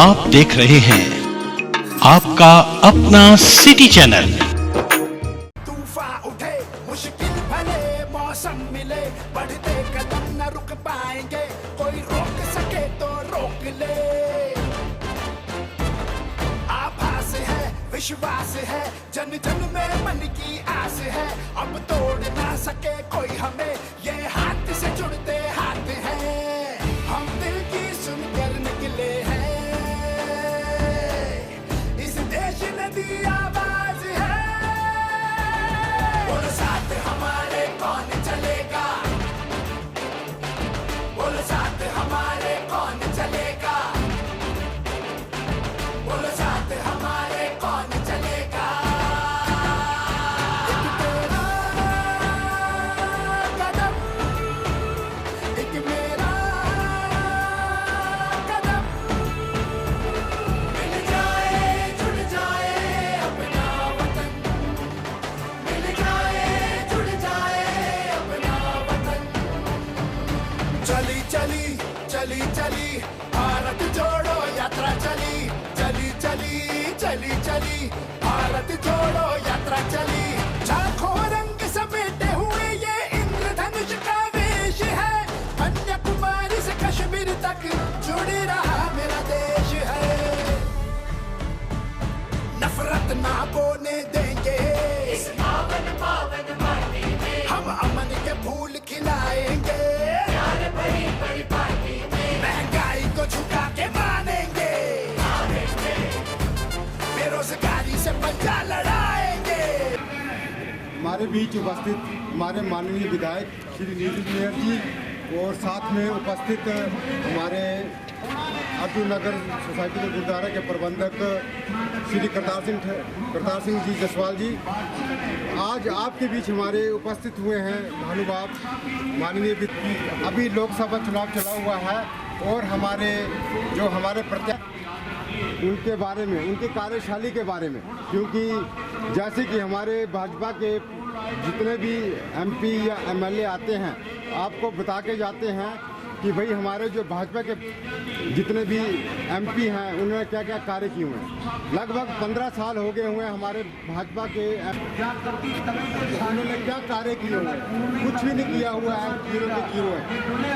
आप देख रहे हैं आपका अपना सिटी चैनल। तूफान उठे मुश्किल भले मौसम मिले, बढ़ते कदम न रुक पाएंगे, कोई रोक सके तो रोक ले। आभास है विश्वास है, जन जन में मन की आस है, अब तोड़ ना सके कोई हमें, ये हाथ से जुड़ते हाथ हैं, हम दिल की सुनकर निकले हैं, इस देश ने दी आवाज है, बोलो साथ हमारे कौन चलेगा, बोलो साथ हमारे कौन चलेगा, बोलो साथ हमारे कौन चलेगा। एक तेरा कदम, एक मेरा कदम, मिल जाए जुड़ जाए अपना वतन, मिल जाए जुड़ जाए अपना वतन। चली चली चली चली भारत जोड़ो यात्रा चली, चली चली चली चली भारत जोड़ो यात्रा चली, लाखों रंग समेटे हुए ये इंद्रधनुष का वेश है, कन्याकुमारी से कश्मीर तक जुड़ रहा मेरा देश है, नफरत ना बोने देंगे इस पावन पावन माटी में, हम अमन के फूल खिलाएंगे, प्यार भरी बड़ी पार्टी में, महंगाई को झुका के मानेंगे, बेरोजगारी से पंजा लड़ाएंगे। हमारे बीच उपस्थित हमारे माननीय विधायक श्री नीतीश मेयर जी और साथ में उपस्थित हमारे अर्जुन नगर सोसाइटी के गुरुद्वारा के प्रबंधक श्री करतार सिंह जी जसवाल जी, आज आपके बीच हमारे उपस्थित हुए हैं भानुबाब माननीय अभी लोकसभा चुनाव चला हुआ है और हमारे प्रत्याशी उनके बारे में, उनकी कार्यशैली के बारे में, क्योंकि जैसे कि हमारे भाजपा के जितने भी एमपी या एमएलए आते हैं आपको बता के जाते हैं कि भाई हमारे जो भाजपा के जितने भी एमपी हैं उन्होंने क्या क्या कार्य किए हुए हैं। लगभग 15 साल हो गए हुए हैं हमारे भाजपा के, उन्होंने क्या कार्य किए हुए हैं, कुछ भी नहीं किया हुआ है, जीरो के जीरो है।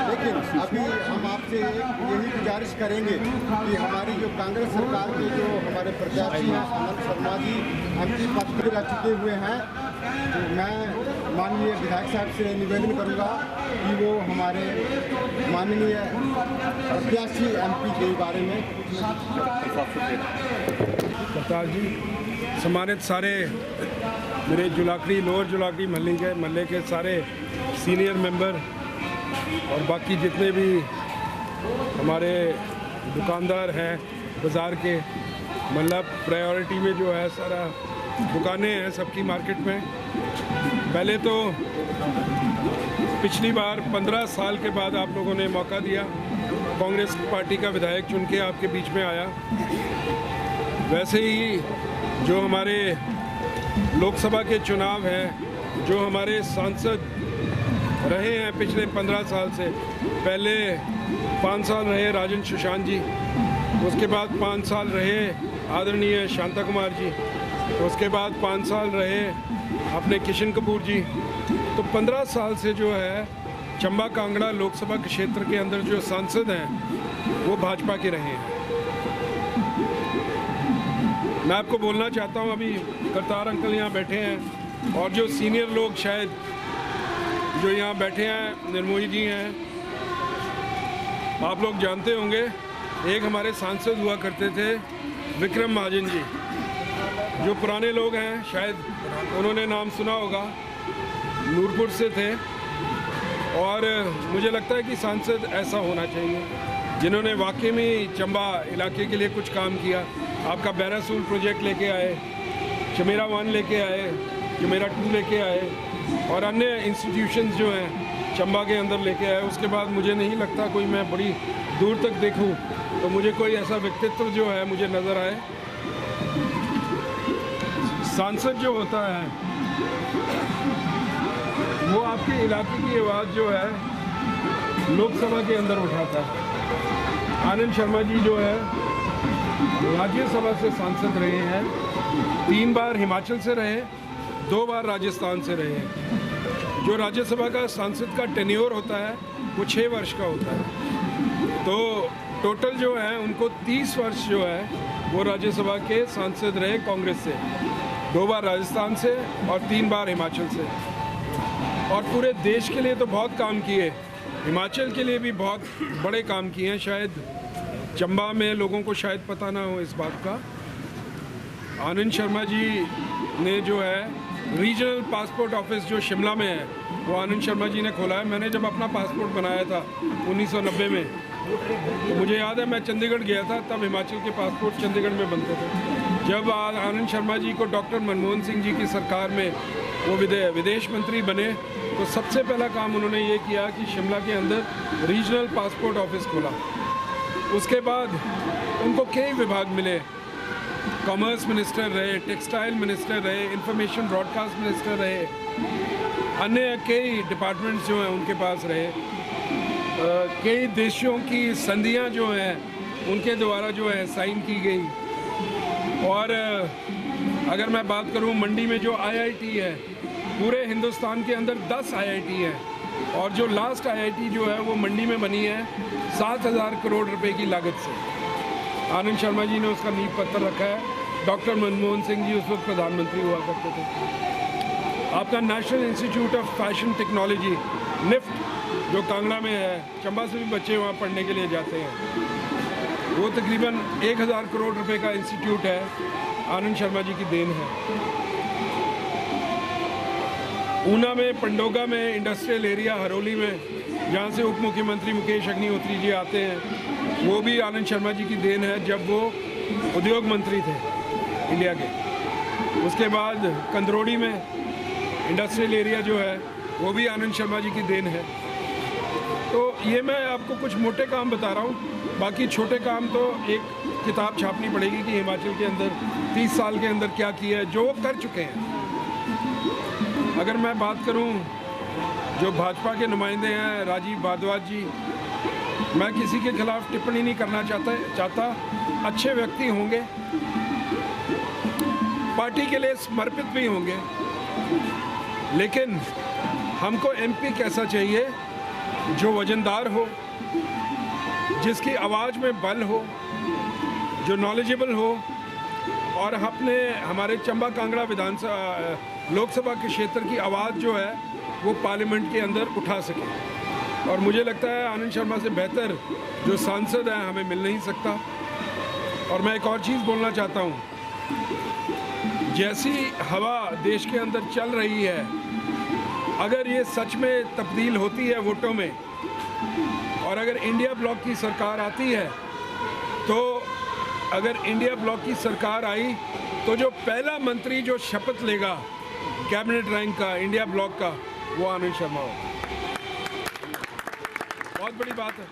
लेकिन अभी हम आपसे यही गुजारिश करेंगे कि हमारी जो कांग्रेस सरकार के जो हमारे प्रत्याशी हैं अनंत शर्मा जी एमपी पद पर रह चुके हुए हैं, तो मैं माननीय विधायक साहब से निवेदन करूँगा कि वो हमारे माननीय प्रत्याशी एमपी के बारे में करतार जी, सम्मानित सारे मेरे जुलाकड़ी लोअर जुलाकड़ी महल्ले के सारे सीनियर मेंबर और बाकी जितने भी हमारे दुकानदार हैं बाज़ार के, मतलब प्रायोरिटी में जो है सारा दुकानें हैं सबकी मार्केट में। पहले तो पिछली बार 15 साल के बाद आप लोगों ने मौका दिया, कांग्रेस पार्टी का विधायक चुन के आपके बीच में आया, वैसे ही जो हमारे लोकसभा के चुनाव हैं, जो हमारे सांसद रहे हैं पिछले 15 साल से, पहले 5 साल रहे राजन सुशांत जी, उसके बाद 5 साल रहे आदरणीय शांता कुमार जी, उसके बाद 5 साल रहे अपने किशन कपूर जी, तो 15 साल से जो है चंबा कांगड़ा लोकसभा क्षेत्र के अंदर जो सांसद हैं वो भाजपा के रहे हैं। मैं आपको बोलना चाहता हूं, अभी करतार अंकल यहाँ बैठे हैं और जो सीनियर लोग शायद जो यहाँ बैठे हैं, निर्मोही जी हैं, आप लोग जानते होंगे, एक हमारे सांसद हुआ करते थे विक्रम महाजन जी, जो पुराने लोग हैं शायद उन्होंने नाम सुना होगा, नूरपुर से थे, और मुझे लगता है कि सांसद ऐसा होना चाहिए जिन्होंने वाकई में चंबा इलाके के लिए कुछ काम किया। आपका बैरासूल प्रोजेक्ट लेके आए, चमेरा 1 लेके आए, चमेरा 2 लेके आए और अन्य इंस्टीट्यूशंस जो हैं चंबा के अंदर लेके आए। उसके बाद मुझे नहीं लगता कोई मैं बड़ी दूर तक देखूं तो मुझे कोई ऐसा व्यक्तित्व जो है मुझे नज़र आए। सांसद जो होता है वो आपके इलाके की आवाज़ जो है लोकसभा के अंदर उठाता है। आनंद शर्मा जी जो है राज्यसभा से सांसद रहे हैं, 3 बार हिमाचल से रहे, 2 बार राजस्थान से रहे हैं। जो राज्यसभा का सांसद का टेन्योर होता है वो 6 वर्ष का होता है, तो टोटल जो है उनको 30 वर्ष जो है वो राज्यसभा के सांसद रहे कांग्रेस से, 2 बार राजस्थान से और 3 बार हिमाचल से। और पूरे देश के लिए तो बहुत काम किए, हिमाचल के लिए भी बहुत बड़े काम किए हैं। शायद चंबा में लोगों को शायद पता ना हो इस बात का, आनंद शर्मा जी ने जो है रीजनल पासपोर्ट ऑफिस जो शिमला में है वो आनंद शर्मा जी ने खोला है। मैंने जब अपना पासपोर्ट बनाया था 1990 में, तो मुझे याद है मैं चंडीगढ़ गया था, तब हिमाचल के पासपोर्ट चंडीगढ़ में बनते थे। जब आनंद शर्मा जी को डॉक्टर मनमोहन सिंह जी की सरकार में वो विदेश मंत्री बने, तो सबसे पहला काम उन्होंने ये किया कि शिमला के अंदर रीजनल पासपोर्ट ऑफिस खोला। उसके बाद उनको कई विभाग मिले, कॉमर्स मिनिस्टर रहे, टेक्सटाइल मिनिस्टर रहे, इंफॉर्मेशन ब्रॉडकास्ट मिनिस्टर रहे, अन्य कई डिपार्टमेंट्स जो हैं उनके पास रहे। कई देशों की संधियां जो हैं उनके द्वारा जो है साइन की गई। और अगर मैं बात करूं मंडी में जो IIT है, पूरे हिंदुस्तान के अंदर 10 IIT हैं, और जो लास्ट IIT जो है वो मंडी में बनी है 7,000 करोड़ रुपए की लागत से। आनंद शर्मा जी ने उसका नींव पत्थर रखा है। डॉक्टर मनमोहन सिंह जी उस वक्त प्रधानमंत्री हुआ करते थे। आपका national institute of fashion technology NIFT जो कांगड़ा में है, चंबा से भी बच्चे वहाँ पढ़ने के लिए जाते हैं, वो तकरीबन 1,000 करोड़ रुपए का इंस्टीट्यूट है, आनंद शर्मा जी की देन है। ऊना में, पंडोगा में, इंडस्ट्रियल एरिया हरोली में, जहाँ से उप मुख्यमंत्री मुकेश अग्निहोत्री जी आते हैं, वो भी आनंद शर्मा जी की देन है, जब वो उद्योग मंत्री थे इंडिया के। उसके बाद कंदरोड़ी में इंडस्ट्रियल एरिया जो है वो भी आनंद शर्मा जी की देन है। तो ये मैं आपको कुछ मोटे काम बता रहा हूँ, बाकी छोटे काम तो एक किताब छापनी पड़ेगी कि हिमाचल के अंदर 30 साल के अंदर क्या किया है, जो वो कर चुके हैं। अगर मैं बात करूं जो भाजपा के नुमाइंदे हैं, राजीव भारद्वाज जी, मैं किसी के खिलाफ टिप्पणी नहीं करना चाहता। अच्छे व्यक्ति होंगे, पार्टी के लिए समर्पित भी होंगे, लेकिन हमको MP कैसा चाहिए जो वजनदार हो, जिसकी आवाज़ में बल हो, जो नॉलेजेबल हो, और हमारे चंबा कांगड़ा विधानसभा लोकसभा के क्षेत्र की आवाज़ जो है वो पार्लियामेंट के अंदर उठा सके। और मुझे लगता है आनंद शर्मा से बेहतर जो सांसद है हमें मिल नहीं सकता। और मैं एक और चीज़ बोलना चाहता हूँ, जैसी हवा देश के अंदर चल रही है, अगर ये सच में तब्दील होती है वोटों में, और अगर इंडिया ब्लॉक की सरकार आती है, तो अगर इंडिया ब्लॉक की सरकार आई तो जो पहला मंत्री जो शपथ लेगा कैबिनेट रैंक का इंडिया ब्लॉक का, वो आनंद शर्मा होगा। बहुत बड़ी बात है।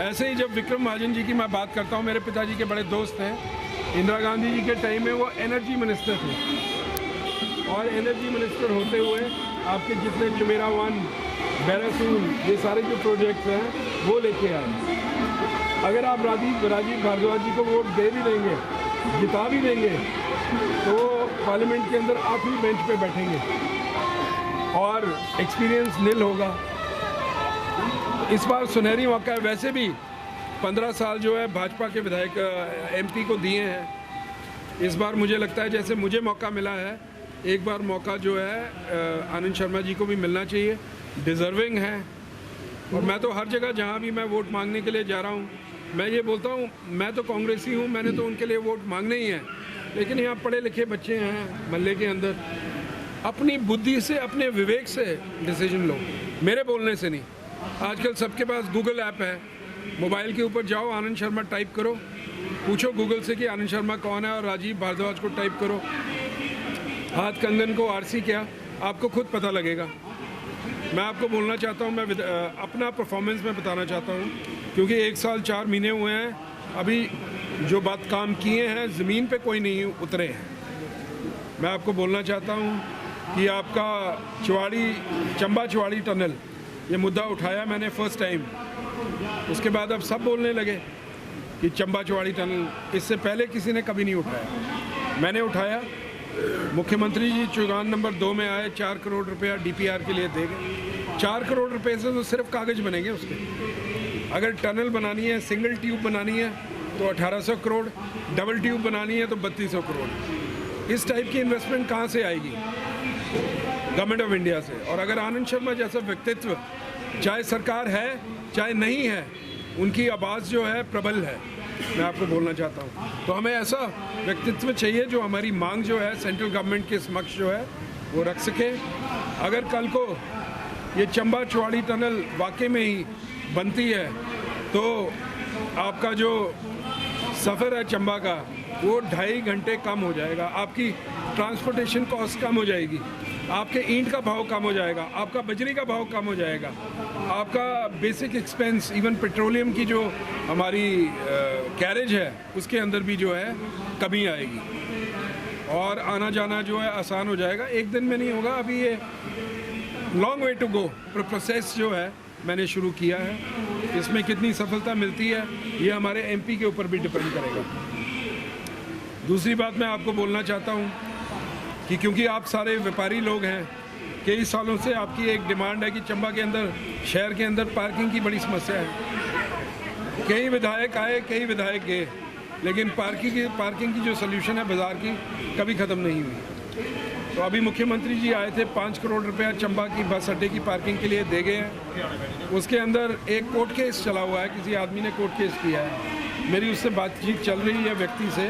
ऐसे ही जब विक्रम महाजन जी की मैं बात करता हूँ, मेरे पिताजी के बड़े दोस्त हैं, इंदिरा गांधी जी के टाइम में वो एनर्जी मिनिस्टर थे, और एनर्जी मिनिस्टर होते हुए आपके जितने जुमेरा 1, बैरासून, ये सारे जो प्रोजेक्ट्स हैं वो लेके आए। अगर आप राजीव भारद्वाज जी को वोट दे भी देंगे, जिता भी देंगे, तो पार्लियामेंट के अंदर आखिरी बेंच पे बैठेंगे और एक्सपीरियंस नील होगा। इस बार सुनहरी मौका है। वैसे भी 15 साल जो है भाजपा के विधायक MP को दिए हैं। इस बार मुझे लगता है जैसे मुझे मौका मिला है, एक बार मौका जो है आनंद शर्मा जी को भी मिलना चाहिए, डिज़र्विंग है। और मैं तो हर जगह जहाँ भी मैं वोट मांगने के लिए जा रहा हूँ, मैं ये बोलता हूँ, मैं तो कांग्रेसी हूँ, मैंने तो उनके लिए वोट मांगने ही हैं, लेकिन यहाँ पढ़े लिखे बच्चे हैं महल्ले के अंदर, अपनी बुद्धि से, अपने विवेक से डिसीजन लो, मेरे बोलने से नहीं। आजकल सबके पास गूगल ऐप है, मोबाइल के ऊपर जाओ, आनंद शर्मा टाइप करो, पूछो गूगल से कि आनंद शर्मा कौन है, और राजीव भारद्वाज को टाइप करो, हाथ कंगन को RC क्या, आपको खुद पता लगेगा। मैं आपको बोलना चाहता हूँ, मैं अपना परफॉर्मेंस में बताना चाहता हूँ, क्योंकि 1 साल 4 महीने हुए हैं, अभी जो बात काम किए हैं ज़मीन पे कोई नहीं उतरे हैं। मैं आपको बोलना चाहता हूँ कि आपका चंबा चुवाड़ी टनल, ये मुद्दा उठाया मैंने फर्स्ट टाइम, उसके बाद अब सब बोलने लगे कि चंबा चौड़ी टनल, इससे पहले किसी ने कभी नहीं उठाया, मैंने उठाया। मुख्यमंत्री जी चुनाव नंबर 2 में आए, 4 करोड़ रुपया DPR के लिए दे गए। 4 करोड़ रुपए से तो सिर्फ कागज़ बनेंगे उसके। अगर टनल बनानी है, सिंगल ट्यूब बनानी है तो 1800 करोड़, डबल ट्यूब बनानी है तो 3200 करोड़। इस टाइप की इन्वेस्टमेंट कहाँ से आएगी? गवर्नमेंट ऑफ इंडिया से। और अगर आनंद शर्मा जैसा व्यक्तित्व, चाहे सरकार है चाहे नहीं है, उनकी आवाज़ जो है प्रबल है, मैं आपको बोलना चाहता हूँ। तो हमें ऐसा व्यक्तित्व चाहिए जो हमारी मांग जो है सेंट्रल गवर्नमेंट के समक्ष जो है वो रख सके। अगर कल को ये चंबा चौड़ी टनल वाकई में ही बनती है तो आपका जो सफ़र है चंबा का वो 2.5 घंटे कम हो जाएगा, आपकी ट्रांसपोर्टेशन कॉस्ट कम हो जाएगी, आपके ईंट का भाव कम हो जाएगा, आपका बजरी का भाव कम हो जाएगा, आपका बेसिक एक्सपेंस, इवन पेट्रोलियम की जो हमारी कैरेज है उसके अंदर भी जो है कमी आएगी और आना जाना जो है आसान हो जाएगा। एक दिन में नहीं होगा, अभी ये long way to go. Process जो है मैंने शुरू किया है, इसमें कितनी सफलता मिलती है ये हमारे MP के ऊपर भी डिपेंड करेगा। दूसरी बात मैं आपको बोलना चाहता हूँ कि क्योंकि आप सारे व्यापारी लोग हैं, कई सालों से आपकी एक डिमांड है कि चंबा के अंदर, शहर के अंदर पार्किंग की बड़ी समस्या है। कई विधायक आए, कई विधायक गए, लेकिन पार्किंग की जो सल्यूशन है बाज़ार की कभी ख़त्म नहीं हुई। तो अभी मुख्यमंत्री जी आए थे, 5 करोड़ रुपया चंबा की बस अड्डे की पार्किंग के लिए दे गए हैं। उसके अंदर एक कोर्ट केस चला हुआ है, किसी आदमी ने कोर्ट केस किया है। मेरी उससे बातचीत चल रही है व्यक्ति से,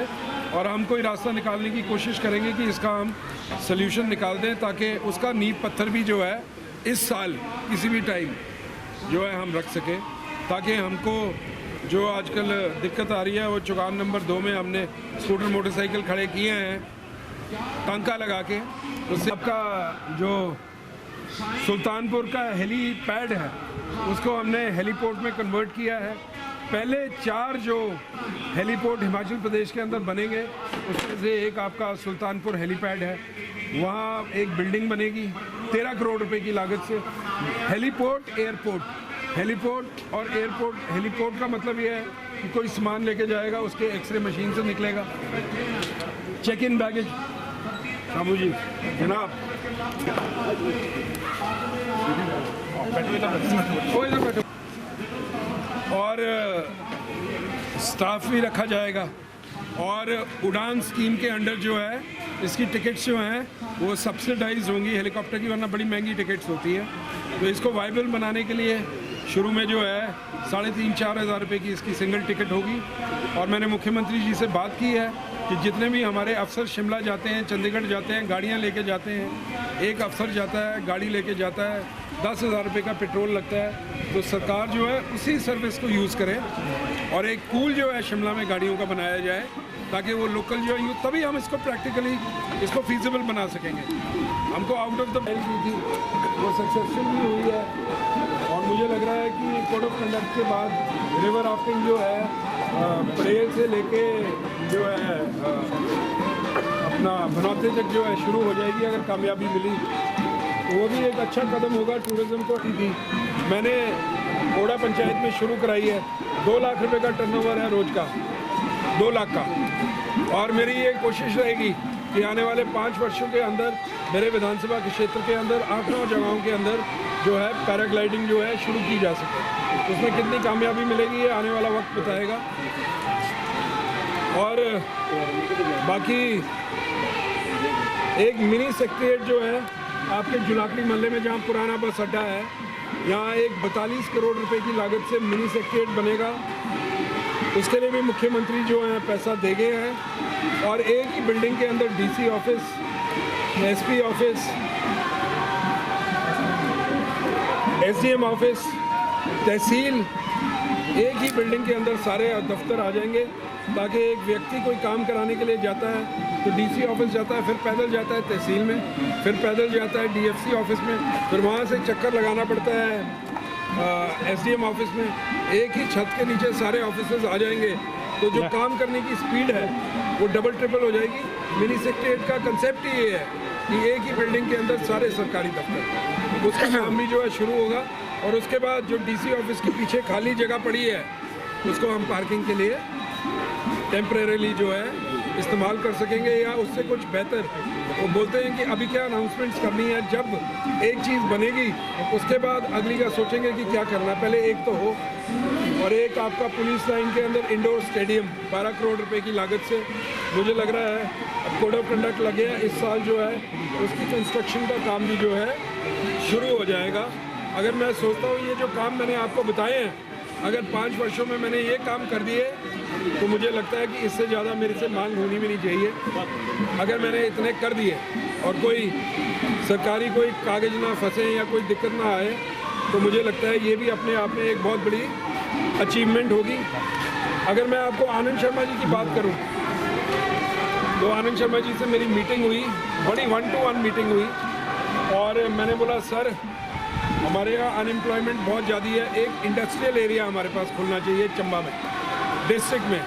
और हम कोई रास्ता निकालने की कोशिश करेंगे कि इसका हम सल्यूशन निकाल दें, ताकि उसका नींव पत्थर भी जो है इस साल किसी भी टाइम जो है हम रख सकें, ताकि हमको जो आजकल दिक्कत आ रही है वो चुनाव नंबर 2 में हमने स्कूटर मोटरसाइकिल खड़े किए हैं टांका लगा के, उससे आपका जो सुल्तानपुर का हेलीपैड है उसको हमने हेलीपोर्ट में कन्वर्ट किया है। पहले 4 जो हेलीपोर्ट हिमाचल प्रदेश के अंदर बनेंगे उसमें से एक आपका सुल्तानपुर हेलीपैड है, वहाँ एक बिल्डिंग बनेगी 13 करोड़ रुपए की लागत से। हेलीपोर्ट, एयरपोर्ट, हेलीपोर्ट और एयरपोर्ट। हेलीपोर्ट का मतलब ये है कि कोई सामान लेके जाएगा, उसके एक्सरे मशीन से निकलेगा। चेक इन बैगेज, शामू जी जनाब, और स्टाफ भी रखा जाएगा। और उड़ान स्कीम के अंडर जो है इसकी टिकट्स जो हैं वो सब्सिडाइज होंगी हेलीकॉप्टर की, वरना बड़ी महंगी टिकट्स होती है। तो इसको वाइबल बनाने के लिए शुरू में जो है 3,500-4 हज़ार रुपये की इसकी सिंगल टिकट होगी। और मैंने मुख्यमंत्री जी से बात की है कि जितने भी हमारे अफसर शिमला जाते हैं, चंडीगढ़ जाते हैं, गाड़ियाँ लेके जाते हैं, एक अफसर जाता है गाड़ी लेके जाता है, 10,000 रुपये का पेट्रोल लगता है, तो सरकार जो है उसी सर्विस को यूज़ करे और एक पूल जो है शिमला में गाड़ियों का बनाया जाए, ताकि वो लोकल जो है, तभी हम इसको प्रैक्टिकली इसको फीजिबल बना सकेंगे। हमको आउट ऑफ द बेल की थी, वो सक्सेसफुल भी हुई है। और मुझे लग रहा है कि कोड ऑफ कंडक्ट के बाद रिवर राफ्टिंग जो है परेल से लेके जो है अपना भनौते तक जो है शुरू हो जाएगी, अगर कामयाबी मिली तो वो भी एक अच्छा कदम होगा टूरिज़्म को। थी मैंने ओड़ा पंचायत में शुरू कराई है, 2 लाख रुपए का टर्नओवर है रोज़ का, 2 लाख का। और मेरी ये कोशिश रहेगी कि आने वाले 5 वर्षों के अंदर मेरे विधानसभा के क्षेत्र के अंदर 8-9 जगहों के अंदर जो है पैराग्लाइडिंग जो है शुरू की जा सके। उसमें कितनी कामयाबी मिलेगी ये आने वाला वक्त बताएगा। और बाकी एक मिनी सेक्रेटरीट जो है आपके जुलाकड़ी मोहल्ले में, जहाँ पुराना बस अड्डा है, यहाँ एक 42 करोड़ रुपए की लागत से मिनी सेक्रेटरीट बनेगा। उसके लिए भी मुख्यमंत्री जो है पैसा दे गए हैं। और एक ही बिल्डिंग के अंदर DC office, SP office, SDM office, tehsil, एक ही बिल्डिंग के अंदर सारे दफ्तर आ जाएंगे, ताकि एक व्यक्ति कोई काम कराने के लिए जाता है तो DC ऑफिस जाता है, फिर पैदल जाता है तहसील में, फिर पैदल जाता है DFC ऑफिस में, फिर वहाँ से चक्कर लगाना पड़ता है SDM ऑफिस में। एक ही छत के नीचे सारे ऑफिसर्स आ जाएंगे, तो जो काम करने की स्पीड है वो डबल ट्रिपल हो जाएगी। मिनी सेक्रेटरीट का कंसेप्ट ही ये है कि एक ही बिल्डिंग के अंदर सारे सरकारी दफ्तर, उसका काम भी जो है शुरू होगा। और उसके बाद जो DC ऑफिस के पीछे खाली जगह पड़ी है उसको हम पार्किंग के लिए टेम्परेरीली जो है इस्तेमाल कर सकेंगे या उससे कुछ बेहतर। वो बोलते हैं कि अभी क्या अनाउंसमेंट्स करनी है, जब एक चीज़ बनेगी उसके बाद अगली का सोचेंगे कि क्या करना है, पहले एक तो हो। और एक आपका पुलिस लाइन के अंदर इंडोर स्टेडियम 12 करोड़ रुपए की लागत से मुझे लग रहा है, अब कोड ऑफ कंडक्ट लगे हैं इस साल जो है, उसकी कंस्ट्रक्शन का काम भी जो है शुरू हो जाएगा। अगर मैं सोचता हूँ ये जो काम मैंने आपको बताए हैं, अगर 5 वर्षों में मैंने ये काम कर दिए तो मुझे लगता है कि इससे ज़्यादा मेरे से मांग होनी भी नहीं चाहिए। अगर मैंने इतने कर दिए और कोई सरकारी कोई कागज ना फंसे या कोई दिक्कत ना आए तो मुझे लगता है ये भी अपने आप में एक बहुत बड़ी अचीवमेंट होगी। अगर मैं आपको आनंद शर्मा जी की बात करूं तो आनंद शर्मा जी से मेरी मीटिंग हुई, बड़ी 1-to-1 मीटिंग हुई और मैंने बोला सर हमारे यहाँ अनएम्प्लॉयमेंट बहुत ज़्यादा है, एक इंडस्ट्रियल एरिया हमारे पास खुलना चाहिए चंबा में, डिस्ट्रिक्ट में।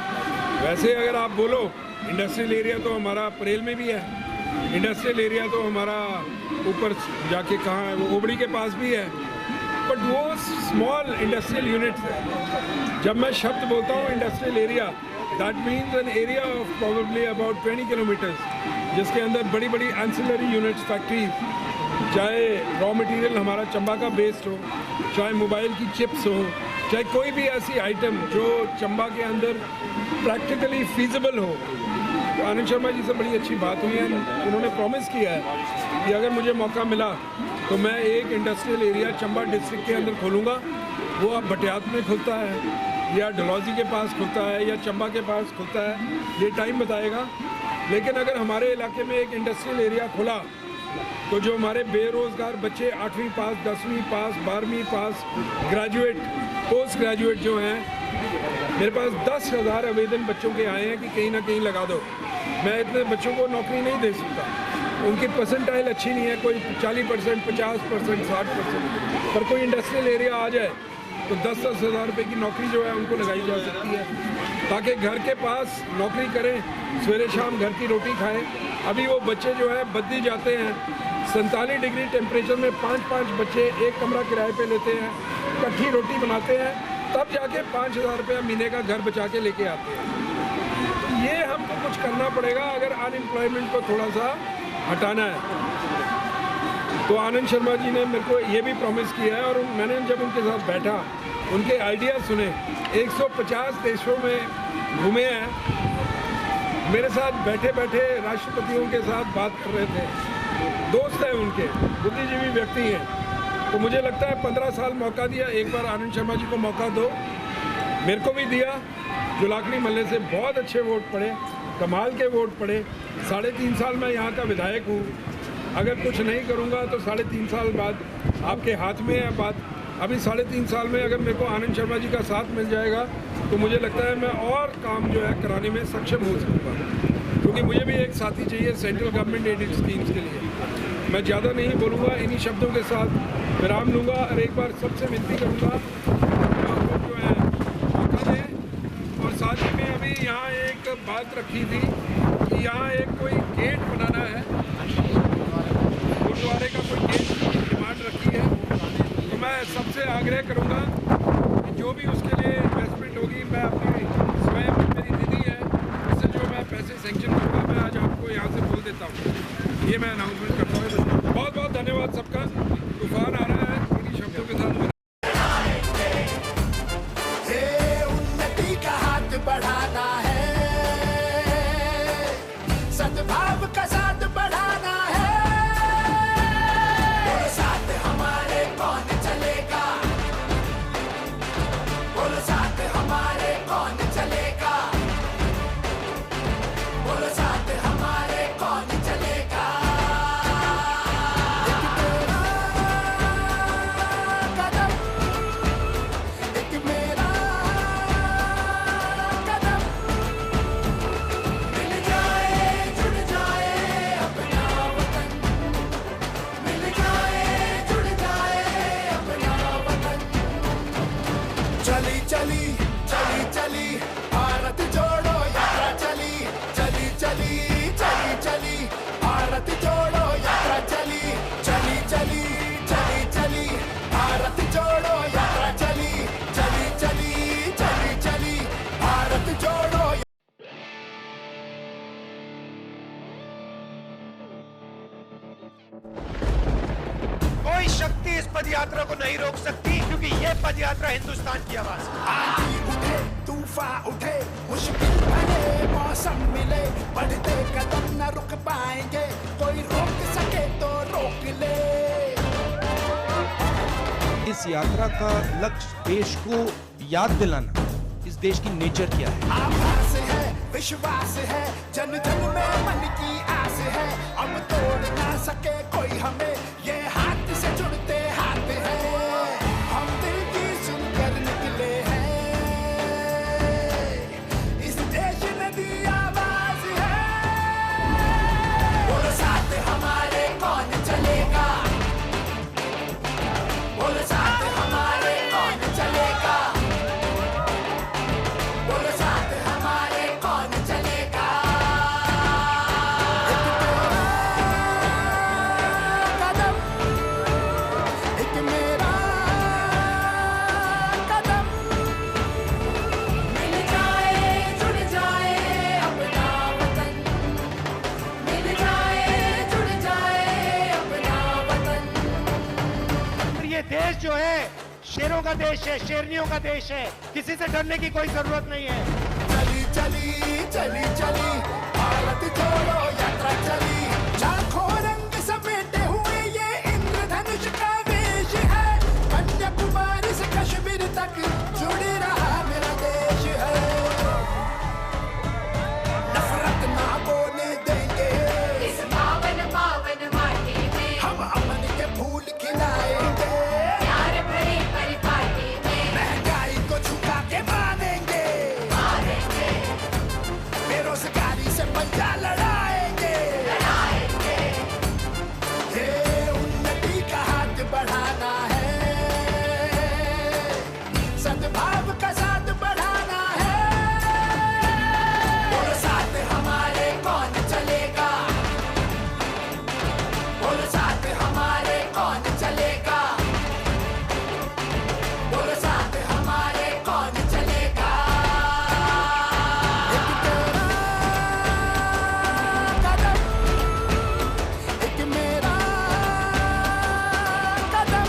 वैसे अगर आप बोलो इंडस्ट्रियल एरिया तो हमारा परेल में भी है, इंडस्ट्रियल एरिया तो हमारा ऊपर जाके कहाँ है, वो ओबड़ी के पास भी है, बट वो स्मॉल इंडस्ट्रियल यूनिट्स है। जब मैं शब्द बोलता हूँ industrial area, that means an area of probably about 20 kilometres, जिसके अंदर बड़ी बड़ी एंसिलरी यूनिट्स, फैक्ट्रीज, चाहे रॉ मटेरियल हमारा चंबा का बेस्ड हो, चाहे मोबाइल की चिप्स हो, चाहे कोई भी ऐसी आइटम जो चंबा के अंदर प्रैक्टिकली फीजिबल हो। तो आनंद शर्मा जी से बड़ी अच्छी बात हुई है, उन्होंने प्रॉमिस किया है कि अगर मुझे मौका मिला तो मैं एक इंडस्ट्रियल एरिया चंबा डिस्ट्रिक्ट के अंदर खोलूँगा। वो अब भटियात में खुलता है या डलहौजी के पास खुलता है या चंबा के पास खुलता है, ये टाइम बताएगा। लेकिन अगर हमारे इलाके में एक इंडस्ट्रियल एरिया खुला तो जो हमारे बेरोज़गार बच्चे 8वीं पास, 10वीं पास, 12वीं पास, ग्रेजुएट, पोस्ट ग्रेजुएट जो हैं, मेरे पास 10,000 आवेदन बच्चों के आए हैं कि कहीं ना कहीं लगा दो। मैं इतने बच्चों को नौकरी नहीं दे सकता, उनकी परसेंटाइल अच्छी नहीं है, कोई 40%, 50%, 60%, पर कोई इंडस्ट्रियल एरिया आ जाए तो 10-10 हज़ार रुपये की नौकरी जो है उनको लगाई जा सकती है, ताकि घर के पास नौकरी करें, सवेरे शाम घर की रोटी खाएं। अभी वो बच्चे जो है बद्दी जाते हैं, 47 डिग्री टेम्परेचर में 5-5 बच्चे एक कमरा किराए पे लेते हैं, कट्ठी रोटी बनाते हैं, तब जाके 5,000 रुपया महीने का घर बचा के लेके आते हैं। ये हमको कुछ करना पड़ेगा अगर अनएम्प्लॉयमेंट को थोड़ा सा हटाना है। तो आनंद शर्मा जी ने मेरे को ये भी प्रॉमिस किया है और मैंने जब उनके साथ बैठा, उनके आइडिया सुने, 150 देशों में घूमे हैं, मेरे साथ बैठे बैठे राष्ट्रपतियों के साथ बात कर रहे थे, दोस्त हैं उनके, बुद्धिजीवी व्यक्ति हैं। तो मुझे लगता है 15 साल मौका दिया, एक बार आनंद शर्मा जी को मौका दो, मेरे को भी दिया। जुलाखड़ी मल्ले से बहुत अच्छे वोट पड़े, कमाल के वोट पड़े। 3.5 साल मैं यहाँ का विधायक हूँ, अगर कुछ नहीं करूँगा तो 3.5 साल बाद आपके हाथ में है बात। अभी 3.5 साल में अगर मेरे को आनंद शर्मा जी का साथ मिल जाएगा तो मुझे लगता है मैं और काम जो है कराने में सक्षम हो सकूँगा, क्योंकि मुझे भी एक साथी चाहिए सेंट्रल गवर्नमेंट एडेड स्कीम्स के लिए। मैं ज़्यादा नहीं बोलूँगा, इन्हीं शब्दों के साथ विराम लूँगा और एक बार सबसे विनती करूँगा आपको जो है मौका दें। और साथ ही में अभी यहाँ एक बात रखी थी कि यहाँ एक कोई गेट बनाना है, गुरुद्वारे का कोई गेट की डिमांड रखी है, तो मैं सबसे आग्रह करूँगा कि जो भी उसके लिए इन्वेस्टमेंट होगी, मैं अपनी स्वयं, मेरी निधि है, उससे जो मैं पैसे सेंक्शन करूँगा, मैं आज आपको यहाँ से बोल देता हूँ। ये मैं अनाउंसमेंट करता हूँ। बहुत बहुत धन्यवाद सबका। तूफान आ रहा है, इन्हीं शब्दों के साथ उन्नति का हाथ बढ़ाना है, सद्भाव का साथ बढ़ाना है। बोलो साथ हमारे कौन चलेगा, बोलो साथ हमारे कौन चलेगा, बोलो साथ हमारे कौन चलेगा। एक तेरा कदम यात्रा को नहीं रोक सकती, क्योंकि ये पद यात्रा हिंदुस्तान की आवाज है। आंधी उठे, तूफान उठे, मुश्किल भरे मौसम मिले, बढ़ते कदम न रुक पाएंगे, कोई रोक सके तो रोक ले। इस यात्रा का लक्ष्य देश को याद दिलाना, इस देश की नेचर क्या है। आभास है, विश्वास है, जन जन में मन की आस है, अब तोड़ ना सके कोई हमें, ये हाथ से जुड़ते हाथ है, हम दिल की सुनकर निकले हैं, इस देश ने दी आवाज है, बोलो साथ हमारे कौन चलेगा, बोलो साथ हमारे कौन चलेगा, बोलो साथ हमारे कौन चलेगा। कदम, एक मेरा कदम, मिल जाए जुड़ जाए अपना वतन, मिल जाए जुड़ जाए अपना वतन। ये देश जो है शेरों का देश है, शेरनियों का देश है, किसी से डरने की कोई जरूरत नहीं है। चली चली चली चली भारत जोड़ो यात्रा चली, लाखों रंग समेटे हुए ये इंद्रधनुष का वेश है, कन्याकुमारी से कश्मीर तक जुड़ रहा मेरा देश है, नफरत ना बोलने देंगे इस पावन पावन माटी में, हम अमन के फूल खिलाएंगे, प्यार भरी परिपाटी में, महंगाई को झुका के मानेंगे, मारेंगे बेरोजगारी से पंजा लड़ाएंगे, लड़ाएंगे, ये उन्नति का हाथ बढ़ाना है, सद्भाव का साथ बढ़ाना है, बोलो साथ हमारे कौन चलेगा, बोलो साथ हमारे कौन चलेगा, बोलो साथ हमारे कौन चलेगा। एक तेरा कदम, एक मेरा कदम,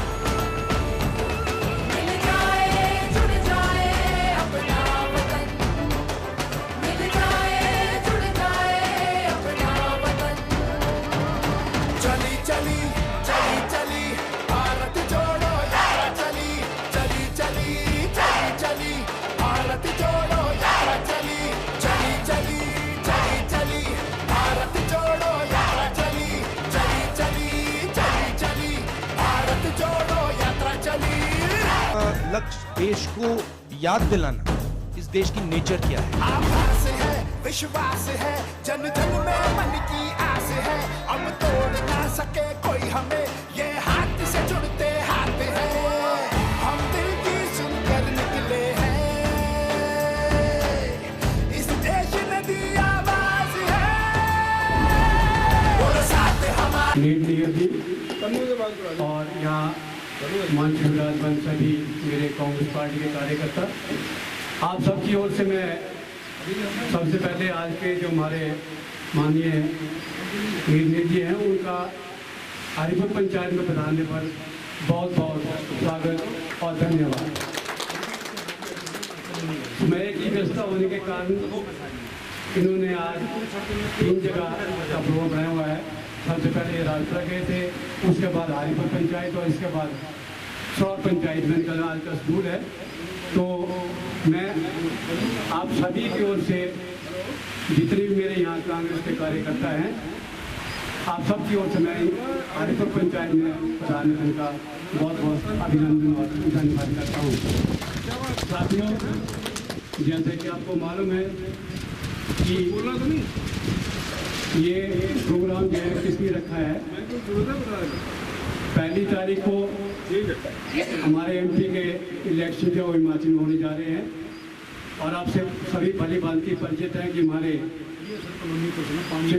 मिल जाए जुड़ जाए अपना वतन, मिल जाए जुड़ जाए अपना वतन। चली चली चली चली भारत जोड़ो यात्रा चली, चली चली चली चली भारत जोड़ो यात्रा चली, चली चली चली चली भारत जोड़ो यात्रा चली, चली चली चली चली भारत जोड़ो यात्रा चली। लक्ष्य देश को याद दिलाना, इस देश की नेचर क्या है। आभास है, विश्वास है, जन जन में मन की आस है, अब तोड़ ना सके कोई हमें, ये हाथ से जुड़ते हाथ है, हम दिल की सुनकर निकले हैं, इस देश ने दी आवाज है, बोलो साथ हमारे। नीट नियर जी और यहाँ मंच विराजमान सभी मेरे कांग्रेस पार्टी के कार्यकर्ता, आप सबकी ओर से मैं सबसे पहले आज के जो हमारे माननीय नीर जी हैं उनका हरिपुर पंचायत में पधारने पर बहुत बहुत स्वागत और धन्यवाद। मैं की व्यवस्था होने के कारण इन्होंने आज 3 जगह का प्रोग्राम बनाया हुआ है। सबसे पहले राजपुरा गए थे, उसके बाद हरिपुर पंचायत और इसके बाद सौर पंचायत में कल आज का स्कूल है। तो मैं आप सभी की ओर से जितने भी मेरे यहाँ कांग्रेस के कार्यकर्ता हैं, आप सबकी ओर से मैं हरिपुर पंचायत में प्रधानमंत्री का बहुत बहुत अभिनंदन और धन्यवाद करता हूँ। साथियों, जैसे कि आपको मालूम है कि ये प्रोग्राम जो है किसने रखा है, 1 तारीख को हमारे एमपी के इलेक्शन जो हिमाचल में होने जा रहे हैं, और आपसे सभी भली भांति परिचित है कि हमारे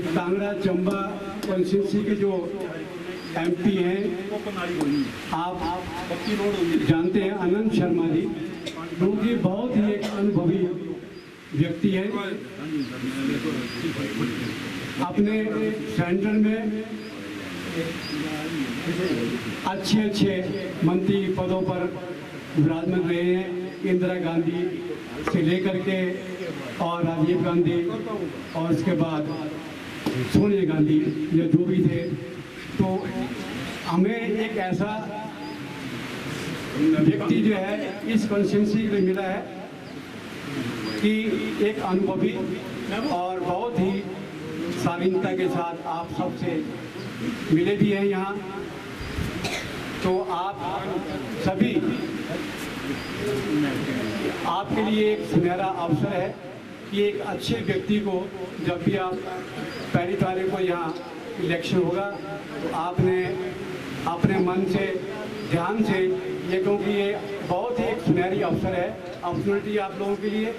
कांगड़ा चंबा कॉन्स्टिट्यूंसी के जो एमपी हैं, आप जानते हैं अनंत शर्मा जी, क्योंकि बहुत ही एक अनुभवी व्यक्ति है। अपने सेंटर में अच्छे अच्छे मंत्री पदों पर विराजमान रहे हैं, इंदिरा गांधी से लेकर के और राजीव गांधी और उसके बाद सोनिया गांधी, ये जो भी थे। तो हमें एक ऐसा व्यक्ति जो है इस कॉन्स्टिट्यूंसी के लिए मिला है कि एक अनुभवी और बहुत ही शालीनता के साथ आप सबसे मिले भी हैं यहाँ। तो आप सभी, आपके लिए एक सुनहरा अवसर है कि एक अच्छे व्यक्ति को जब भी आप 1 तारीख को यहाँ इलेक्शन होगा तो आपने अपने मन से, ध्यान से, ये क्योंकि ये बहुत ही एक सुनहरी अवसर है, अपॉर्चुनिटी आप लोगों के लिए।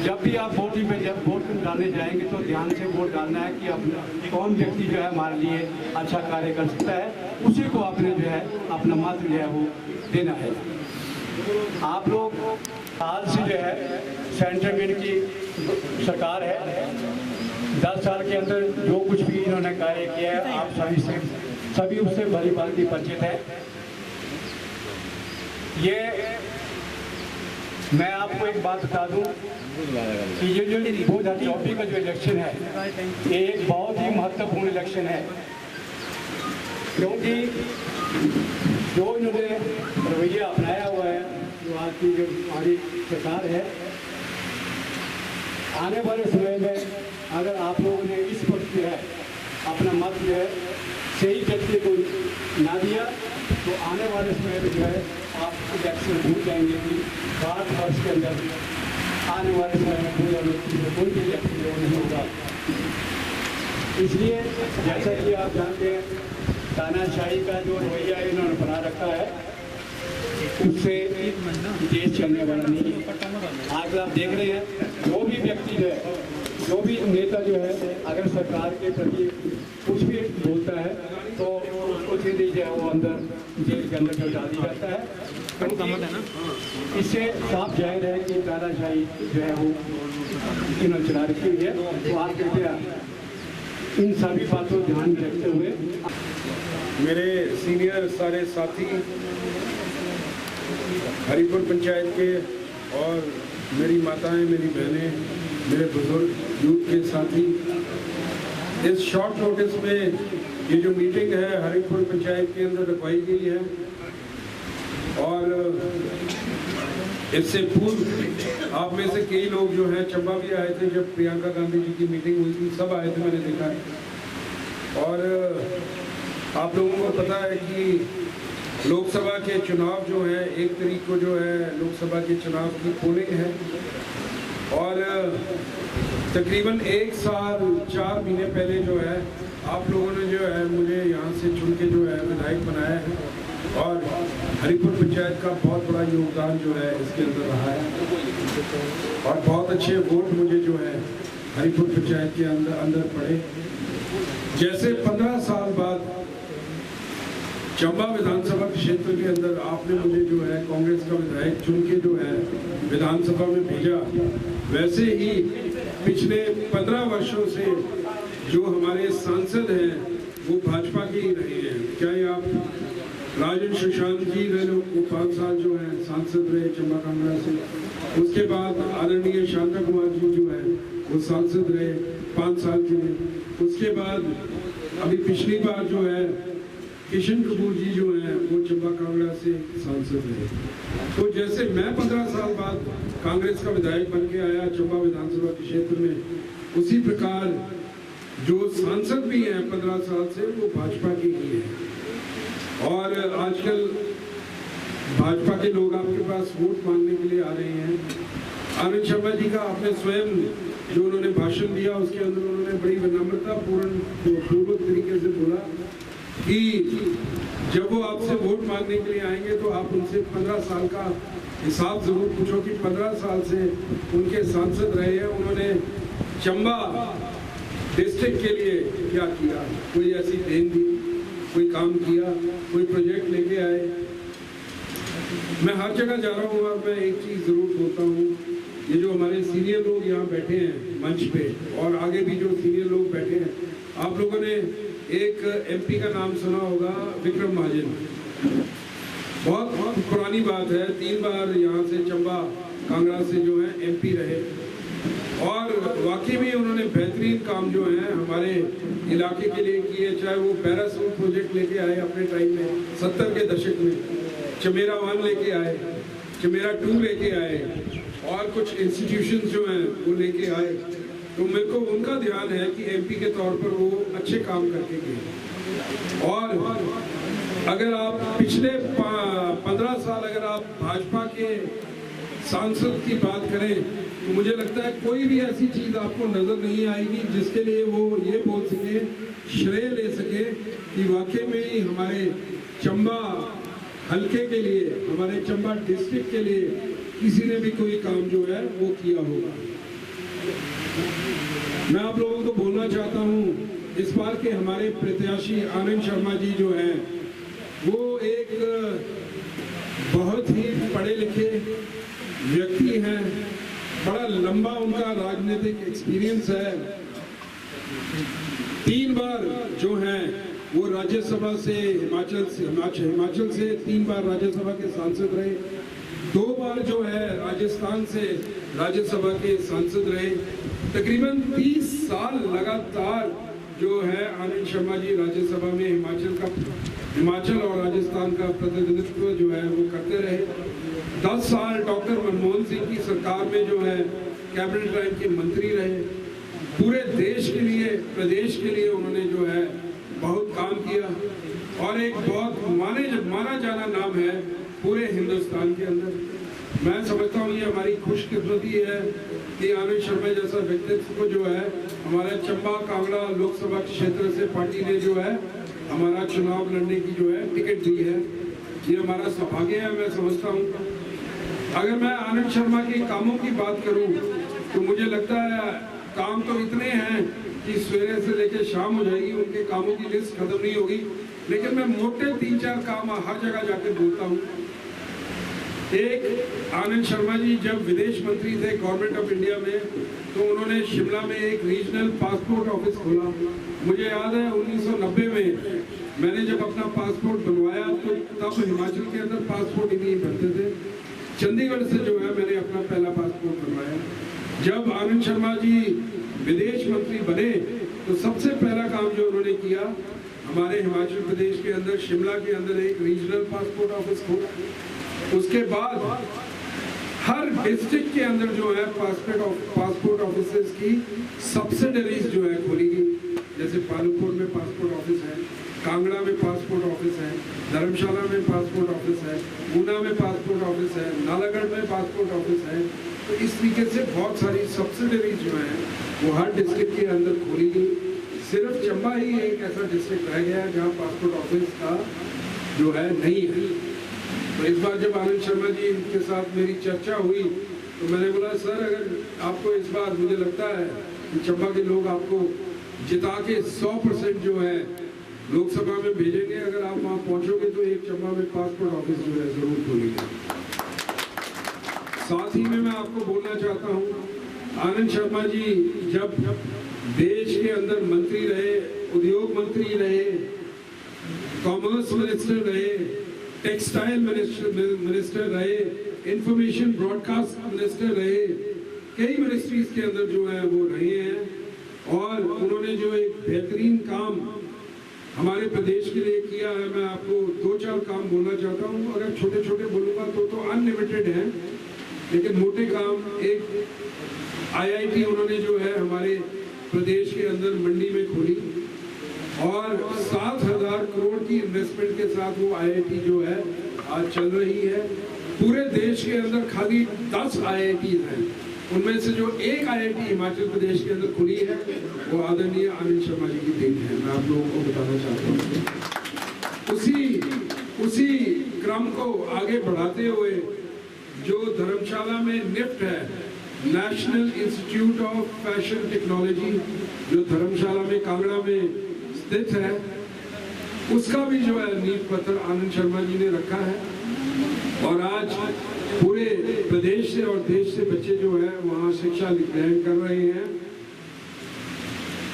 जब भी आप वोटिंग में जब वोट डालने जाएंगे तो ध्यान से वोट डालना है कि अब कौन व्यक्ति जो है हमारे लिए अच्छा कार्य कर सकता है, उसी को आपने जो है अपना मत जो है वो देना है। आप लोग हाल से जो है सेंट्रल की सरकार है, 10 साल के अंदर जो कुछ भी इन्होंने कार्य किया है आप सभी उससे भली भांति परिचित है। ये मैं आपको एक बात बता दूं कि ये जो 2024 का जो इलेक्शन है ये एक बहुत ही महत्वपूर्ण इलेक्शन है, क्योंकि जो इन्होंने रवैया अपनाया हुआ है, जो आज की जो हमारी सरकार है, आने वाले समय में अगर आप लोगों ने इस पर जो है अपना मत जो है सही व्यक्ति को ना दिया तो आने वाले समय में जो है आप इलेक्शन भूल जाएंगे कि भारतवर्ष के अंदर आने वाले समय में कोई भी इलेक्शन नहीं होगा। इसलिए जैसा कि आप जानते हैं तानाशाही का जो रवैया इन्होंने बना रखा है उससे देश चलने वाला नहीं है। आज आप देख रहे हैं जो भी व्यक्ति जो है, जो भी नेता जो है अगर सरकार के प्रति कुछ भी बोलता है तो उसको सीधे जो है वो अंदर जेल के अंदर डाल दिया जाता है। तो इससे साफ जाहिर है कि तानाशाही जो है वो इन्होंने चला रखी हुई है। तो आप कृपया इन सभी बातों को ध्यान में रखते हुए मेरे सीनियर सारे साथी हरिपुर पंचायत के और मेरी माताएं, मेरी बहनें, मेरे बुजुर्ग यूथ के साथी, इस शॉर्ट नोटिस में ये जो मीटिंग है हरिपुर पंचायत के अंदर रखवाई गई है और इससे पूर्व आप में से कई लोग जो हैं चंबा भी आए थे जब प्रियंका गांधी जी की मीटिंग हुई थी, सब आए थे, मैंने देखा है। और आप लोगों को पता है कि लोकसभा के चुनाव जो है 1 तारीख को जो है लोकसभा के चुनाव की पोलिंग है और तकरीबन 1 साल 4 महीने पहले जो है आप लोगों ने जो है मुझे यहाँ से चुन के जो है विधायक बनाया है और हरिपुर पंचायत का बहुत बड़ा योगदान जो है इसके अंदर रहा है और बहुत अच्छे वोट मुझे जो है हरिपुर पंचायत के अंदर पड़े। जैसे 15 साल बाद चंबा विधानसभा क्षेत्र के अंदर आपने मुझे जो है कांग्रेस का विधायक चुन के जो है विधानसभा में भेजा, वैसे ही पिछले 15 वर्षों से जो हमारे सांसद हैं वो भाजपा के ही रहे हैं। चाहे आप राजन सुशांत जी रहे, वो 5 साल जो है सांसद रहे चंबा कांगड़ा से, उसके बाद आदरणीय शांता कुमार जी जो है वो सांसद रहे 5 साल के लिए, उसके बाद अभी पिछली बार जो है किशन कपूर जी जो हैं वो चंबा कांगड़ा से सांसद रहे। तो जैसे मैं 15 साल बाद कांग्रेस का विधायक बन के आया चंबा विधानसभा के क्षेत्र में, उसी प्रकार जो सांसद भी हैं 15 साल से वो भाजपा के ही हैं और आजकल भाजपा के लोग आपके पास वोट मांगने के लिए आ रहे हैं। आनंद शर्मा जी का आपने स्वयं जो उन्होंने भाषण दिया उसके अंदर उन्होंने बड़ी विनम्रतापूर्ण तरीके से बोला कि जब वो आपसे वोट मांगने के लिए आएंगे तो आप उनसे 15 साल का हिसाब जरूर पूछो कि 15 साल से उनके सांसद रहे हैं, उन्होंने चंबा डिस्ट्रिक्ट के लिए क्या किया, कोई ऐसी देन दी, कोई काम किया, कोई प्रोजेक्ट लेके आए। मैं हर जगह जा रहा हूँ और मैं एक चीज़ ज़रूर बोलता हूँ, ये जो हमारे सीनियर लोग यहाँ बैठे हैं मंच पे और आगे भी जो सीनियर लोग बैठे हैं, आप लोगों ने एक एमपी का नाम सुना होगा, विक्रम महाजन। बहुत पुरानी बात है, 3 बार यहाँ से चंबा कांगड़ा से जो है एमपी रहे और वाकई में उन्होंने बेहतरीन काम जो है हमारे इलाके के लिए किए। चाहे वो पैरासूट प्रोजेक्ट लेके आए अपने टाइम में 70 के दशक में, चमेरा 1 लेके आए, चमेरा 2 लेके आए और कुछ इंस्टीट्यूशंस जो हैं वो लेके आए। तो मेरे को उनका ध्यान है कि एमपी के तौर पर वो अच्छे काम करके गए। और अगर आप पिछले 15 साल अगर आप भाजपा के सांसद की बात करें तो मुझे लगता है कोई भी ऐसी चीज़ आपको नज़र नहीं आएगी जिसके लिए वो ये बोल सके, श्रेय ले सके कि वाकई में ही हमारे चंबा हल्के के लिए, हमारे चंबा डिस्ट्रिक्ट के लिए किसी ने भी कोई काम जो है वो किया होगा। मैं आप लोगों को बोलना चाहता हूँ, इस बार के हमारे प्रत्याशी आनंद शर्मा जी जो हैं वो एक बहुत ही पढ़े लिखे व्यक्ति हैं, बड़ा लंबा उनका राजनीतिक एक्सपीरियंस है। 3 बार जो हैं वो राज्यसभा से हिमाचल से 3 बार राज्यसभा के सांसद रहे, 2 बार जो है राजस्थान से राज्यसभा के सांसद रहे। तकरीबन 30 साल लगातार जो है आनंद शर्मा जी राज्यसभा में हिमाचल और राजस्थान का प्रतिनिधित्व जो है वो करते रहे। 10 साल डॉक्टर मनमोहन सिंह की सरकार में जो है कैबिनेट रैंक के मंत्री रहे। पूरे देश के लिए, प्रदेश के लिए उन्होंने जो है बहुत काम किया और एक बहुत माना जाना नाम है पूरे हिंदुस्तान के अंदर। मैं समझता हूँ ये हमारी खुशकिस्मती है कि आनंद शर्मा जैसा व्यक्तित्व को जो है हमारे चंबा कांगड़ा लोकसभा क्षेत्र से पार्टी ने जो है हमारा चुनाव लड़ने की जो है टिकट दी है। ये हमारा सौभाग्य है। मैं समझता हूँ अगर मैं आनंद शर्मा के कामों की बात करूँ तो मुझे लगता है काम तो इतने हैं कि सवेरे से लेकर शाम हो जाएगी, उनके कामों की लिस्ट खत्म नहीं होगी। लेकिन मैं मोटे 3-4 काम हर जगह जाकर बोलता हूँ। एक, आनंद शर्मा जी जब विदेश मंत्री थे गवर्नमेंट ऑफ इंडिया में तो उन्होंने शिमला में एक रीजनल पासपोर्ट ऑफिस खोला। मुझे याद है 1990 में मैंने जब अपना पासपोर्ट बनवाया तो तब हिमाचल के अंदर पासपोर्ट ही नहीं बनते थे। चंडीगढ़ से जो है मैंने अपना पहला पासपोर्ट बनवाया। जब आनंद शर्मा जी विदेश मंत्री बने तो सबसे पहला काम जो उन्होंने किया, हमारे हिमाचल प्रदेश के अंदर शिमला के अंदर एक रीजनल पासपोर्ट ऑफिस खोला। उसके बाद हर डिस्ट्रिक्ट के अंदर जो है पासपोर्ट ऑफिस की सब्सिडरीज जो है खोली गई। जैसे पालमपुर में पासपोर्ट ऑफिस है, कांगड़ा में पासपोर्ट ऑफिस है, धर्मशाला में पासपोर्ट ऑफिस है, ऊना में पासपोर्ट ऑफिस है, नालागढ़ में पासपोर्ट ऑफिस है। तो इस तरीके से बहुत सारी सब्सिडरीज जो हैं वो हर डिस्ट्रिक्ट के अंदर खोली गई। सिर्फ चंबा ही एक ऐसा डिस्ट्रिक्ट रह गया जहाँ पासपोर्ट ऑफिस का जो है नहीं है। तो इस बार जब आनंद शर्मा जी के साथ मेरी चर्चा हुई तो मैंने बोला सर अगर आपको इस बार मुझे लगता है कि चंबा के लोग आपको जिता के 100% जो है लोकसभा में भेजेंगे, अगर आप वहाँ पहुँचोगे तो एक चंबा में पासपोर्ट ऑफिस जो है जरूर खोलेंगे। साथ ही में मैं आपको बोलना चाहता हूँ आनंद शर्मा जी जब देश के अंदर मंत्री रहे, उद्योग मंत्री रहे, कॉमर्स मिनिस्टर रहे, टेक्सटाइल मिनिस्टर रहे, इंफॉर्मेशन ब्रॉडकास्ट मिनिस्टर रहे, कई मिनिस्ट्रीज के अंदर जो है वो रहे हैं और उन्होंने जो एक बेहतरीन काम हमारे प्रदेश के लिए किया है। मैं आपको 2-4 काम बोलना चाहता हूँ। अगर छोटे छोटे बोलूँगा तो अनलिमिटेड है, लेकिन मोटे काम, एक IIT उन्होंने जो है हमारे प्रदेश के अंदर मंडी में खोली और 7,000 करोड़ की इन्वेस्टमेंट के साथ वो IIT जो है आज चल रही है। पूरे देश के अंदर खाली 10 IITs हैं, उनमें से जो एक IIT हिमाचल प्रदेश के अंदर खुली है वो आदरणीय आनंद शर्मा जी की देन है। मैं आप लोगों को बताना चाहता हूँ। उसी क्रम को आगे बढ़ाते हुए जो धर्मशाला में निफ्ट है, national institute of fashion technology, जो धर्मशाला में कांगड़ा में स्थित है, उसका भी जो है नींव पत्थर आनंद शर्मा जी ने रखा है और आज पूरे प्रदेश से और देश से बच्चे जो है वहाँ शिक्षा ग्रहण कर रहे हैं।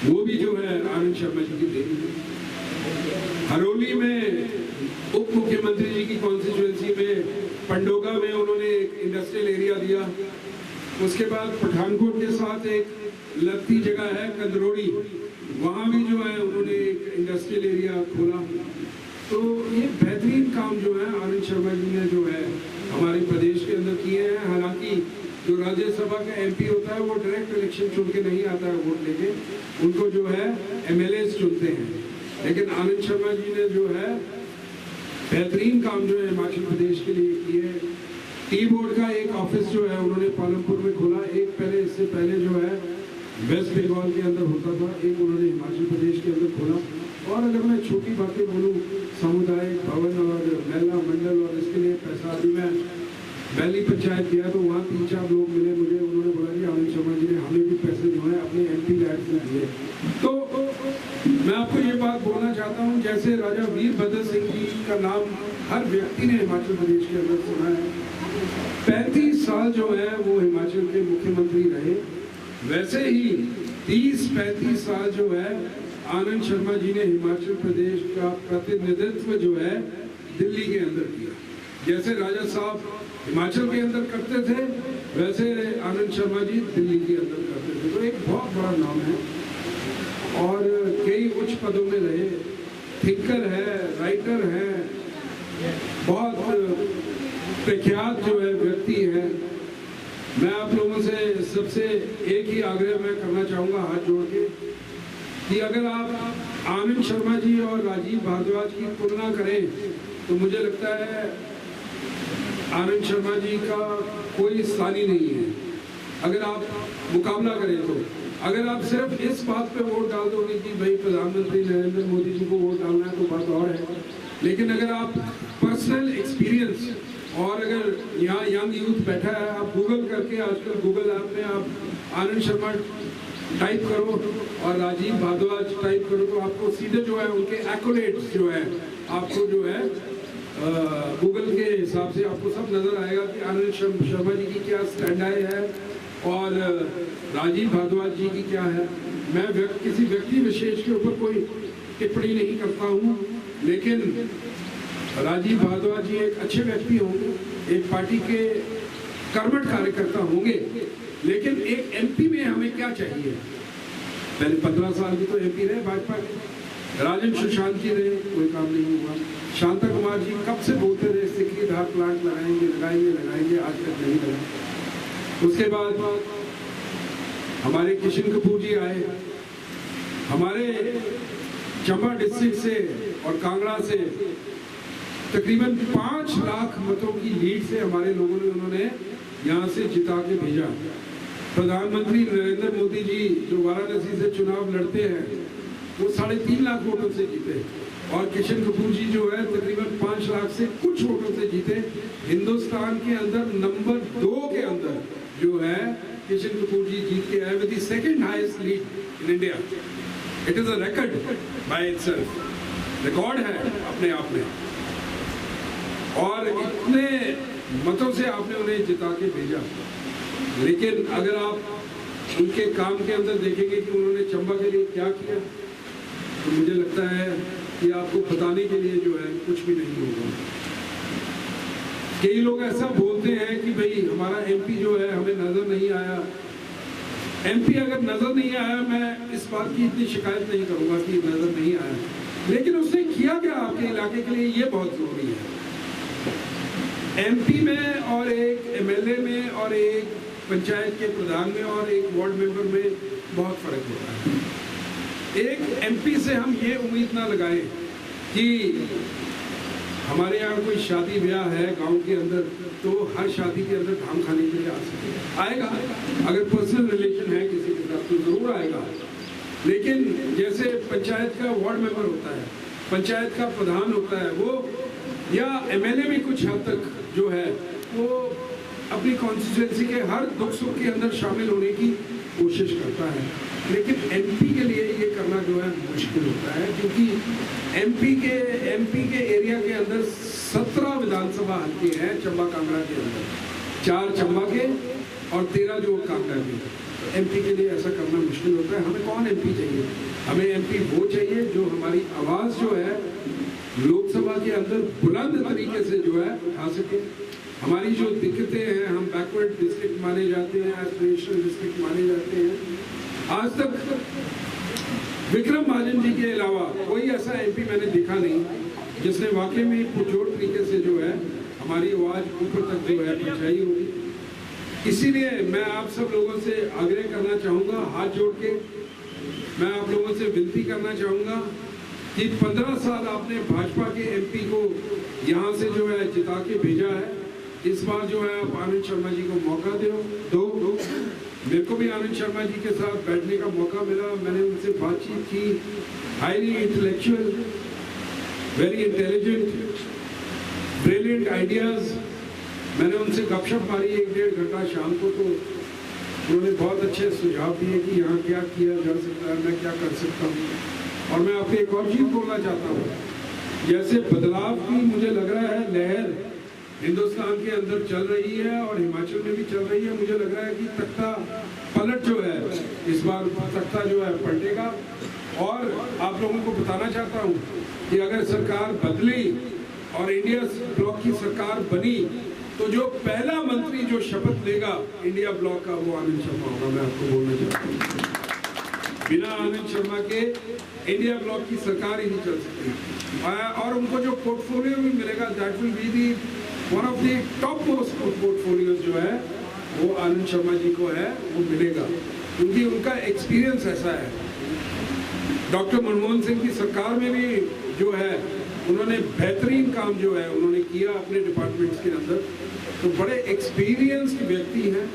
वो भी जो है आनंद शर्मा जी की देन है। हरोली में उप मुख्यमंत्री जी की कॉन्स्टिट्यूएंसी में पंडोगा में उन्होंने एक इंडस्ट्रियल एरिया दिया। उसके बाद पठानकोट के साथ एक लगती जगह है कंदरोड़ी, वहाँ भी जो है उन्होंने एक इंडस्ट्रियल एरिया खोला। तो ये बेहतरीन काम जो है आनंद शर्मा जी ने जो है हमारे प्रदेश के अंदर किए हैं। हालांकि जो राज्यसभा का एमपी होता है वो डायरेक्ट इलेक्शन चुन के नहीं आता है वोट लेके, उनको जो है एमएलए चुनते हैं। लेकिन आनंद शर्मा जी ने जो है बेहतरीन काम जो है हिमाचल प्रदेश के लिए किए। टी बोर्ड का एक ऑफिस जो है उन्होंने पालमपुर में खोला, एक पहले इससे पहले जो है वेस्ट बंगाल के अंदर होता था, एक उन्होंने हिमाचल प्रदेश के अंदर खोला। और अगर मैं छोटी बातें बोलूँ, सामुदायिक भवन और महिला मंडल और इसके लिए पैसा भी मैं वैली पंचायत गया तो वहाँ 3-4 लोग मिले मुझे, उन्होंने बोला कि आनंद शर्मा जी ने हमें भी पैसे जो है अपने एमपी लैड से दिए। तो मैं आपको ये बात बोलना चाहता हूँ, जैसे राजा वीरभद्र सिंह जी का नाम हर व्यक्ति ने हिमाचल प्रदेश के अंदर सुना है। 35 साल जो है वो हिमाचल के मुख्यमंत्री रहे, वैसे ही 30-35 साल जो है आनंद शर्मा जी ने हिमाचल प्रदेश का प्रतिनिधित्व जो है दिल्ली के अंदर किया। जैसे राजा साहब हिमाचल के अंदर करते थे, वैसे आनंद शर्मा जी दिल्ली के अंदर करते थे। तो एक बहुत बड़ा नाम है और कई उच्च पदों में रहे, थिंकर है, राइटर है, बहुत प्रख्यात जो है व्यक्ति है। मैं आप लोगों से सबसे एक ही आग्रह मैं करना चाहूँगा हाथ जोड़ के कि अगर आप आनंद शर्मा जी और राजीव भारद्वाज की तुलना करें तो मुझे लगता है आनंद शर्मा जी का कोई स्थानी नहीं है। अगर आप मुकाबला करें तो अगर आप सिर्फ इस बात पे वोट डाल दोगे कि भाई प्रधानमंत्री नरेंद्र मोदी जी को वोट डालना है तो बात और है, लेकिन अगर आप पर्सनल एक्सपीरियंस और अगर यहाँ यंग यूथ बैठा है, आप गूगल करके आजकल गूगल ऐप में आप आनंद शर्मा टाइप करो और राजीव भारद्वाज टाइप करो तो आपको सीधे जो है उनके एक्कोलेट्स जो है आपको जो है गूगल के हिसाब से आपको सब नज़र आएगा कि आनंद शर्मा जी की क्या स्टैंडाई है और राजीव भारद्वाज जी की क्या है। मैं किसी व्यक्ति विशेष के ऊपर कोई टिप्पणी नहीं करता हूँ, लेकिन राजीव भारद्वाज जी एक अच्छे व्यक्ति होंगे, एक पार्टी के कर्मठ कार्यकर्ता होंगे, लेकिन एक एमपी में हमें क्या चाहिए। पहले 15 साल की तो एमपी रहे भाजपा के, राजेंद्र सुशांत जी रहे, कोई काम नहीं हुआ। शांता कुमार जी कब से बोलते रहे सिकरी धार प्लांट लगाएंगे, आज तक नहीं लगा। उसके बाद हमारे किशन कपूर जी आए, हमारे चंबा डिस्ट्रिक्ट से और कांगड़ा से तकरीबन 5 लाख मतों की लीड से हमारे लोगों ने उन्होंने यहाँ से जिता के भेजा। प्रधानमंत्री नरेंद्र मोदी जी जो वाराणसी से चुनाव लड़ते हैं वो 3.5 लाख वोटों से जीते और किशन कपूर जी जो है तकरीबन 5 लाख से कुछ वोटों से जीते। हिंदुस्तान के अंदर नंबर 2 के अंदर जो है किशन कपूर जी जीत के आए with the second highest lead in India. It is a record by itself, record है अपने आप में। और इतने मतों से आपने उन्हें जिता के भेजा, लेकिन अगर आप उनके काम के अंदर देखेंगे कि उन्होंने चंबा के लिए क्या किया तो मुझे लगता है कि आपको बताने के लिए जो है कुछ भी नहीं होगा। कई लोग ऐसा बोलते हैं कि भाई हमारा एमपी जो है हमें नजर नहीं आया। एमपी अगर नजर नहीं आया, मैं इस बात की इतनी शिकायत नहीं करूंगा कि नजर नहीं आया, लेकिन उसने किया क्या आपके इलाके के लिए, ये बहुत जरूरी है। एमपी में और एक एमएलए में और एक पंचायत के प्रधान में और एक वार्ड मेंबर में बहुत फर्क होता है। एक एमपी से हम ये उम्मीद ना लगाएं कि हमारे यहाँ कोई शादी ब्याह है गांव के अंदर तो हर शादी के अंदर धाम खाने के लिए आ सके। आएगा, अगर पर्सनल रिलेशन है किसी के साथ तो जरूर आएगा, लेकिन जैसे पंचायत का वार्ड मेंबर होता है, पंचायत का प्रधान होता है, वो या एमएलए भी कुछ हद तक जो है वो अपनी कॉन्स्टिट्यूएंसी के हर दुख सुख के अंदर शामिल होने की कोशिश करता है। लेकिन एमपी के लिए ये करना जो है मुश्किल होता है, क्योंकि एमपी के एरिया के अंदर 17 विधानसभा हल्के हैं चंबा कांगड़ा के अंदर, 4 चंबा के और 13 जो कांगड़ा के। एमपी के लिए ऐसा करना मुश्किल होता है। हमें कौन एमपी चाहिए? हमें एमपी वो चाहिए जो हमारी आवाज़ जो है लोकसभा के अंदर बुलंद तरीके से जो है उठा सके। हमारी जो दिक्कतें हैं, हम बैकवर्ड डिस्ट्रिक्ट माने जाते हैं, एस्पिरेशनल डिस्ट्रिक्ट माने जाते हैं। आज तक विक्रम महाजन जी के अलावा कोई ऐसा एमपी मैंने देखा नहीं जिसने वाकई में पुरजोर तरीके से जो है हमारी आवाज़ ऊपर तक जो है पहुँचाई होगी। इसीलिए मैं आप सब लोगों से आग्रह करना चाहूँगा, हाथ जोड़ के मैं आप लोगों से विनती करना चाहूँगा कि 15 साल आपने भाजपा के एमपी को यहाँ से जो है जिता के भेजा है। इस बार जो है आप आनंद शर्मा जी को मौका दो। मेरे को भी आनंद शर्मा जी के साथ बैठने का मौका मिला, मैंने उनसे बातचीत की। Highly intellectual, very intelligent, brilliant ideas. मैंने उनसे गपशप मारी 1-1.5 घंटा शाम को, तो उन्होंने बहुत अच्छे सुझाव दिए कि यहाँ क्या किया जा सकता है, मैं क्या कर सकता हूँ। और मैं आपको एक और चीज़ बोलना चाहता हूँ, जैसे बदलाव की मुझे लग रहा है लहर हिंदुस्तान के अंदर चल रही है और हिमाचल में भी चल रही है। मुझे लग रहा है कि तख्ता पलट जो है, इस बार तख्ता जो है पलटेगा। और आप लोगों को बताना चाहता हूँ कि अगर सरकार बदली और इंडिया ब्लॉक की सरकार बनी तो जो पहला मंत्री जो शपथ लेगा इंडिया ब्लॉक का वो आनंद शर्मा होगा। मैं आपको बोलना चाहता हूँ, बिना आनंद शर्मा के इंडिया ब्लॉक की सरकार ही नहीं चल सकती। और उनको जो पोर्टफोलियो भी मिलेगा, that will be the one of the top most portfolios जो है वो आनंद शर्मा जी को है, वो मिलेगा, क्योंकि उनका एक्सपीरियंस ऐसा है। डॉक्टर मनमोहन सिंह की सरकार में भी जो है उन्होंने बेहतरीन काम जो है उन्होंने किया अपने डिपार्टमेंट्स के अंदर, तो बड़े एक्सपीरियंस्ड व्यक्ति हैं।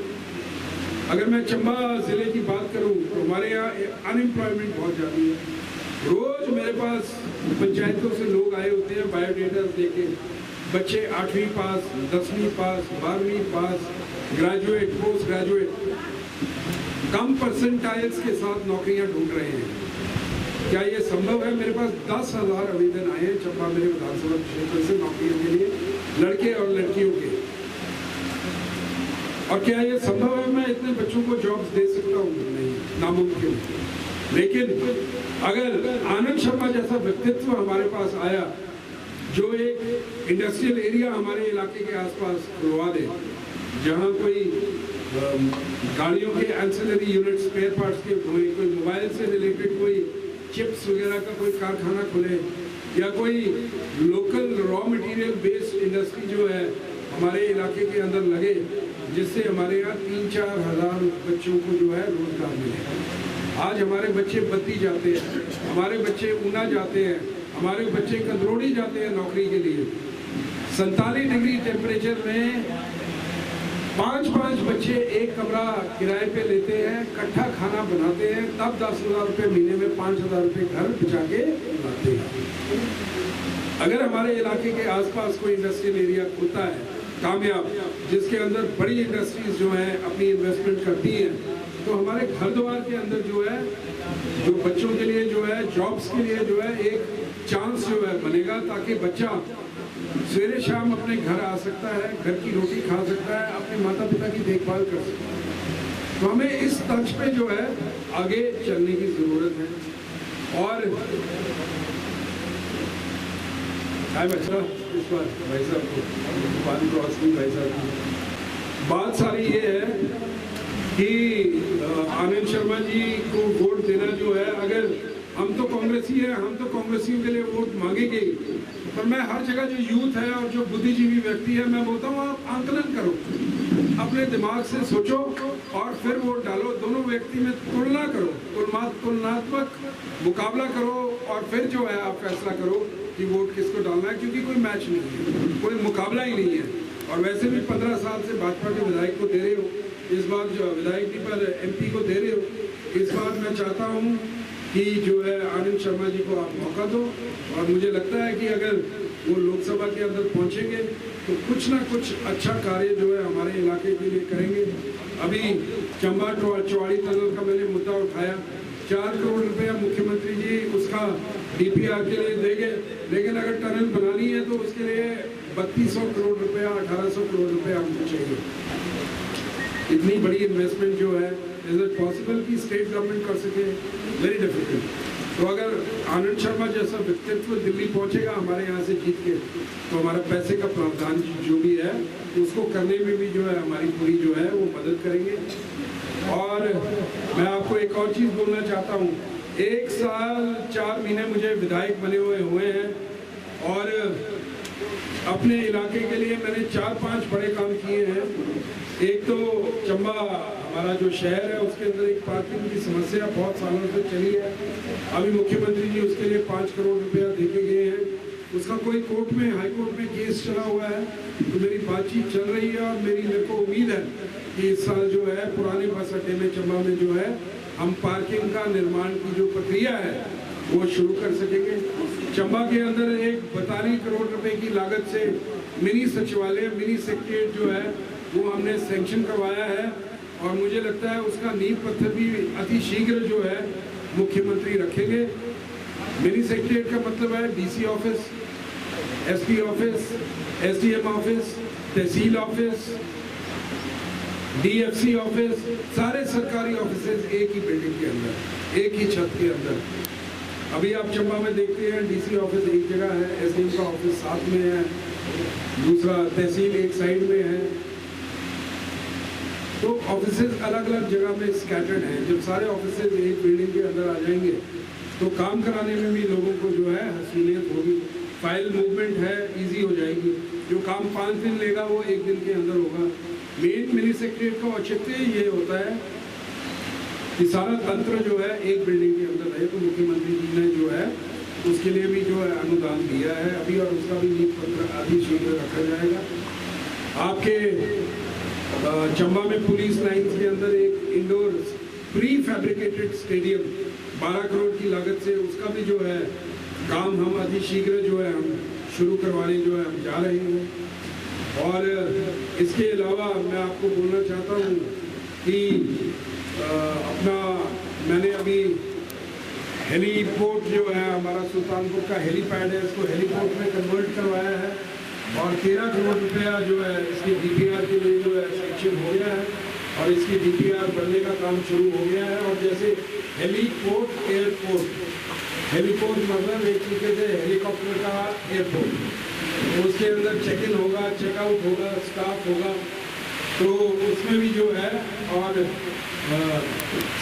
अगर मैं चंबा ज़िले की बात करूं तो हमारे यहाँ अनएम्प्लॉयमेंट बहुत ज़्यादा है। रोज़ मेरे पास पंचायतों से लोग आए होते हैं बायोडेटा देके, बच्चे 8वीं पास, 10वीं पास, 12वीं पास, ग्रेजुएट, पोस्ट ग्रेजुएट, कम परसेंटाइल्स के साथ नौकरियां ढूंढ रहे हैं। क्या ये संभव है? मेरे पास 10,000 आवेदन आए हैं चंबा मेरे विधानसभा क्षेत्र से नौकरियों के लिए, लड़के और लड़कियों के। और क्या ये संभव है मैं इतने बच्चों को जॉब्स दे सकता हूँ? नहीं, नामुमकिन। लेकिन अगर आनंद शर्मा जैसा व्यक्तित्व हमारे पास आया जो एक इंडस्ट्रियल एरिया हमारे इलाके के आसपास खुलवा दे, जहाँ कोई गाड़ियों के एंसिलरी यूनिट, स्पेयर पार्ट्स के, कोई मोबाइल से रिलेटेड कोई चिप्स वगैरह का कोई कारखाना खुले, या कोई local raw material based industry जो है हमारे इलाके के अंदर लगे, जिससे हमारे यहाँ 3-4 हज़ार बच्चों को जो है रोजगार मिले। आज हमारे बच्चे बद्दी जाते हैं, हमारे बच्चे ऊना जाते हैं, हमारे बच्चे कंदरोड़ी जाते हैं नौकरी के लिए। 47 डिग्री टेम्परेचर में 5-5 बच्चे एक कमरा किराए पे लेते हैं, इकट्ठा खाना बनाते हैं, तब 10,000 रुपये महीने में 5,000 रुपये घर बचा के लाते हैं। अगर हमारे इलाके के आसपास कोई इंडस्ट्रियल एरिया खुलता है कामयाब, जिसके अंदर बड़ी इंडस्ट्रीज जो है अपनी इन्वेस्टमेंट करती हैं, तो हमारे घर द्वार के अंदर जो है, जो बच्चों के लिए जो है, जॉब्स के लिए जो है एक चांस जो है बनेगा, ताकि बच्चा सवेरे शाम अपने घर आ सकता है, घर की रोटी खा सकता है, अपने माता पिता की देखभाल कर सकता है। तो हमें इस तर्ज पे जो है आगे चलने की ज़रूरत है। और बच्चा इस बार भाई साहब को पानी क्रॉस की, भाई साहब की बात सारी ये है कि आनंद शर्मा जी को वोट देना जो है, अगर हम तो कांग्रेसी हैं, हम तो कांग्रेसियों के लिए वोट मांगेंगे, पर मैं हर जगह जो यूथ है और जो बुद्धिजीवी व्यक्ति है, मैं बोलता हूँ आप आंकलन करो, अपने दिमाग से सोचो और फिर वोट डालो। दोनों व्यक्ति में तुलना करो, तुलनात्मक मुकाबला करो और फिर जो है आप फैसला करो कि वोट किसको डालना है, क्योंकि कोई मैच नहीं है, कोई मुकाबला ही नहीं है। और वैसे भी 15 साल से भाजपा के विधायक को दे रहे हो, इस बार जो विधायक पर एमपी को दे रहे हो, इस बार मैं चाहता हूँ कि जो है आनंद शर्मा जी को आप मौका दो। और मुझे लगता है कि अगर वो लोकसभा के अंदर पहुँचेंगे तो कुछ ना कुछ अच्छा कार्य जो है हमारे इलाके के लिए करेंगे। अभी चंबा चौड़ी टनल का मैंने मुद्दा उठाया, 4 करोड़ रुपया मुख्यमंत्री जी उसका DPR के लिए देंगे, लेकिन अगर टनल बनानी है तो उसके लिए 3200 करोड़ रुपया, 1800 करोड़ रुपया हमको चाहिए। इतनी बड़ी इन्वेस्टमेंट जो है, इज इट पॉसिबल कि स्टेट गवर्नमेंट कर सके? Very difficult. तो अगर आनंद शर्मा जैसा व्यक्तित्व दिल्ली पहुंचेगा हमारे यहाँ से जीत के, तो हमारा पैसे का प्रावधान जो भी है उसको करने में भी जो है हमारी पूरी जो है वो मदद करेंगे। और मैं आपको एक और चीज़ बोलना चाहता हूँ, 1 साल 4 महीने मुझे विधायक बने हुए हैं और अपने इलाके के लिए मैंने 4-5 बड़े काम किए हैं। एक तो चंबा हमारा जो शहर है उसके अंदर एक पार्किंग की समस्या बहुत सालों से चली है। अभी मुख्यमंत्री जी उसके लिए 5 करोड़ रुपया दे के गए हैं। उसका कोई कोर्ट में, हाई कोर्ट में केस चला हुआ है, तो मेरी बातचीत चल रही है और मेरे को उम्मीद है कि इस साल जो है पुराने बस अड्डे में चंबा में जो है हम पार्किंग का निर्माण की जो प्रक्रिया है वो शुरू कर सकेंगे। चंबा के अंदर एक 42 करोड़ रुपए की लागत से मिनी सचिवालय, मिनी सेक्रेटरीट जो है वो हमने सैंक्शन करवाया है और मुझे लगता है उसका नींव पत्थर भी अति शीघ्र जो है मुख्यमंत्री रखेंगे। मिनी सेक्रेटरीट का मतलब है DC office, SP office, SDM office, tehsil office, DFC office, सारे सरकारी ऑफिस एक ही बिल्डिंग के अंदर, एक ही छत के अंदर। अभी आप चंबा में देखते हैं डीसी ऑफिस एक जगह है, एसडीएम का ऑफिस साथ में है, दूसरा तहसील एक साइड में है, तो ऑफिसेज अलग अलग जगह में स्कैटर्ड हैं। जब सारे ऑफिसेज एक बिल्डिंग के अंदर आ जाएंगे तो काम कराने में भी लोगों को जो है हसूलियत होगी, फाइल मूवमेंट है इजी हो जाएगी। जो काम 5 दिन लेगा वो 1 दिन के अंदर होगा। मेन मिनी सेक्रेटरीट का औचित्य ये होता है कि सारा तंत्र जो है एक बिल्डिंग के अंदर है। तो मुख्यमंत्री जी ने जो है उसके लिए भी जो है अनुदान दिया है अभी, और उसका भी नींव पत्र अति शीघ्र रखा जाएगा। आपके चंबा में पुलिस लाइन्स के अंदर एक indoor pre fabricated stadium 12 crore की लागत से, उसका भी जो है काम हम अति शीघ्र जो है हम शुरू करवाने जो है हम जा रहे हैं। और इसके अलावा मैं आपको बोलना चाहता हूँ कि अपना मैंने अभी हेलीपोर्ट जो है हमारा सुल्तानपुर का हेलीपैड है, इसको हेलीपोर्ट में कन्वर्ट करवाया है और 13 करोड़ रुपया जो है इसकी डीपीआर के लिए जो है सैंक्शन हो गया है और इसकी डीपीआर बनने का काम शुरू हो गया है। और जैसे हेलीपोर्ट एयरपोर्ट, हेलीपोर्ट मतलब एक तरीके से हेलीकॉप्टर का एयरपोर्ट, तो उसके अंदर चेक इन होगा, चेकआउट होगा, स्टाफ होगा, तो उसमें भी जो है और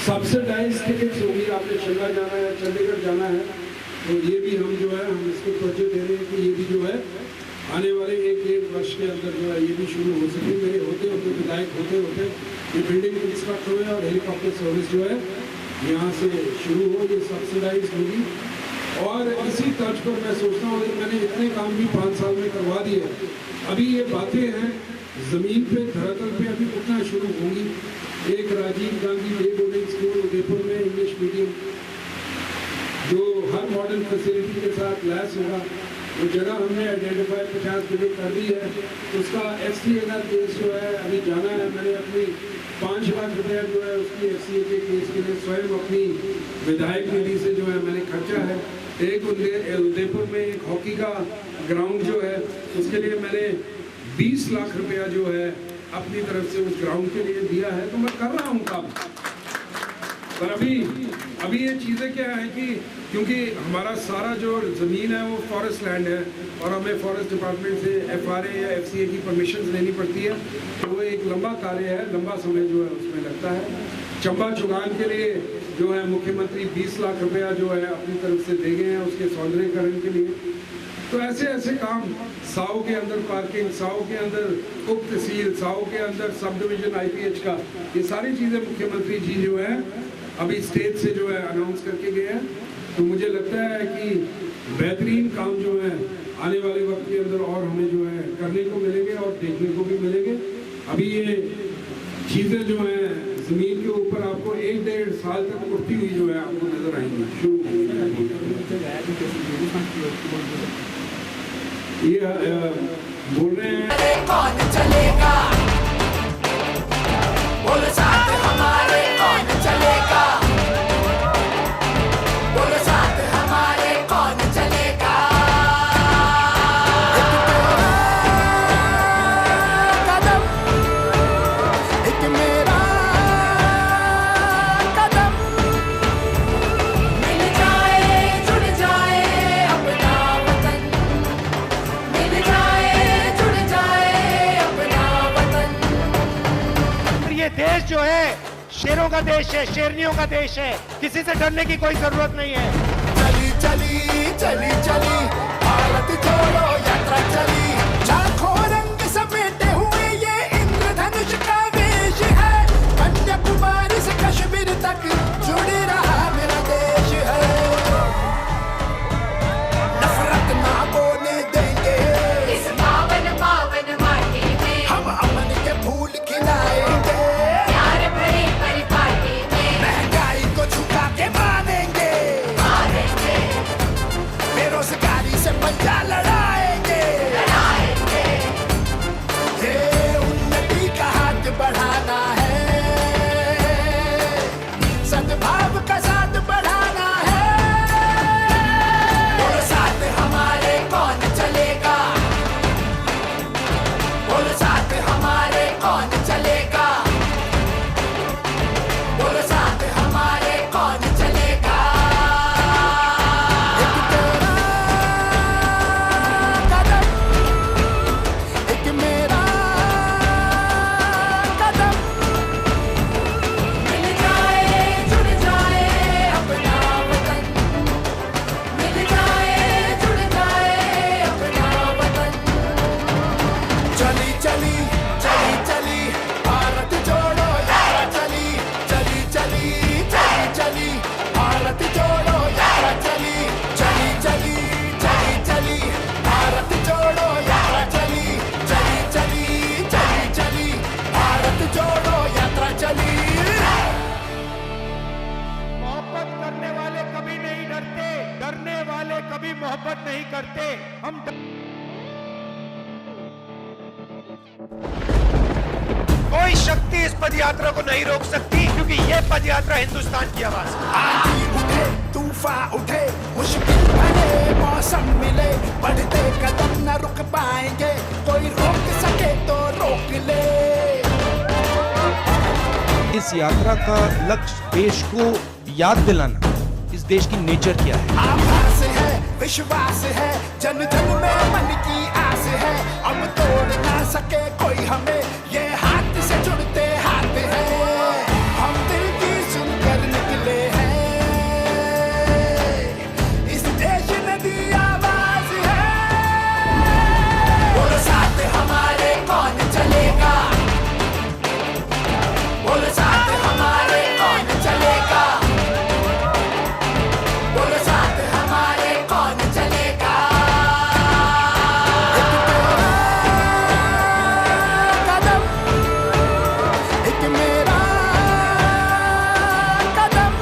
सब्सिडाइज टिकट्स होगी। आपने शिमला जाना है, चंडीगढ़ जाना है, तो ये भी हम जो है हम इसको तवज्जो दे रहे हैं कि ये भी जो है आने वाले 1-1 वर्ष के अंदर जो है ये भी शुरू हो सके। मेरे होते होते विधायक होते होते ये बिल्डिंग कंस्ट्रक्ट हुए और हेलीकॉप्टर सर्विस जो है यहाँ से शुरू हो, ये सब्सिडाइज होगी। और इसी तर्ज पर मैं सोचता हूँ कि मैंने इतने काम भी 5 साल में करवा दिए, अभी ये बातें हैं ज़मीन पे, धरातल पे अभी उतना शुरू होंगी। एक Rajiv Gandhi day boarding school Udaipur में इंग्लिश मीडियम जो हर मॉडर्न फैसिलिटी के साथ लैस होगा, वो जगह हमने आइडेंटिफाई 50 बिल्डिंग कर दी है। उसका SCA का केस जो है अभी जाना है, मैंने अपनी 5 लाख रुपया जो है उसकी SCA के केस के लिए स्वयं अपनी विधायक निधि से जो है मैंने खर्चा है। एक उदयपुर में एक हॉकी का ग्राउंड जो है उसके लिए मैंने 20 लाख रुपया जो है अपनी तरफ से उस ग्राउंड के लिए दिया है। तो मैं कर रहा हूँ काम, पर अभी ये चीज़ें क्या है कि क्योंकि हमारा सारा जो ज़मीन है वो फॉरेस्ट लैंड है और हमें फॉरेस्ट डिपार्टमेंट से FRA या FCA की परमिशन लेनी पड़ती है, तो वो एक लंबा कार्य है, लंबा समय जो है उसमें लगता है। चंबा चुगान के लिए जो है मुख्यमंत्री 20 लाख रुपया जो है अपनी तरफ से दे गए हैं उसके सौंदर्यीकरण के लिए। तो ऐसे ऐसे काम, साओ के अंदर पार्किंग, साओ के अंदर उप तहसील, साओ के अंदर सब डिवीजन IPH का, ये सारी चीज़ें मुख्यमंत्री जी जो है अभी स्टेज से जो है अनाउंस करके गए हैं। तो मुझे लगता है कि बेहतरीन काम जो है आने वाले वक्त के अंदर और हमें जो है करने को मिलेंगे और देखने को भी मिलेंगे। अभी ये चीज़ें जो हैं ज़मीन के ऊपर आपको 1-1.5 साल तक उड़ती हुई जो है आपको नजर आएंगी, शुरू होंगी। ये बोल रहे हैं कौन चलेगा, बोलो साथ हमारे कौन चलेगा, बोलो साथ हमारे कौन चलेगा। एक मेरा देश जो है शेरों का देश है, शेरनियों का देश है, किसी से डरने की कोई जरूरत नहीं है। चली चली चली चली भारत जोड़ो यात्रा चली, लाखों रंग समेटे हुए ये इंद्रधनुष का वेश है, कन्याकुमारी से कश्मीर तक जुड़े रहा मेरा देश है। नफरत ना बोलने देंगे इस पावन पावन माटी में, हम अमन के फूल खिलाएंगे, प्यार भरी परिपाटी में महंगाई को झुका के मानेंगे, मारेंगे बेरोजगारी से पंजा लड़ाएंगे, लड़ाएंगे। ये उन्नति का हाथ बढ़ाना है, सद्भाव का साथ बढ़ाना है। बोलो साथ हमारे कौन चलेगा, बोलो साथ हमारे कौन चलेगा, बोलो साथ हमारे कौन चलेगा। एक मेरा कदम, मिल जाए जुड़ जाए अपना वतन, मिल जाए जुड़ जाए अपना वतन। चली चली चली चली भारत जोड़ो यात्रा चली, चली चली चली चली भारत जोड़ो यात्रा चली, चली चली चली चली भारत जोड़ो यात्रा चली, चली चली चली चली भारत जोड़ो यात्रा चली। मोहब्बत करने वाले कभी नहीं डरते, डरने वाले कभी मोहब्बत नहीं करते। हम कोई शक्ति इस पदयात्रा को नहीं रोक सकती, क्योंकि ये पदयात्रा हिंदुस्तान की आवाज है। आंधी उठे तूफान उठे मुश्किल भरे मौसम मिले, बढ़ते कदम न रुक पाएंगे, कोई रोक सके तो रोक ले। इस यात्रा का लक्ष्य देश को याद दिलाना इस देश की नेचर क्या है। आभास है, विश्वास है, जन जन में मन की आस है, अब तोड़ ना सके कोई हमें, ये हाथ से जुड़ते हाथ है, हम दिल की सुनकर निकले हैं, इस देश ने दी आवाज है। बोलो साथ हमारे कौन चलेगा, बोलो साथ हमारे कौन चलेगा, बोलो साथ हमारे कौन चलेगा। कदम, एक मेरा कदम,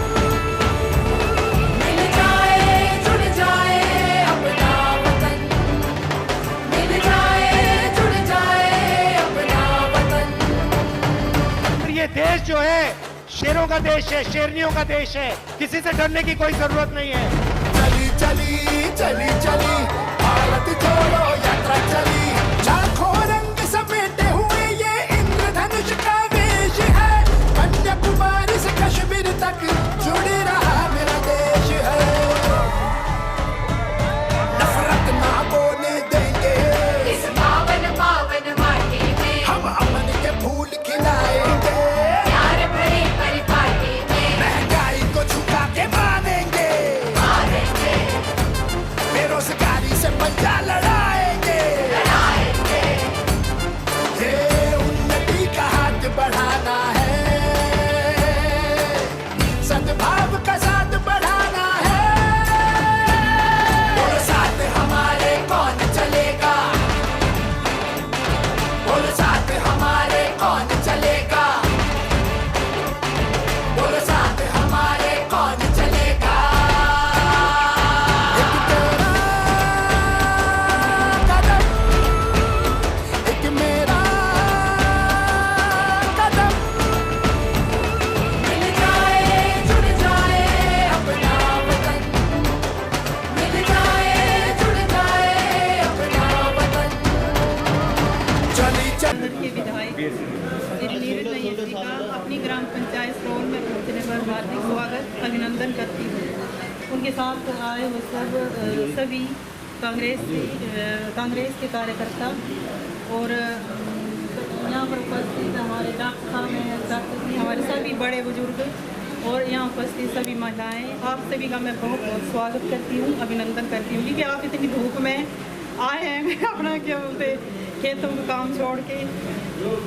मिल जाए जुड़ जाए अपना वतन, मिल जाए जुड़ जाए अपना वतन। ये देश जो है शेरों का देश है, शेरनियों का देश है, किसी से डरने की कोई जरूरत नहीं है। चली चली चली चली भारत जोड़ो यात्रा चली, लाखों रंग समेटे हुए ये इंद्रधनुष का वेश है, कन्याकुमारी से कश्मीर तक जुड़े रहा मेरा देश है। नफरत ना बोलने देंगे इस पावन पावन माटी में, हम अमन के फूल खिलाएंगे, प्यार भरी परिपाटी में महंगाई को झुका के मानेंगे, मारेंगे बेरोजगारी से पंजा लड़ाएंगे, लड़ाएंगे। ये उन्नति का हाथ बढ़ाना है, सद्भाव का साथ बढ़ाना है। बोलो साथ हमारे कौन चलेगा, बोलो साथ हमारे कौन चलेगा, बोलो साथ हमारे कौन चलेगा। एक तेरा कदम, एक मेरा कदम, मिल जाए जुड़ जाए अपना वतन, मिल जाए जुड़ जाए अपना वतन। चली चली के विधायक श्री नीरज नैयर जी का अपनी ग्राम पंचायत सोल में पहुंचने पर हार्दिक स्वागत अभिनंदन करती हूँ। उनके साथ आए हुए सभी कांग्रेस के कार्यकर्ता और यहाँ पर उपस्थित हमारे डॉक्टर साहब हैं, डॉक्टर हमारे सभी बड़े बुजुर्ग और यहाँ उपस्थित सभी महिलाएं, आप सभी का मैं बहुत बहुत स्वागत करती हूँ, अभिनंदन करती हूँ, क्योंकि आप इतनी धूप में आए हैं मैं अपना क्या बोलते खेतों का काम छोड़ के,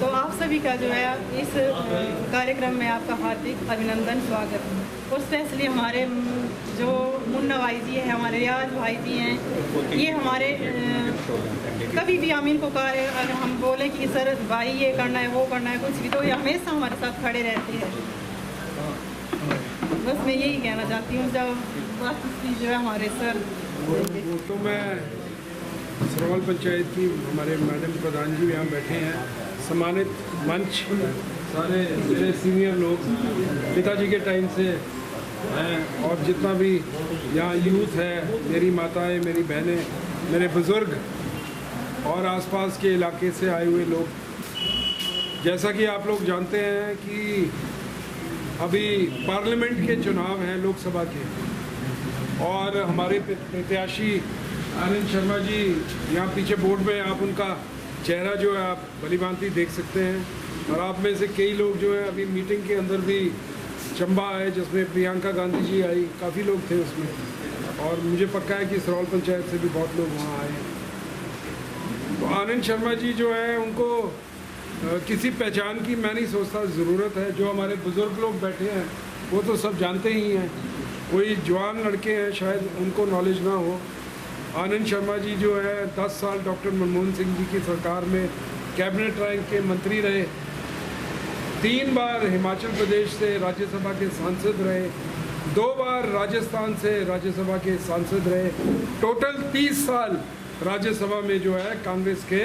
तो आप सभी का जो है इस कार्यक्रम में आपका हार्दिक अभिनंदन स्वागत। और स्पेशली हमारे जो मुन्ना भाई जी हैं, हमारे रियाज भाई जी हैं, ये हमारे कभी भी हम इनको कार्य अगर हम बोले कि सर भाई ये करना है वो करना है कुछ भी, तो ये हमेशा हमारे साथ खड़े रहते हैं। बस मैं यही कहना चाहती हूँ, जब बात जो है हमारे सर तो मैं सरोल पंचायत की हमारे मैडम प्रधान जी यहाँ बैठे हैं, सम्मानित मंच सारे मेरे सीनियर लोग पिताजी के टाइम से हैं, और जितना भी यहाँ यूथ है, मेरी माताएं, मेरी बहनें, मेरे बुज़ुर्ग और आसपास के इलाके से आए हुए लोग, जैसा कि आप लोग जानते हैं कि अभी पार्लियामेंट के चुनाव हैं लोकसभा के, और हमारे प्रत्याशी आनंद शर्मा जी यहाँ पीछे बोर्ड में आप उनका चेहरा जो है आप भलीभांति देख सकते हैं, और आप में से कई लोग जो है अभी मीटिंग के अंदर भी चंबा है जिसमें प्रियंका गांधी जी आई, काफ़ी लोग थे उसमें, और मुझे पक्का है कि सरोल पंचायत से भी बहुत लोग वहाँ आए हैं। तो आनंद शर्मा जी जो है उनको किसी पहचान की मैं नहीं सोचता ज़रूरत है, जो हमारे बुज़ुर्ग लोग बैठे हैं वो तो सब जानते ही हैं, कोई जवान लड़के हैं शायद उनको नॉलेज ना हो। आनंद शर्मा जी जो है 10 साल डॉक्टर मनमोहन सिंह जी की सरकार में कैबिनेट रैंक के मंत्री रहे, 3 बार हिमाचल प्रदेश से राज्यसभा के सांसद रहे, 2 बार राजस्थान से राज्यसभा के सांसद रहे, टोटल 30 साल राज्यसभा में जो है कांग्रेस के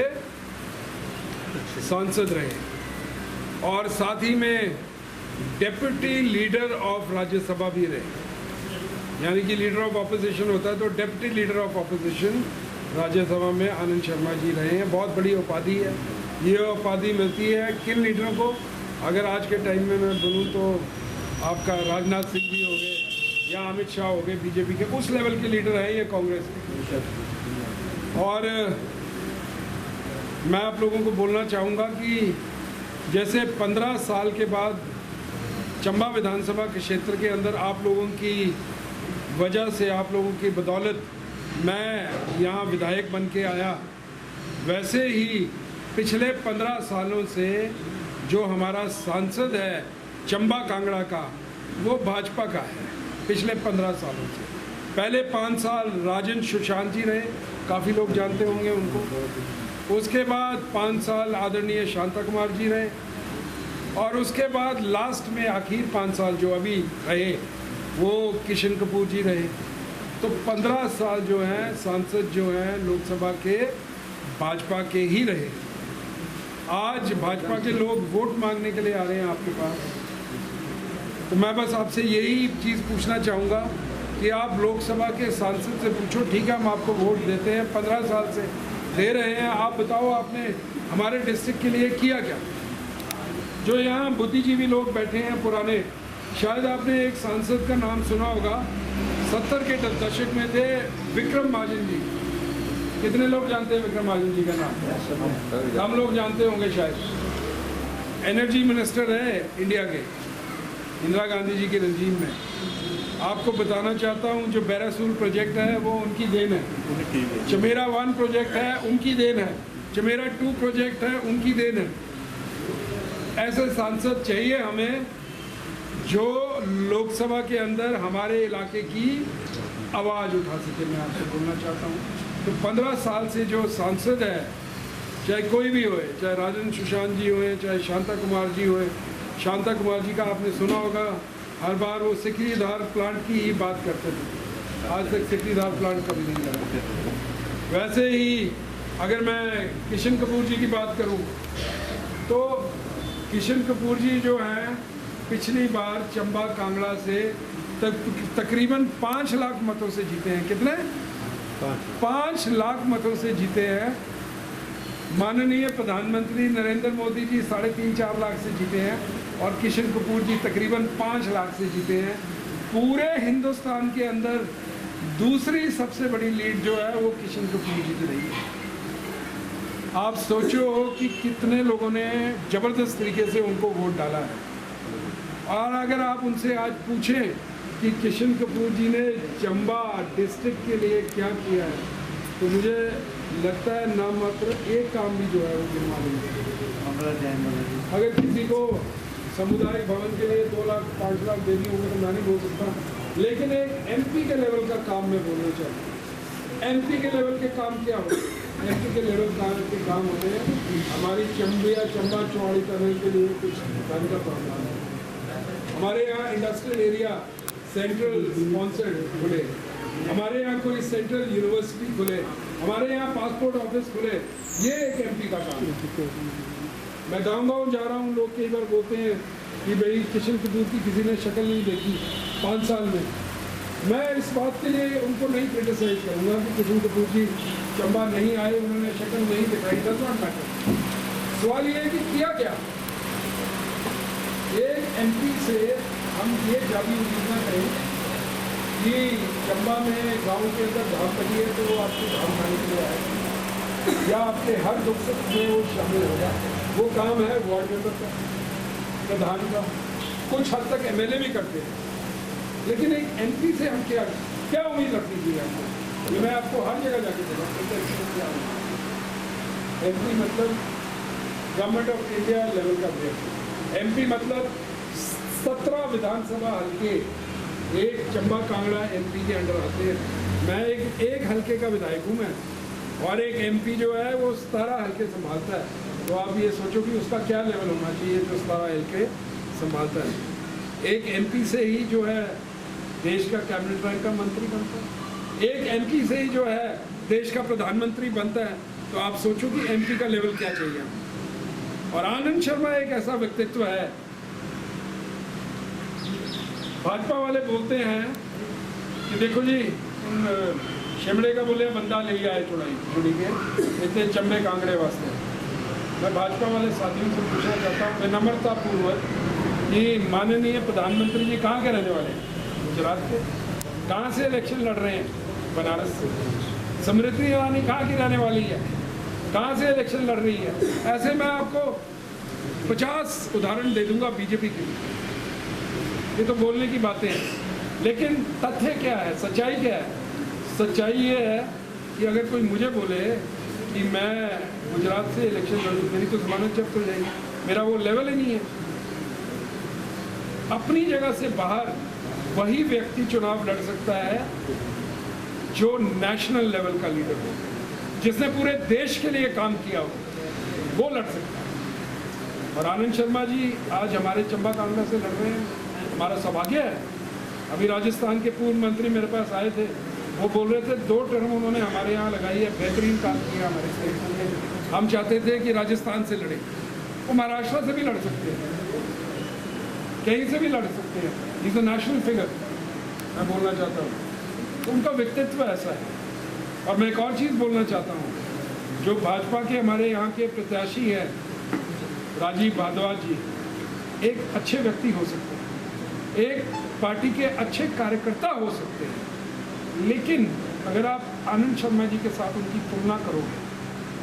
सांसद रहे, और साथ ही में डेप्यूटी लीडर ऑफ राज्यसभा भी रहे, यानी कि लीडर ऑफ ऑपोजिशन होता है तो deputy leader of opposition Rajya Sabha में आनंद शर्मा जी रहे हैं। बहुत बड़ी उपाधि है, ये उपाधि मिलती है किन लीडरों को, अगर आज के टाइम में मैं बोलूँ तो आपका राजनाथ सिंह जी हो गए या अमित शाह हो गए, बीजेपी के उस लेवल के लीडर हैं ये कांग्रेस के। और मैं आप लोगों को बोलना चाहूँगा कि जैसे 15 साल के बाद चंबा विधानसभा के क्षेत्र के अंदर आप लोगों की वजह से, आप लोगों की बदौलत मैं यहाँ विधायक बन के आया, वैसे ही पिछले 15 सालों से जो हमारा सांसद है चंबा कांगड़ा का, वो भाजपा का है पिछले 15 सालों से। पहले 5 साल राजन सुशांत जी रहे, काफ़ी लोग जानते होंगे उनको। उसके बाद 5 साल आदरणीय शांता कुमार जी रहे, और उसके बाद लास्ट में आखिर 5 साल जो अभी रहे वो किशन कपूर जी रहे। तो 15 साल जो हैं सांसद जो हैं लोकसभा के भाजपा के ही रहे। आज भाजपा के लोग वोट मांगने के लिए आ रहे हैं आपके पास, तो मैं बस आपसे यही चीज़ पूछना चाहूँगा कि आप लोकसभा के सांसद से पूछो, ठीक है हम आपको वोट देते हैं, 15 साल से दे रहे हैं, आप बताओ आपने हमारे डिस्ट्रिक्ट के लिए किया क्या। जो यहाँ बुद्धिजीवी लोग बैठे हैं पुराने, शायद आपने एक सांसद का नाम सुना होगा, 70 के दशक में थे विक्रम महाजन जी। कितने लोग जानते हैं विक्रम महाजन जी का नाम? हम लोग जानते होंगे शायद। एनर्जी मिनिस्टर है इंडिया के इंदिरा गांधी जी के रजीम में। आपको बताना चाहता हूँ जो बैरासूल प्रोजेक्ट है वो उनकी देन है, चमेरा 1 प्रोजेक्ट है उनकी देन है, चमेरा 2 प्रोजेक्ट है उनकी देन है। ऐसे सांसद चाहिए हमें जो लोकसभा के अंदर हमारे इलाके की आवाज़ उठा सके। मैं आपसे बोलना चाहता हूँ तो 15 साल से जो सांसद है, चाहे कोई भी होए, चाहे राजन सुशांत जी होए, चाहे शांता कुमार जी होए। शांता कुमार जी का आपने सुना होगा, हर बार वो सिकरीधार प्लांट की ही बात करते थे, आज तक सिकरीधार प्लांट कभी नहीं लगा। वैसे ही अगर मैं किशन कपूर जी की बात करूँ तो किशन कपूर जी जो हैं पिछली बार चंबा कांगड़ा से तकरीबन 5 लाख मतों से जीते हैं। कितने? 5 लाख मतों से जीते हैं। माननीय प्रधानमंत्री नरेंद्र मोदी जी 3.5-4 लाख से जीते हैं, और किशन कपूर जी तकरीबन 5 लाख से जीते हैं। पूरे हिंदुस्तान के अंदर दूसरी सबसे बड़ी लीड जो है वो किशन कपूर जी की रही है। आप सोचो कि कितने लोगों ने ज़बरदस्त तरीके से उनको वोट डाला है। और अगर आप उनसे आज पूछें कि किशन कपूर जी ने चंबा डिस्ट्रिक्ट के लिए क्या किया है, तो मुझे लगता है नाम मात्र एक काम भी जो है वो गिनवा देंगे। अगर किसी को सामुदायिक भवन के लिए 2 लाख 5 लाख देनी होगी तो मैं नहीं बोल सकता, लेकिन एक एमपी के लेवल का काम मैं बोलना चाहता हूँ। एमपी के लेवल के काम क्या होते हैं? एमपी के लेवल के काम होते हैं हमारी चंबा चौड़ी टनल के लिए कुछ धन का प्रावधान है। हमारे यहाँ इंडस्ट्रियल एरिया सेंट्रल स्पॉन्सर्ड खुले, हमारे यहाँ कोई सेंट्रल यूनिवर्सिटी खुले, हमारे यहाँ पासपोर्ट ऑफिस खुले, ये एक एमपी का काम है। मैं गाँव जा रहा हूँ, लोग कई बार बोलते हैं कि भाई किशन कपूर की किसी ने शक्ल नहीं देखी 5 साल में। मैं इस बात के लिए उनको नहीं क्रिटिसाइज करूँगा कि किशन कपूर जी चंबा नहीं आए, उन्होंने शक्ल नहीं दिखाई, डज नॉट मैटर। सवाल ये है कि किया क्या। एक एमपी से हम ये जावी उम्मीद करें कि चंबा में गाँव के अंदर धाम पड़ी है तो वो आपको धाम खाने के लिए आए या आपके हर दुख सुख में वो शामिल होगा। वो काम है वार्ड मेंबर का, प्रधान का, कुछ हद तक एमएलए भी करते हैं। लेकिन एक एमपी से हम क्या उम्मीद रखनी चाहिए आपको? ये मैं आपको हर जगह जाके देखा, एमपी मतलब गवर्नमेंट ऑफ इंडिया लेवल का व्यक्ति। एमपी मतलब 17 विधानसभा हल्के एक चंबा कांगड़ा एमपी के अंडर आते हैं। मैं एक हल्के का विधायक हूँ मैं, और एक एमपी जो है वो 17 हल्के संभालता है। तो आप ये सोचो कि उसका क्या लेवल होना चाहिए जो 17 हल्के संभालता है। एक एमपी से ही जो है देश का कैबिनेट रैंक का मंत्री बनता है, एक एमपी से ही जो है देश का प्रधानमंत्री बनता है। तो आप सोचो कि एमपी का लेवल क्या चाहिए। और आनंद शर्मा एक ऐसा व्यक्तित्व है, भाजपा वाले बोलते हैं कि देखो जी शिमले का बोले बंदा ले आए चुड़ी के इतने चंबे कांगड़े वास्ते। मैं भाजपा वाले साथियों से पूछना चाहता हूँ विनम्रतापूर्वक कि माननीय प्रधानमंत्री जी कहाँ के रहने वाले हैं? गुजरात के। कहाँ से इलेक्शन लड़ रहे हैं? बनारस से। स्मृति ईरानी कहाँ की रहने वाली है? कहाँ से इलेक्शन लड़ रही है? ऐसे मैं आपको 50 उदाहरण दे दूंगा बीजेपी के। ये तो बोलने की बातें हैं, लेकिन तथ्य क्या है, सच्चाई क्या है? सच्चाई ये है कि अगर कोई मुझे बोले कि मैं गुजरात से इलेक्शन लड़ूँ, मेरी तो जमानत जब्त हो जाएगी। मेरा वो लेवल ही नहीं है। अपनी जगह से बाहर वही व्यक्ति चुनाव लड़ सकता है जो नेशनल लेवल का लीडर हो, जिसने पूरे देश के लिए काम किया हो, वो लड़ सकता है। और आनंद शर्मा जी आज हमारे चंबा कांगड़ा से लड़ रहे हैं, हमारा सौभाग्य है। अभी राजस्थान के पूर्व मंत्री मेरे पास आए थे, वो बोल रहे थे 2 टर्म उन्होंने हमारे यहाँ लगाई है, बेहतरीन काम किया हमारे स्टेट में। हम चाहते थे कि राजस्थान से लड़े, वो महाराष्ट्र से भी लड़ सकते हैं, कहीं से भी लड़ सकते हैं। इज अ नेशनल फिगर, मैं बोलना चाहता हूँ। तो उनका व्यक्तित्व ऐसा है। और मैं एक और चीज़ बोलना चाहता हूँ, जो भाजपा के हमारे यहाँ के प्रत्याशी हैं राजीव भारद्वाज जी, एक अच्छे व्यक्ति हो सकते हैं, एक पार्टी के अच्छे कार्यकर्ता हो सकते हैं, लेकिन अगर आप आनंद शर्मा जी के साथ उनकी तुलना करोगे,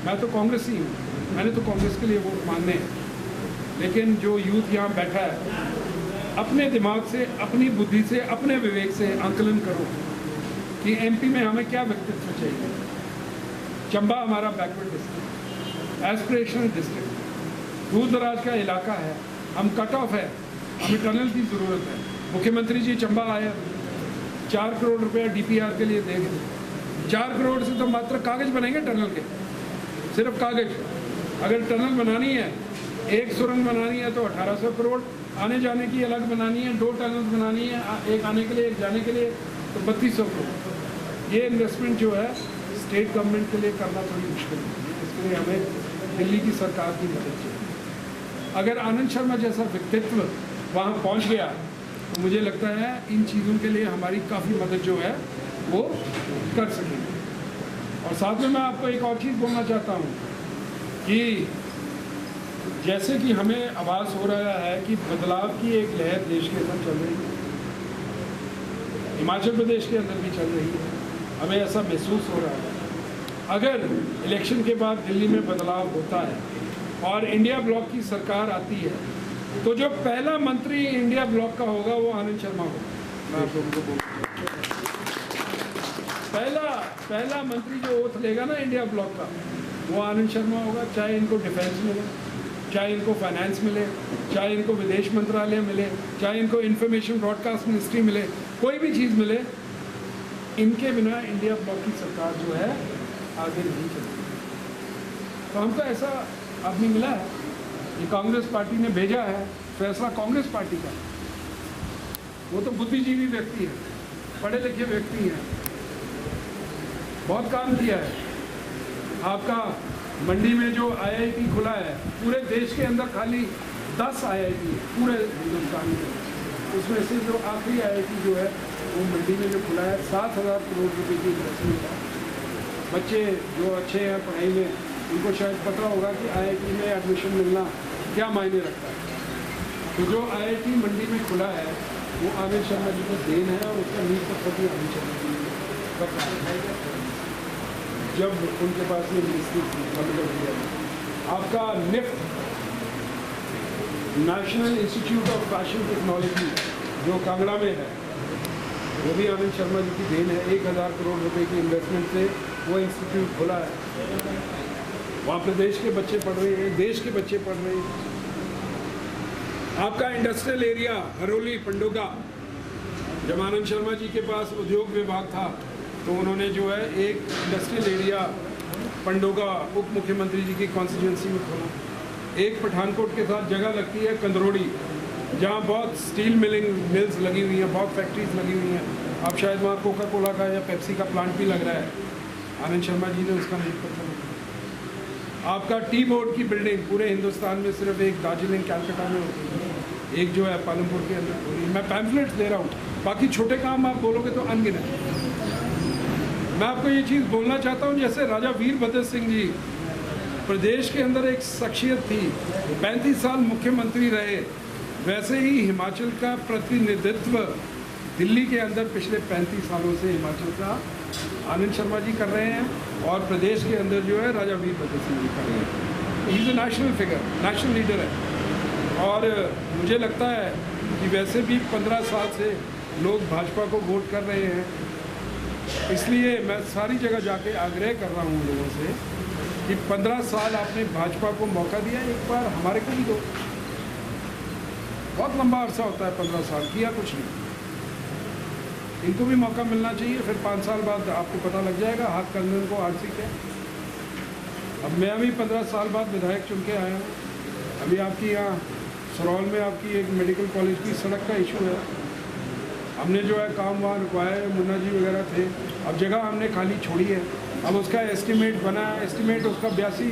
मैं तो कांग्रेसी हूँ, मैंने तो कांग्रेस के लिए वोट मांगने हैं, लेकिन जो यूथ यहाँ बैठा है, अपने दिमाग से, अपनी बुद्धि से, अपने विवेक से आंकलन करो कि एमपी में हमें क्या व्यक्तित्व चाहिए। चंबा हमारा बैकवर्ड डिस्ट्रिक्ट, एस्पिरेशनल डिस्ट्रिक्ट, दूर दराज का इलाका है, हम कट ऑफ है, हमें टनल की ज़रूरत है। मुख्यमंत्री जी चंबा आए, 4 करोड़ रुपया डीपीआर के लिए देंगे। 4 करोड़ से तो मात्र कागज़ बनेंगे टनल के, सिर्फ कागज़। अगर टनल बनानी है, एक सुरंग बनानी है तो 1800 करोड़, आने जाने की अलग बनानी है, 2 टनल बनानी है, एक आने के लिए एक जाने के लिए तो 3200 करोड़। ये इन्वेस्टमेंट जो है स्टेट गवर्नमेंट के लिए करना थोड़ी मुश्किल है, इसके लिए हमें दिल्ली की सरकार की मदद चाहिए। अगर आनंद शर्मा जैसा व्यक्तित्व वहाँ पहुँच गया तो मुझे लगता है इन चीज़ों के लिए हमारी काफ़ी मदद जो है वो कर सकेंगे। और साथ में मैं आपको एक और चीज़ बोलना चाहता हूँ कि जैसे कि हमें आभास हो रहा है कि बदलाव की एक लहर देश के अंदर चल रही है, हिमाचल प्रदेश के अंदर भी चल रही है, हमें ऐसा महसूस हो रहा है। अगर इलेक्शन के बाद दिल्ली में बदलाव होता है और इंडिया ब्लॉक की सरकार आती है तो जो पहला मंत्री इंडिया ब्लॉक का होगा वो आनंद शर्मा होगा। मैं आप लोगों को बोलूँ पहला मंत्री जो ओथ लेगा ना इंडिया ब्लॉक का वो आनंद शर्मा होगा। चाहे इनको डिफेंस मिले, चाहे इनको फाइनेंस मिले, चाहे इनको विदेश मंत्रालय मिले, चाहे इनको इंफॉर्मेशन ब्रॉडकास्ट मिनिस्ट्री मिले, कोई भी चीज़ मिले, इनके बिना इंडिया ब्लॉक की सरकार जो है आगे नहीं चलेगी। तो हमको ऐसा आदमी मिला है, ये कांग्रेस पार्टी ने भेजा है, फैसला कांग्रेस पार्टी का। वो तो बुद्धिजीवी व्यक्ति है, पढ़े लिखे व्यक्ति हैं, बहुत काम किया है। आपका मंडी में जो IIT खुला है, पूरे देश के अंदर खाली 10 IIT है पूरे हिंदुस्तान में, उसमें से जो आखिरी IIT जो है वो मंडी में जो खुला है 7,000 करोड़ रुपए की इन्वेस्टमेंट है। बच्चे जो अच्छे हैं पढ़ाई में, उनको शायद पता होगा कि IIT में एडमिशन मिलना क्या मायने रखता है। तो जो IIT मंडी में खुला है वो आनंद शर्मा जी का देन है और उसका नींव पत्थर भी आनंद शर्मा जी का जब उनके पास ये मिनिस्ट्री थी। आपका NIFT national institute of fashion technology जो कांगड़ा में है वो भी आनंद शर्मा जी की देन है। 1,000 करोड़ रुपए की इन्वेस्टमेंट से वो इंस्टीट्यूट खुला है। वहाँ प्रदेश के बच्चे पढ़ रहे हैं, देश के बच्चे पढ़ रहे हैं। आपका इंडस्ट्रियल एरिया हरोली पंडोगा, जब आनंद शर्मा जी के पास उद्योग विभाग था तो उन्होंने जो है एक इंडस्ट्रियल एरिया पंडोगा उप मुख्यमंत्री जी की कॉन्स्टिट्यूंसी में खोला। एक पठानकोट के साथ जगह लगती है कंदरोड़ी, जहाँ बहुत स्टील मिल्स लगी हुई हैं, बहुत फैक्ट्रीज लगी हुई हैं। अब शायद वहाँ कोका कोला का या पेप्सी का प्लांट भी लग रहा है। आनंद शर्मा जी ने उसका नींव पत्थर रखा। आपका टी बोर्ड की बिल्डिंग पूरे हिंदुस्तान में सिर्फ एक दार्जिलिंग कैलकाटा में होती है, एक जो है पालमपुर के अंदर हो रही है। मैं पैम्फलेट्स दे रहा हूँ, बाकी छोटे काम आप बोलोगे तो अनगिनत। मैं आपको ये चीज़ बोलना चाहता हूँ, जैसे राजा वीरभद्र सिंह जी प्रदेश के अंदर एक शख्सियत थी, 35 साल मुख्यमंत्री रहे, वैसे ही हिमाचल का प्रतिनिधित्व दिल्ली के अंदर पिछले 35 सालों से हिमाचल का आनंद शर्मा जी कर रहे हैं और प्रदेश के अंदर जो है राजा वीरभद्र सिंह जी कर रहे हैं। He is a national figure, national leader है। और मुझे लगता है कि वैसे भी 15 साल से लोग भाजपा को वोट कर रहे हैं, इसलिए मैं सारी जगह जाके आग्रह कर रहा हूँ लोगों से कि 15 साल आपने भाजपा को मौका दिया, एक बार हमारे को भी दो। बहुत लंबा अरसा होता है 15 साल, किया कुछ नहीं। इनको भी मौका मिलना चाहिए, फिर 5 साल बाद आपको पता लग जाएगा हाथ कंधन को आरसी क्या। अब मैं भी 15 साल बाद विधायक चुन के आया हूँ। अभी आपकी यहाँ सरौल में आपकी एक मेडिकल कॉलेज की सड़क का इशू है, हमने जो है काम वहाँ रुकवाया है, मुन्ना जी वगैरह थे, अब जगह हमने खाली छोड़ी है। अब उसका एस्टीमेट बना, एस्टीमेट उसका 82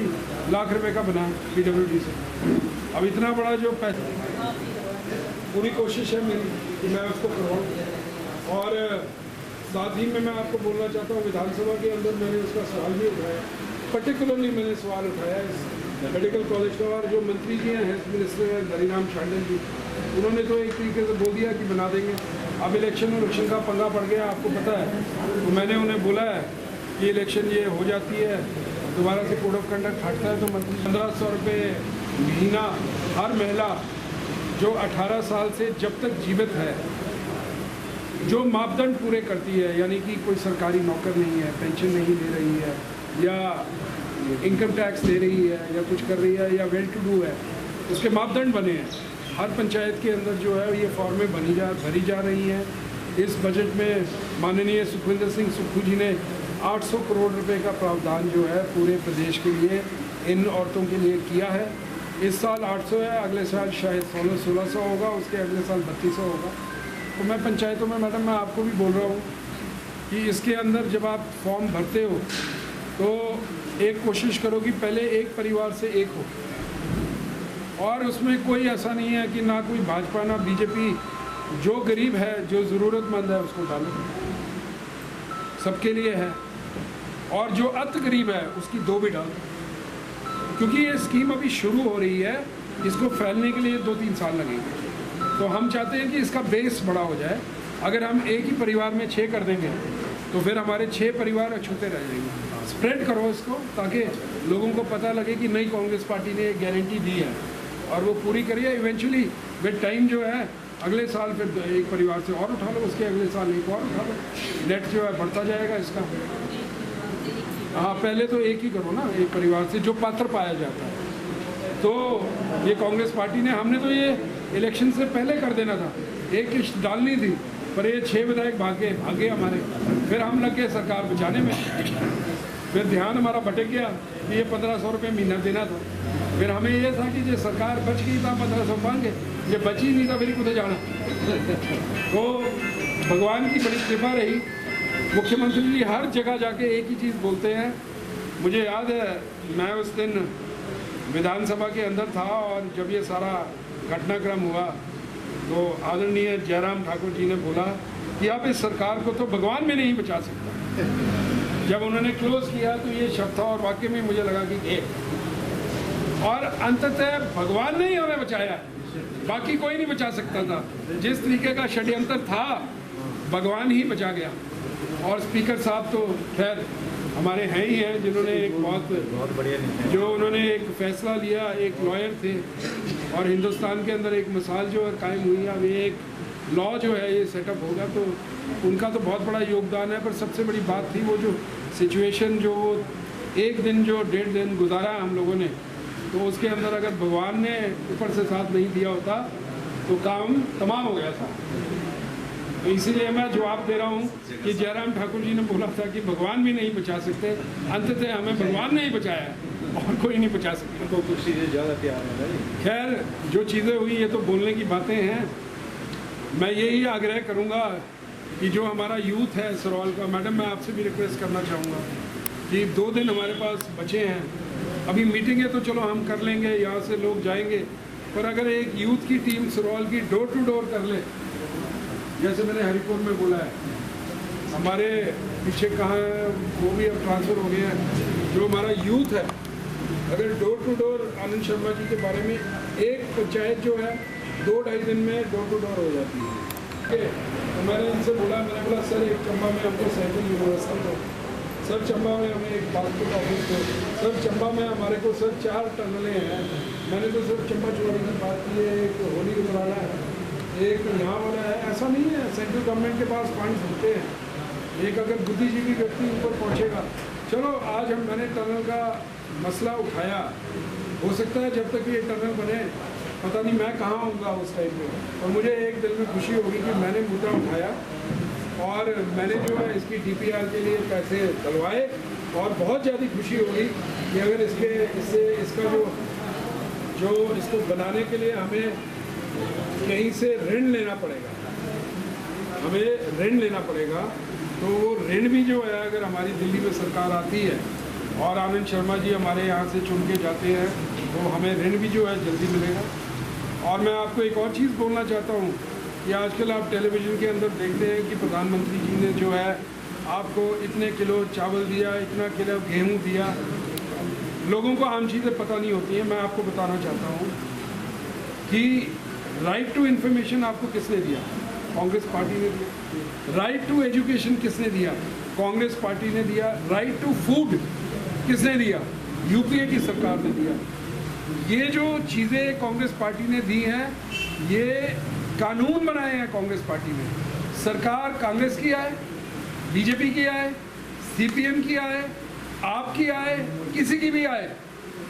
लाख रुपए का बना PWD से। अब इतना बड़ा जो पैसा, पूरी कोशिश है मेरी कि मैं उसको करवाऊँ। और साथ ही में मैं आपको बोलना चाहता हूँ, विधानसभा के अंदर मैंने उसका सवाल भी उठाया, पर्टिकुलरली मैंने सवाल उठाया इस मेडिकल कॉलेज का। और जो मंत्री जी हैं, हेल्थ मिनिस्टर हैं हरिराम शांडल जी, उन्होंने तो एक तरीके से बोल दिया कि बना देंगे। अब इलेक्शन का पंगा पड़ गया, आपको पता है। तो मैंने उन्हें बोला है कि इलेक्शन ये हो जाती है, दोबारा से कोड ऑफ कंडक्ट हटता है तो मंत्री 1500 रुपये महीना हर महिला जो 18 साल से जब तक जीवित है, जो मापदंड पूरे करती है, यानी कि कोई सरकारी नौकर नहीं है, पेंशन नहीं ले रही है, या इनकम टैक्स दे रही है, या कुछ कर रही है, या वेल टू डू है, उसके मापदंड बने हैं। हर पंचायत के अंदर जो है ये फॉर्में भरी जा रही हैं। इस बजट में माननीय सुखविंदर सिंह सुक्खू जी ने 800 करोड़ रुपए का प्रावधान जो है पूरे प्रदेश के लिए इन औरतों के लिए किया है। इस साल 800 है, अगले साल शायद 1600 होगा, उसके अगले साल 3200 होगा। तो मैं पंचायतों में, मैडम मैं आपको भी बोल रहा हूँ कि इसके अंदर जब आप फॉर्म भरते हो तो एक कोशिश करो कि पहले एक परिवार से एक हो, और उसमें कोई ऐसा नहीं है कि ना कोई भाजपा ना बीजेपी, जो गरीब है, जो ज़रूरतमंद है उसको डालो, सबके लिए है। और जो अति गरीब है उसकी 2 भी डालो, क्योंकि ये स्कीम अभी शुरू हो रही है, इसको फैलने के लिए 2-3 साल लगेंगे। तो हम चाहते हैं कि इसका बेस बड़ा हो जाए। अगर हम एक ही परिवार में 6 कर देंगे तो फिर हमारे 6 परिवार अछूते रह जाएंगे। स्प्रेड करो इसको, ताकि लोगों को पता लगे कि नई कांग्रेस पार्टी ने गारंटी दी है और वो पूरी करिए। इवेंचुअली विद टाइम जो है अगले साल फिर एक परिवार से और उठा लो, उसके अगले साल एक और उठा लो, नेट जो है बढ़ता जाएगा इसका। हाँ, पहले तो एक ही करो ना, एक परिवार से जो पात्र पाया जाता है। तो ये कांग्रेस पार्टी ने, हमने तो ये इलेक्शन से पहले कर देना था, एक किश्त डालनी थी, पर ये 6 विधायक भागे हमारे, फिर हम लग गए सरकार बचाने में। फिर ध्यान हमारा भटक गया कि ये 1500 रुपये महीना देना था। फिर हमें ये था कि जो सरकार बच गई था 1500 मांगे, ये बची नहीं था, फिर कुछ जाना। तो भगवान की बड़ी कृपा रही, मुख्यमंत्री जी हर जगह जाके एक ही चीज़ बोलते हैं। मुझे याद है मैं उस दिन विधानसभा के अंदर था और जब ये सारा घटनाक्रम हुआ तो आदरणीय जयराम ठाकुर जी ने बोला कि आप इस सरकार को तो भगवान भी नहीं बचा सकता। जब उन्होंने क्लोज किया तो ये शब्द था और वाकई में मुझे लगा कि और अंततः भगवान ने ही हमें बचाया, बाकी कोई नहीं बचा सकता था। जिस तरीके का षड्यंत्र था भगवान ही बचा गया। और स्पीकर साहब तो खैर हमारे हैं ही हैं, जिन्होंने एक बहुत बढ़िया जो उन्होंने एक फैसला लिया, एक लॉयर थे और हिंदुस्तान के अंदर एक मिसाल जो है कायम हुई। अब ये एक लॉ जो है ये सेटअप होगा तो उनका तो बहुत बड़ा योगदान है। पर सबसे बड़ी बात थी वो जो सिचुएशन, जो एक दिन जो 1.5 दिन गुजारा हम लोगों ने, तो उसके अंदर अगर भगवान ने ऊपर से साथ नहीं दिया होता तो काम तमाम हो गया था। तो इसीलिए मैं जवाब दे रहा हूँ कि जयराम ठाकुर जी ने बोला था कि भगवान भी नहीं बचा सकते, अंततः हमें भगवान ने ही बचाया और कोई नहीं बचा सकता। तो कुछ चीज़ें ज़्यादा प्यार है। खैर जो चीज़ें हुई ये तो बोलने की बातें हैं। मैं यही आग्रह करूँगा कि जो हमारा यूथ है सरोल का, मैडम मैं आपसे भी रिक्वेस्ट करना चाहूँगा कि 2 दिन हमारे पास बचे हैं। अभी मीटिंग है तो चलो हम कर लेंगे, यहाँ से लोग जाएंगे, पर अगर एक यूथ की टीम सरोल की डोर टू डोर कर ले, जैसे मैंने हरिपुर में बोला है, हमारे पीछे कहाँ है वो भी अब ट्रांसफ़र हो गया है। जो हमारा यूथ है अगर door to door Anand Sharma ji के बारे में एक पंचायत जो है 2-2.5 दिन में डोर टू डोर हो जाती है। तो मैंने इनसे बोला, मैंने बोला सर एक चंबा में हमको साइकिल यूनिवर्सल दो, सर चंबा में हमें एक पासपोर्ट ऑफिस दो, सर चंबा में हमारे को सर 4 टनलें हैं। मैंने तो सर चंबा चौड़ी की बात की है, एक होली को बनाना है, एक यहाँ वाला है। ऐसा नहीं है, सेंट्रल गवर्नमेंट के पास फंड्स होते हैं, एक अगर बुद्धिजीवी व्यक्ति ऊपर पहुँचेगा। चलो आज मैंने टनल का मसला उठाया, हो सकता है जब तक ये टनल बने पता नहीं मैं कहाँ होऊंगा उस टाइम पे, और मुझे एक दिल में खुशी होगी कि मैंने मुद्दा उठाया और मैंने जो है इसकी DPR के लिए पैसे डलवाए। और बहुत ज़्यादा खुशी होगी कि अगर इसका जो इसको बनाने के लिए हमें कहीं से ऋण लेना पड़ेगा, तो वो ऋण भी जो है अगर हमारी दिल्ली में सरकार आती है और आनंद शर्मा जी हमारे यहाँ से चुन के जाते हैं तो हमें ऋण भी जो है जल्दी मिलेगा। और मैं आपको एक और चीज़ बोलना चाहता हूँ कि आजकल आप टेलीविज़न के अंदर देखते हैं कि प्रधानमंत्री जी ने जो है आपको इतने किलो चावल दिया, इतना किलो गेहूँ दिया। लोगों को आम चीज़ें पता नहीं होती हैं। मैं आपको बताना चाहता हूँ कि राइट टू इन्फॉर्मेशन आपको किसने दिया? कांग्रेस पार्टी ने दिया। राइट टू एजुकेशन किसने दिया? कांग्रेस पार्टी ने दिया। राइट टू फूड किसने दिया? UPA की सरकार ने दिया। ये जो चीज़ें कांग्रेस पार्टी ने दी हैं, ये कानून बनाए हैं कांग्रेस पार्टी ने। सरकार कांग्रेस की आए, BJP की आए, CPM की आए, आपकी आए, किसी की भी आए,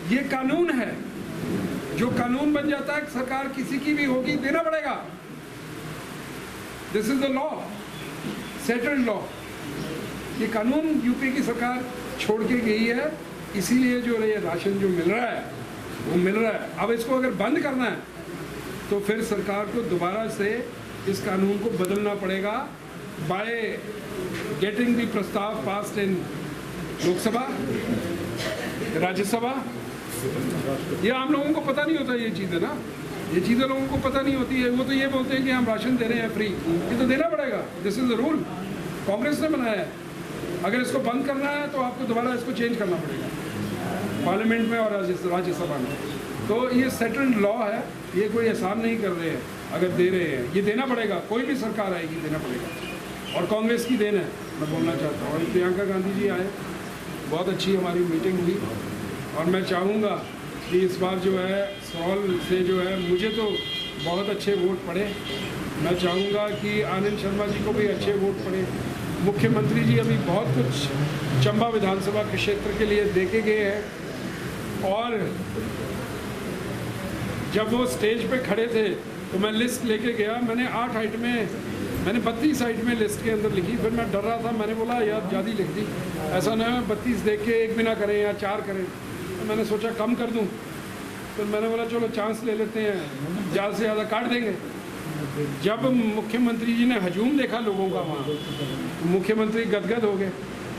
ये कानून है। जो कानून बन जाता है सरकार किसी की भी होगी देना पड़ेगा। This is the law, settled law. ये कानून UP की सरकार छोड़ के गई है, इसीलिए जो ये राशन जो मिल रहा है वो मिल रहा है। अब इसको अगर बंद करना है तो फिर सरकार को दोबारा से इस कानून को बदलना पड़ेगा बाय गेटिंग द प्रस्ताव पास्ड इन लोकसभा, राज्यसभा। ये आम लोगों को पता नहीं होता ये चीज़ें ना, ये चीज़ें लोगों को पता नहीं होती है। वो तो ये बोलते हैं कि हम राशन दे रहे हैं फ्री, ये तो देना पड़ेगा। This is the rule, Congress ने बनाया है। अगर इसको बंद करना है तो आपको दोबारा इसको चेंज करना पड़ेगा पार्लियामेंट में और राज्यसभा में। तो ये सेटल्ड लॉ है, ये कोई एहसान नहीं कर रहे हैं। अगर दे रहे हैं ये देना पड़ेगा, कोई भी सरकार आएगी देना पड़ेगा। और कांग्रेस की देन है, मैं बोलना चाहता हूँ। प्रियंका गांधी जी आए, बहुत अच्छी हमारी मीटिंग हुई और मैं चाहूँगा कि इस बार जो है सॉल से जो है मुझे तो बहुत अच्छे वोट पड़े। मैं चाहूँगा कि आनंद शर्मा जी को भी अच्छे वोट पड़े। मुख्यमंत्री जी अभी बहुत कुछ चंबा विधानसभा के क्षेत्र के लिए देके गए हैं और जब वो स्टेज पे खड़े थे तो मैं लिस्ट लेके गया। मैंने 8 आइटमें, मैंने 32 आइटमें लिस्ट के अंदर लिखी। फिर मैं डर रहा था, मैंने बोला यार ज़्यादा लिख दी, ऐसा ना है 32 देख के एक भी ना करें या 4 करें। तो मैंने सोचा कम कर दूं। फिर मैंने बोला चलो चांस ले लेते हैं, ज़्यादा से ज़्यादा काट देंगे। जब मुख्यमंत्री जी ने हजूम देखा लोगों का वहाँ, तो मुख्यमंत्री गदगद हो गए।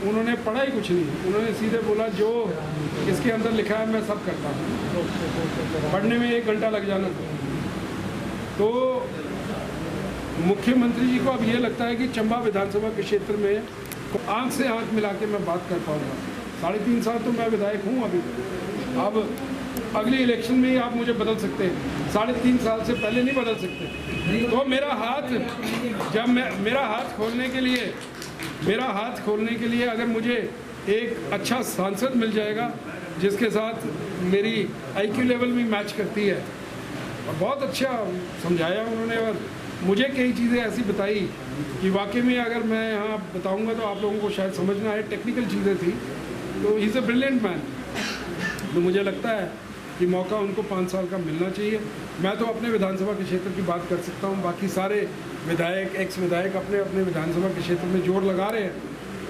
उन्होंने पढ़ा ही कुछ नहीं, उन्होंने सीधे बोला जो इसके अंदर लिखा है मैं सब करता हूँ। पढ़ने में 1 घंटा लग जाना था। तो मुख्यमंत्री जी को अब ये लगता है कि चंबा विधानसभा के क्षेत्र में आंख से आंख मिला के मैं बात कर पाऊँगा। 3.5 साल तो मैं विधायक हूँ अभी। अब अगली इलेक्शन में ही आप मुझे बदल सकते हैं, 3.5 साल से पहले नहीं बदल सकते। तो मेरा हाथ, जब मेरा हाथ खोलने के लिए अगर मुझे एक अच्छा सांसद मिल जाएगा जिसके साथ मेरी IQ लेवल भी मैच करती है, और बहुत अच्छा समझाया उन्होंने और मुझे कई चीज़ें ऐसी बताई कि वाकई में अगर मैं यहाँ बताऊँगा तो आप लोगों को शायद समझना है। टेक्निकल चीज़ें थी, तो he is a brilliant man. तो मुझे लगता है कि मौका उनको 5 साल का मिलना चाहिए। मैं तो अपने विधानसभा के क्षेत्र की बात कर सकता हूँ, बाकी सारे विधायक, एक्स विधायक अपने अपने विधानसभा के क्षेत्र में जोर लगा रहे हैं।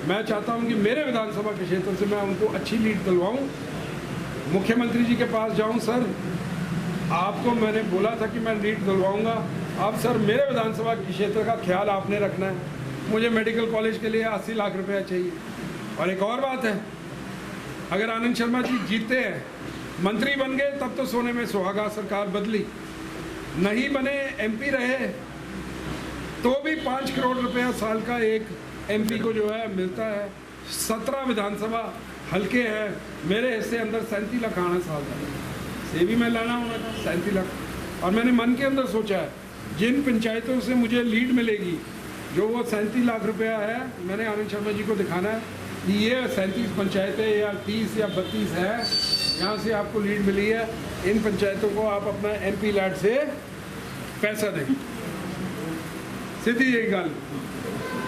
मैं चाहता हूँ कि मेरे विधानसभा के क्षेत्र से मैं उनको अच्छी लीड दिलवाऊँ, मुख्यमंत्री जी के पास जाऊँ, सर आपको मैंने बोला था कि मैं लीड दिलवाऊँगा, अब सर मेरे विधानसभा के क्षेत्र का ख्याल आपने रखना है, मुझे मेडिकल कॉलेज के लिए 80 लाख रुपया चाहिए। और एक और बात है, अगर आनंद शर्मा जी जीतते हैं, मंत्री बन गए तब तो सोने में सुहागा, सरकार बदली, नहीं बने MP रहे तो भी 5 करोड़ रुपया साल का एक MP को जो है मिलता है। 17 विधानसभा हल्के हैं, मेरे हिस्से अंदर 37 लाख आना साल का, से भी मैं लाना होना था 37 लाख। और मैंने मन के अंदर सोचा है जिन पंचायतों से मुझे लीड मिलेगी, जो वो 37 लाख रुपया है, मैंने आनंद शर्मा जी को दिखाना है कि ये 37 पंचायतें या 30 या 32 है, यहाँ से आपको लीड मिली है, इन पंचायतों को आप अपना MP लैड से पैसा दें। सीधी यही गल,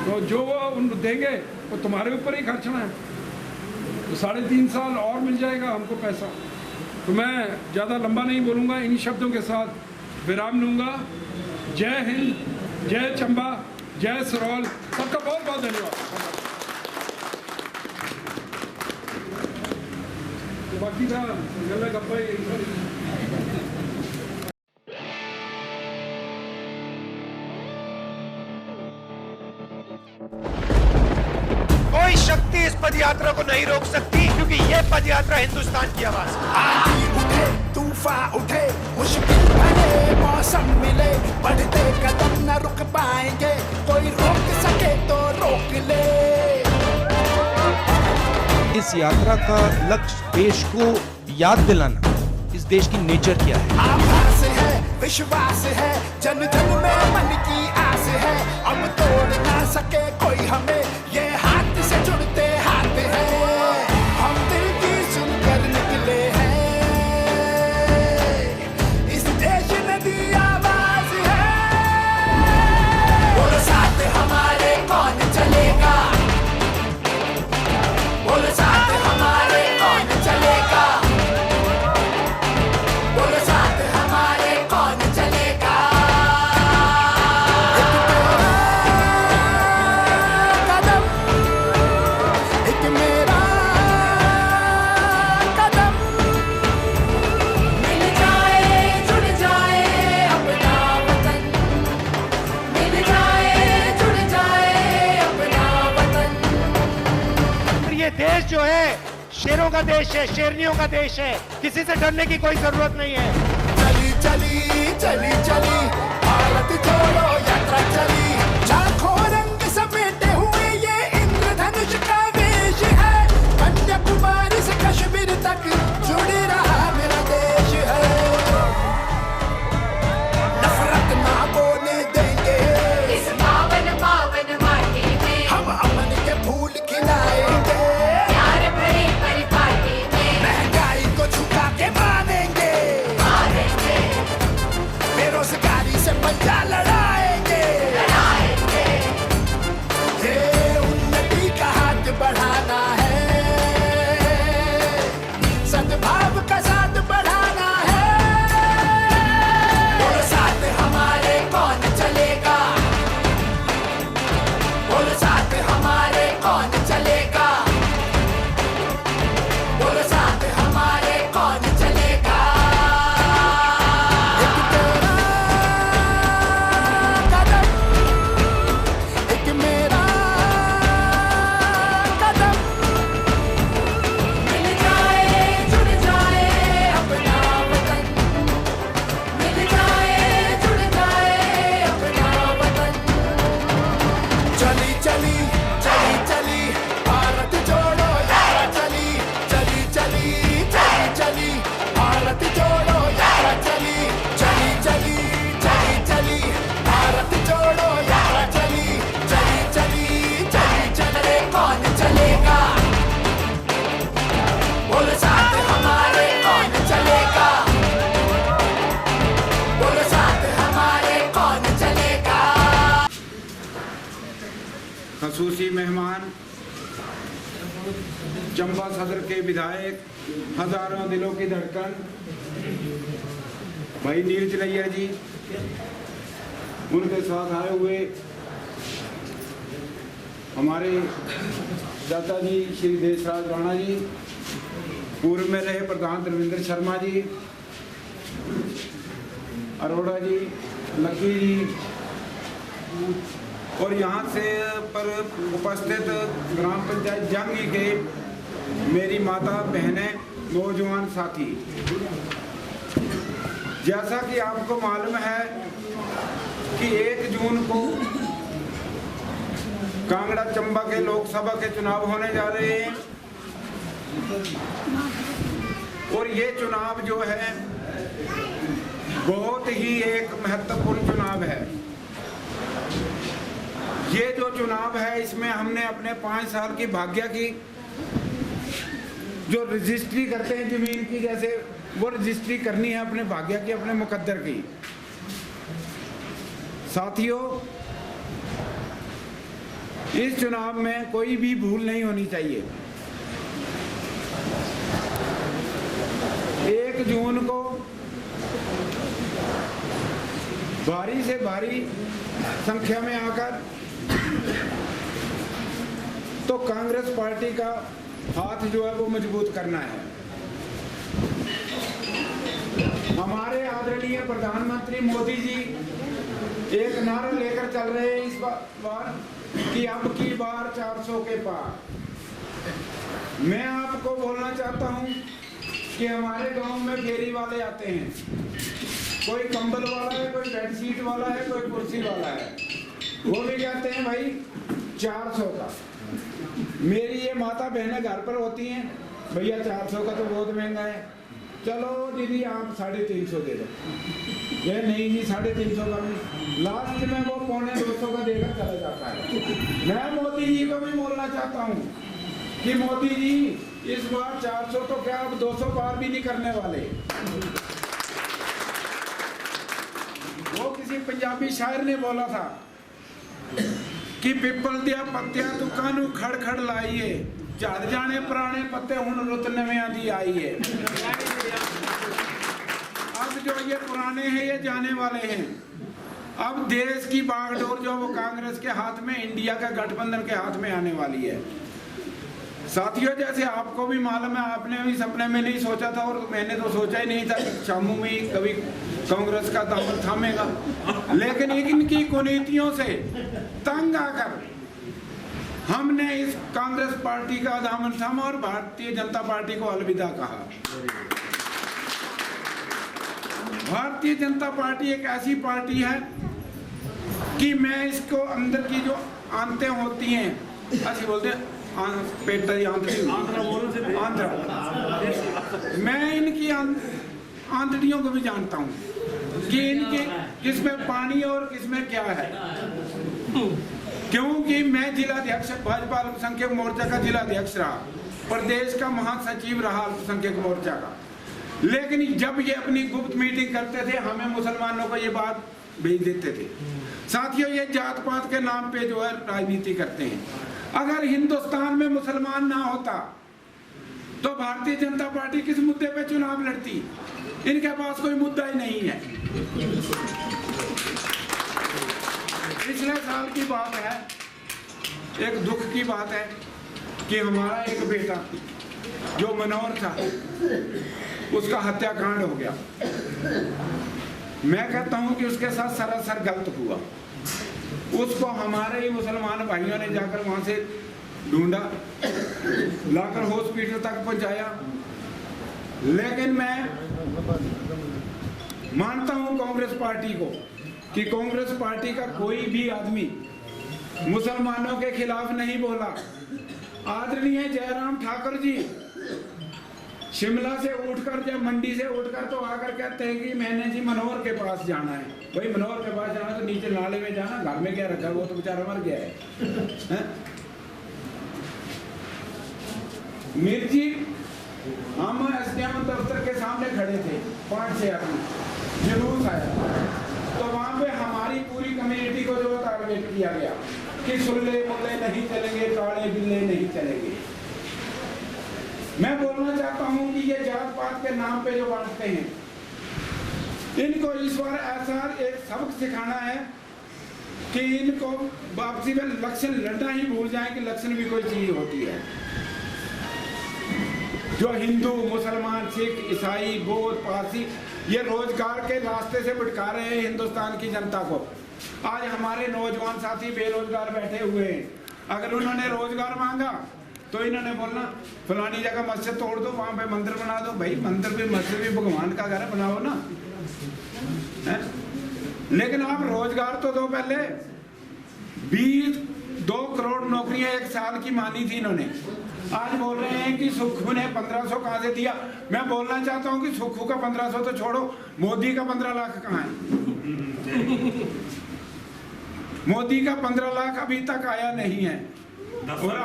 तो जो वो उन देंगे वो तुम्हारे ऊपर ही खर्चना है। तो 3.5 साल और मिल जाएगा हमको पैसा। तो मैं ज़्यादा लंबा नहीं बोलूँगा, इन्हीं शब्दों के साथ विराम लूँगा। जय हिंद, जय चंबा, जय सिरौल, सबका बहुत बहुत धन्यवाद। तो बाकी था गला गप्पा ही। कोई शक्ति इस पद यात्रा को नहीं रोक सकती, क्योंकि ये पद यात्रा हिंदुस्तान की आवाज है। आंधी उठे, तूफान उठे, मुश्किल भरे मौसम मिले, बढ़ते कदम न रुक पाएंगे, कोई रोक सके तो रोक ले। इस यात्रा का लक्ष्य देश को याद दिलाना इस देश की नेचर क्या है। आभास है, विश्वास है, जन जन में मन की आस है, अब तोड़ ना सके कोई हमें, ये हाथ से जुड़ते हाथ है, हम दिल की सुनकर निकले हैं, इस देश ने दी आवाज है। बोलो साथ हमारे कौन चलेगा, बोलो साथ हमारे कौन चलेगा, बोलो साथ हमारे कौन चलेगा। कदम, एक मेरा कदम, मिल जाए जुड़ जाए अपना वतन, मिल जाए जुड़ जाए अपना वतन। ये देश जो है शेरों का देश है, शेरनियों का देश है, किसी से डरने की कोई जरूरत नहीं है। चली चली चली चली भारत जोड़ो यात्रा चली, लाखों रंग समेटे हुए ये इंद्रधनुष का वेश है, कन्याकुमारी से कश्मीर तक जुड़ रहा मेरा देश है, नफरत ना बोने देंगे, इस पावन पावन माटी में हम अमन के फूल खिलाएंगे, प्यार भरे मोर्चा लड़ाएंगे, ये उन्नति का हाथ बढ़ाना है, सद्भाव का साथ बढ़ाना है। बोलो साथ हमारे कौन चलेगा, बोलो साथ हमारे कौन चलेगा, बोलो साथ हमारे कौन चलेगा। एक तेरा कदम, एक मेरा कदम, मिल जाए जुड़ जाए अपना वतन, मिल जाए जुड़ जाए अपना वतन। चली चली चली चली भारत जोड़ो यात्रा चली, चली चली चली चली भारत जोड़ो यात्रा चली, चली चली चली चली भारत जोड़ो यात्रा चली, चली चली चली चले कौन चलेगा, बोलो साथ हमारे कौन चलेगा, बोलो साथ हमारे कौन चलेगा। खसूसी मेहमान चंबा सदर के विधायक, हजारों दिलों की धड़कन भाई नीरज नैयर जी, उनके साथ आए हुए हमारे दादा जी श्री देशराज राणा जी, पूर्व में रहे प्रधान धर्मेंद्र शर्मा जी, अरोड़ा जी, लकी जी, और यहाँ से पर उपस्थित ग्राम पंचायत जंगी के मेरी माता बहनें, नौजवान साथी। जैसा कि आपको मालूम है कि 1 जून को कांगड़ा चंबा के लोकसभा के चुनाव होने जा रहे हैं, और ये चुनाव जो है बहुत ही एक महत्वपूर्ण चुनाव है। ये जो चुनाव है इसमें हमने अपने 5 साल की भाग्य की जो रजिस्ट्री करते हैं जमीन की, जैसे वो रजिस्ट्री करनी है अपने भाग्य की, अपने मुकद्दर की। साथियों, इस चुनाव में कोई भी भूल नहीं होनी चाहिए। 1 जून को भारी से भारी संख्या में आकर तो कांग्रेस पार्टी का हाथ जो है वो मजबूत करना है। हमारे आदरणीय प्रधानमंत्री मोदी जी एक नारा लेकर चल रहे हैं इस बार कि अब की बार 400 के पार। मैं आपको बोलना चाहता हूं कि हमारे गांव में फेरी वाले आते हैं, कोई कंबल वाला है, कोई बेडशीट वाला है, कोई कुर्सी वाला है, वो भी कहते हैं भाई 400 का। मेरी ये माता बहनें घर पर होती हैं, भैया 400 का तो बहुत महंगा है, चलो दीदी आप 350 दे दो। ये नहीं जी 350 का भी, लास्ट में वो 250 का देकर चला जाता है। मैं मोदी जी को भी बोलना चाहता हूँ कि मोदी जी इस बार 400 तो क्या अब 200 पार भी नहीं करने वाले। वो किसी पंजाबी शायर ने बोला था कि पिपल दिया पत्तिया तू कानू खड़ खड़ लाइए, झड़ जाने पुराने पत्ते हुन रुत नवियां दी आई है। अब जो ये पुराने हैं ये जाने वाले हैं। अब देश की बागडोर जो वो कांग्रेस के हाथ में, इंडिया का गठबंधन के हाथ में आने वाली है। साथियों, जैसे आपको भी मालूम है, आपने भी सपने में नहीं सोचा था और मैंने तो सोचा ही नहीं था कि शामू में ही कभी कांग्रेस का दामन थामेगा, लेकिन इनकी कुनीतियों से तंग आकर हमने इस कांग्रेस पार्टी का दामन थामा और भारतीय जनता पार्टी को अलविदा कहा। भारतीय जनता पार्टी एक ऐसी पार्टी है कि मैं इसको अंदर की जो आंतें होती हैं, ऐसे बोलते हैं पेट आंध्र, मैं इनकी आंतड़ियों को भी जानता हूँ कि इनके किसमें पानी और किसमें क्या है, क्योंकि मैं जिलाध्यक्ष भाजपा अल्पसंख्यक मोर्चा का जिलाध्यक्ष रहा, प्रदेश का महासचिव रहा अल्पसंख्यक मोर्चा का। लेकिन जब ये अपनी गुप्त मीटिंग करते थे, हमें मुसलमानों को ये बात भेज देते थे। साथियों, ये जात पात के नाम पे जो है राजनीति करते हैं। अगर हिंदुस्तान में मुसलमान ना होता तो भारतीय जनता पार्टी किस मुद्दे पे चुनाव लड़ती? इनके पास कोई मुद्दा ही नहीं है। पिछले साल की बात है, एक दुख की बात है कि हमारा एक बेटा जो मनोहर था, उसका हत्याकांड हो गया। मैं कहता हूं कि उसके साथ सरासर गलत हुआ। उसको हमारे ही मुसलमान भाइयों ने जाकर वहां से ढूंढा, लाकर हॉस्पिटल तक पहुंचाया। लेकिन मैं मानता हूं कांग्रेस पार्टी को कि कांग्रेस पार्टी का कोई भी आदमी मुसलमानों के खिलाफ नहीं बोला। आदरणीय जयराम ठाकुर जी शिमला से उठकर, जब मंडी से उठकर तो आकर कहते हैं कि मैंने जी मनोहर के पास जाना है। भाई मनोहर के पास जाना तो नीचे नाले में जाना, घर में क्या रखा, वो तो बेचारा मर गया है। मिर्जी, हम एसडीएम दफ्तर के सामने खड़े थे, 5-6 आदमी, जुलूस आया तो वहां पे हमारी पूरी कम्युनिटी को जो टारगेट किया गया कि सुल्ले मुल्ले नहीं चलेंगे, काले बिल्ले नहीं चलेंगे। मैं बोलना चाहता हूं कि ये जात पात के नाम पे जो बांटते हैं, इनको इस बार ऐसा एक सबक सिखाना है कि इनको वापसी में इलेक्शन लड़ना ही भूल जाए कि इलेक्शन भी कोई चीज होती है। जो हिंदू, मुसलमान, सिख, ईसाई, बौद्ध, पारसी ये रोजगार के रास्ते से भटका रहे हैं हिंदुस्तान की जनता को। आज हमारे नौजवान साथी बेरोजगार बैठे हुए हैं। अगर उन्होंने रोजगार मांगा तो इन्होंने बोलना फलानी जगह मस्जिद तोड़ दो, वहां पे मंदिर बना दो। भाई मंदिर भी, मस्जिद भी भगवान का घर बनाओ ना है? लेकिन आप रोजगार तो दो। पहले 2 करोड़ नौकरियां 1 साल की मानी थी इन्होंने। आज बोल रहे हैं कि सुक्खू ने 1500 कहां से दिया। मैं बोलना चाहता हूं कि सुक्खू का 1500 तो छोड़ो, मोदी का 15 लाख कहां है? मोदी का 15 लाख अभी तक आया नहीं है। और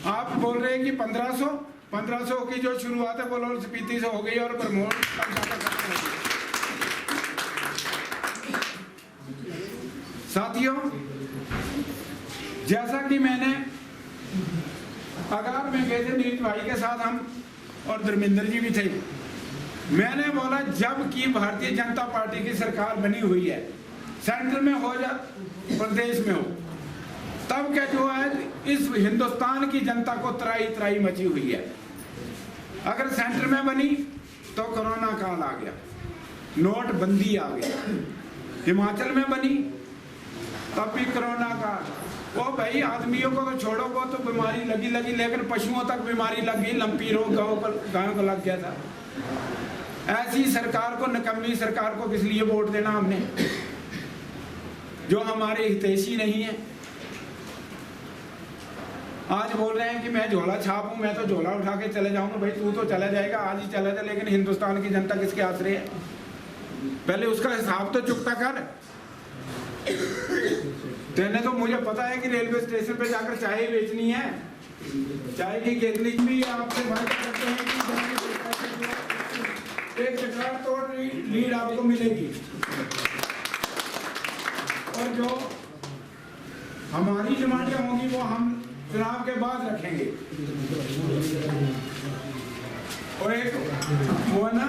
आप बोल रहे हैं कि 1500 की जो शुरुआत है बोलो स्पीति से हो गई और प्रमोट। साथियों, जैसा कि मैंने अगार में गए थे नीरज भाई के साथ, हम और धर्मेंद्र जी भी थे। मैंने बोला जब की भारतीय जनता पार्टी की सरकार बनी हुई है, सेंट्रल में हो या प्रदेश में हो, तब क्या जो है इस हिंदुस्तान की जनता को त्राही मची हुई है। अगर सेंटर में बनी तो कोरोना काल आ गया, नोटबंदी आ गया। हिमाचल में बनी तब भी कोरोना काल। ओ भाई, आदमियों को तो छोड़ो, वो तो बीमारी लगी, लेकिन पशुओं तक बीमारी लगी, लंपी रोग गाँव को लग गया था। ऐसी सरकार को, निकम्मी सरकार को किस लिए वोट देना हमने, जो हमारे हितैषी नहीं है। आज बोल रहे हैं कि मैं झोला छाप हूं, मैं तो झोला उठा के चले जाऊंगा। भाई तू तो चला जाएगा, आज ही चला जाए, लेकिन हिंदुस्तान की जनता किसके आश्रय है? पहले उसका हिसाब तो चुकता कर। तेने तो मुझे पता है कि रेलवे स्टेशन पे जाकर चाय बेचनी है, चाय की केतली भी आपसे वादा करते हैं कि एक जगह तो लीड आपको मिलेगी। और जो हमारी डिमांडें होंगी वो हम चुनाव के बाद रखेंगे। और एक वो ना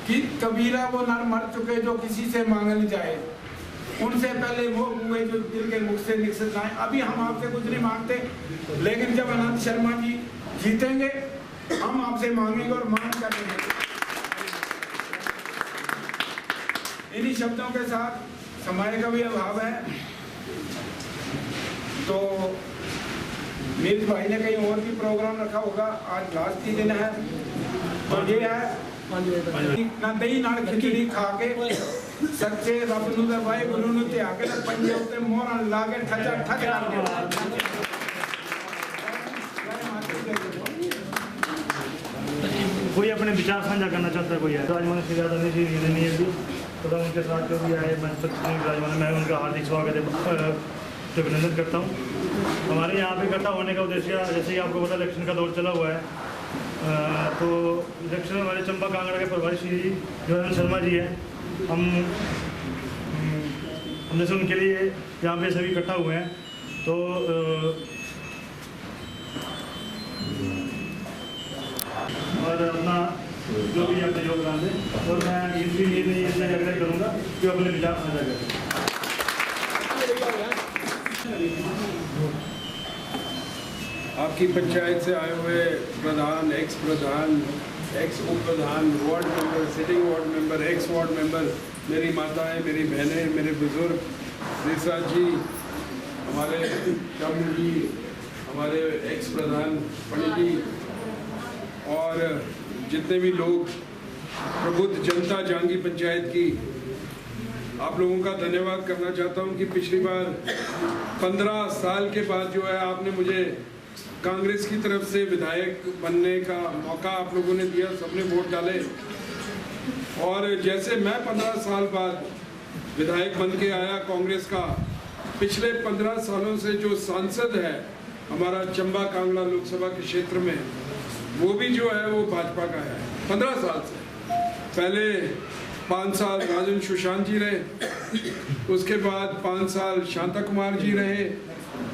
कि कबीरा वो नर मर चुके जो किसी से मांगने जाए, उनसे पहले वो हुए जो दिल के मुख से निकल जाए। अभी हम आपसे कुछ नहीं मांगते, लेकिन जब अनंत शर्मा जी जीतेंगे हम आपसे मांगेंगे और मांग करेंगे। इन्हीं शब्दों के साथ, समय का भी अभाव है, तो नीरज भाई ने कहीं और भी प्रोग्राम रखा होगा। आज लास्ट ही दिन है, तो ये है ना दही नाल खिचड़ी खा के सच्चे रब नूं ते वाहिगुरू नूं ते आके ते पंजे उत्ते मोहरां ला के ठचा ठच कोई अपने विचार साझा करना चाहता है, कोई है राजमान श्री आदरणीय श्री नीरज जी तथा उनके साथ जो भी आए राजमान, मैं उनका हार्दिक स्वागत है, अभिनंदन करता हूँ। हमारे यहाँ पे इकट्ठा होने का उद्देश्य, जैसे कि आपको पता इलेक्शन का दौर चला हुआ है, तो इलेक्शन हमारे चंबा कांगड़ा के प्रभारी श्री जयराम शर्मा जी है, हमने से उनके लिए यहाँ पे सभी इकट्ठा हुए हैं। तो और अपना जो भी अपने योगदान है, और मैं इनकी नींद नहीं इसलिए आग्रह करूँगा कि अपने विचार साझा करें। आपकी पंचायत से आए हुए प्रधान, एक्स उप प्रधान, ward member, sitting ward member, ex ward member, मेरी माताएं, मेरी बहनें, मेरे बुजुर्ग, देसराज जी, हमारे शामू जी, हमारे एक्स प्रधान पंडित जी, और जितने भी लोग, प्रबुद्ध जनता जांगी पंचायत की, आप लोगों का धन्यवाद करना चाहता हूं कि पिछली बार 15 साल के बाद जो है आपने मुझे कांग्रेस की तरफ से विधायक बनने का मौका आप लोगों ने दिया, सबने वोट डाले। और जैसे मैं 15 साल बाद विधायक बन के आया कांग्रेस का, पिछले 15 सालों से जो सांसद है हमारा चंबा कांगड़ा लोकसभा के क्षेत्र में, वो भी जो है वो भाजपा का है 15 साल से। पहले 5 साल राजन सुशांत जी रहे, उसके बाद 5 साल शांता कुमार जी रहे,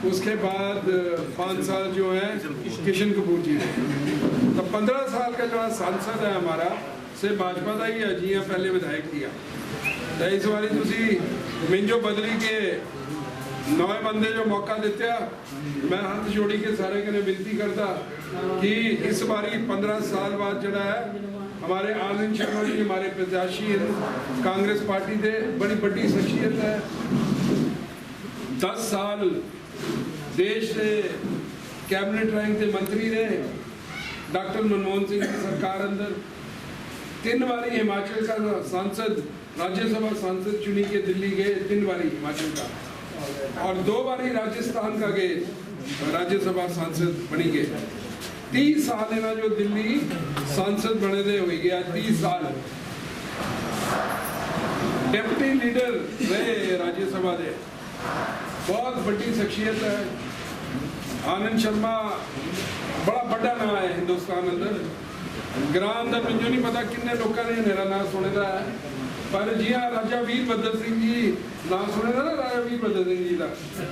उसके बाद 5 साल जो है किशन कपूर जी रहे। तो 15 साल का जो सांसद है हमारा से भाजपा का ही है जी पहले विधायक दिया। तो इस बारी तुसी मिंजो बदली के नए बंदे जो मौका देते, मैं हाथ जोड़ी के सारे कने विनती करता कि इस बारी 15 साल बाद जड़ा है हमारे आनंद शर्मा जी हमारे प्रत्याशी कांग्रेस पार्टी के बड़ी बड़ी शख्सियत है। 10 साल देश से कैबिनेट रैंक के मंत्री रहे, डॉक्टर मनमोहन सिंह की सरकार अंदर 3 बारी हिमाचल का सांसद, राज्यसभा सांसद चुनी के दिल्ली गए, 3 बारी हिमाचल का, और 2 बारी राजस्थान का गए राज्यसभा सांसद बनी गए। 30 साल है ना जो दिल्ली सांसद बने दे हो गया, 30 साल डिप्टी लीडर रहे राज्यसभा दे, बहुत बड़ी शख्सियत है। आनंद शर्मा बड़ा बड़ा नाम है हिंदुस्तान अंदर, ग्रां अंदर मुझे नहीं पता किन्ने लोगों ने मेरा नाम सुने दा है, पर जी हाँ राजा वीरभद्र सिंह जी नाम सुने दा ना, राजा वीरभद्र सिंह जी का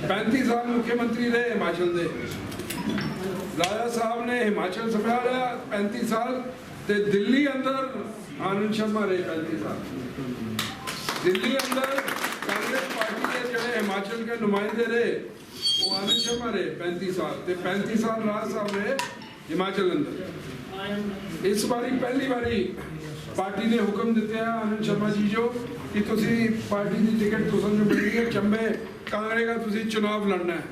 35 साल मुख्यमंत्री रहे हिमाचल दे। राजा साहब ने हिमाचल संभाला 35 साल, ते दिल्ली अंदर आनंद शर्मा रहे 35 साल। दिल्ली अंदर कांग्रेस पार्टी के जड़े हिमाचल के नुमाइंदे रहे वो आनंद शर्मा रहे 35 साल, ते 35 साल राज साहब रहे हिमाचल अंदर। इस बारी पहली बारी पार्टी ने हुक्म दिते हैं आनंद शर्मा जी जो कि तुसी पार्टी की टिकट तुसन जो मिली है चंबे कांगड़े का तुसी चुनाव लड़ना है।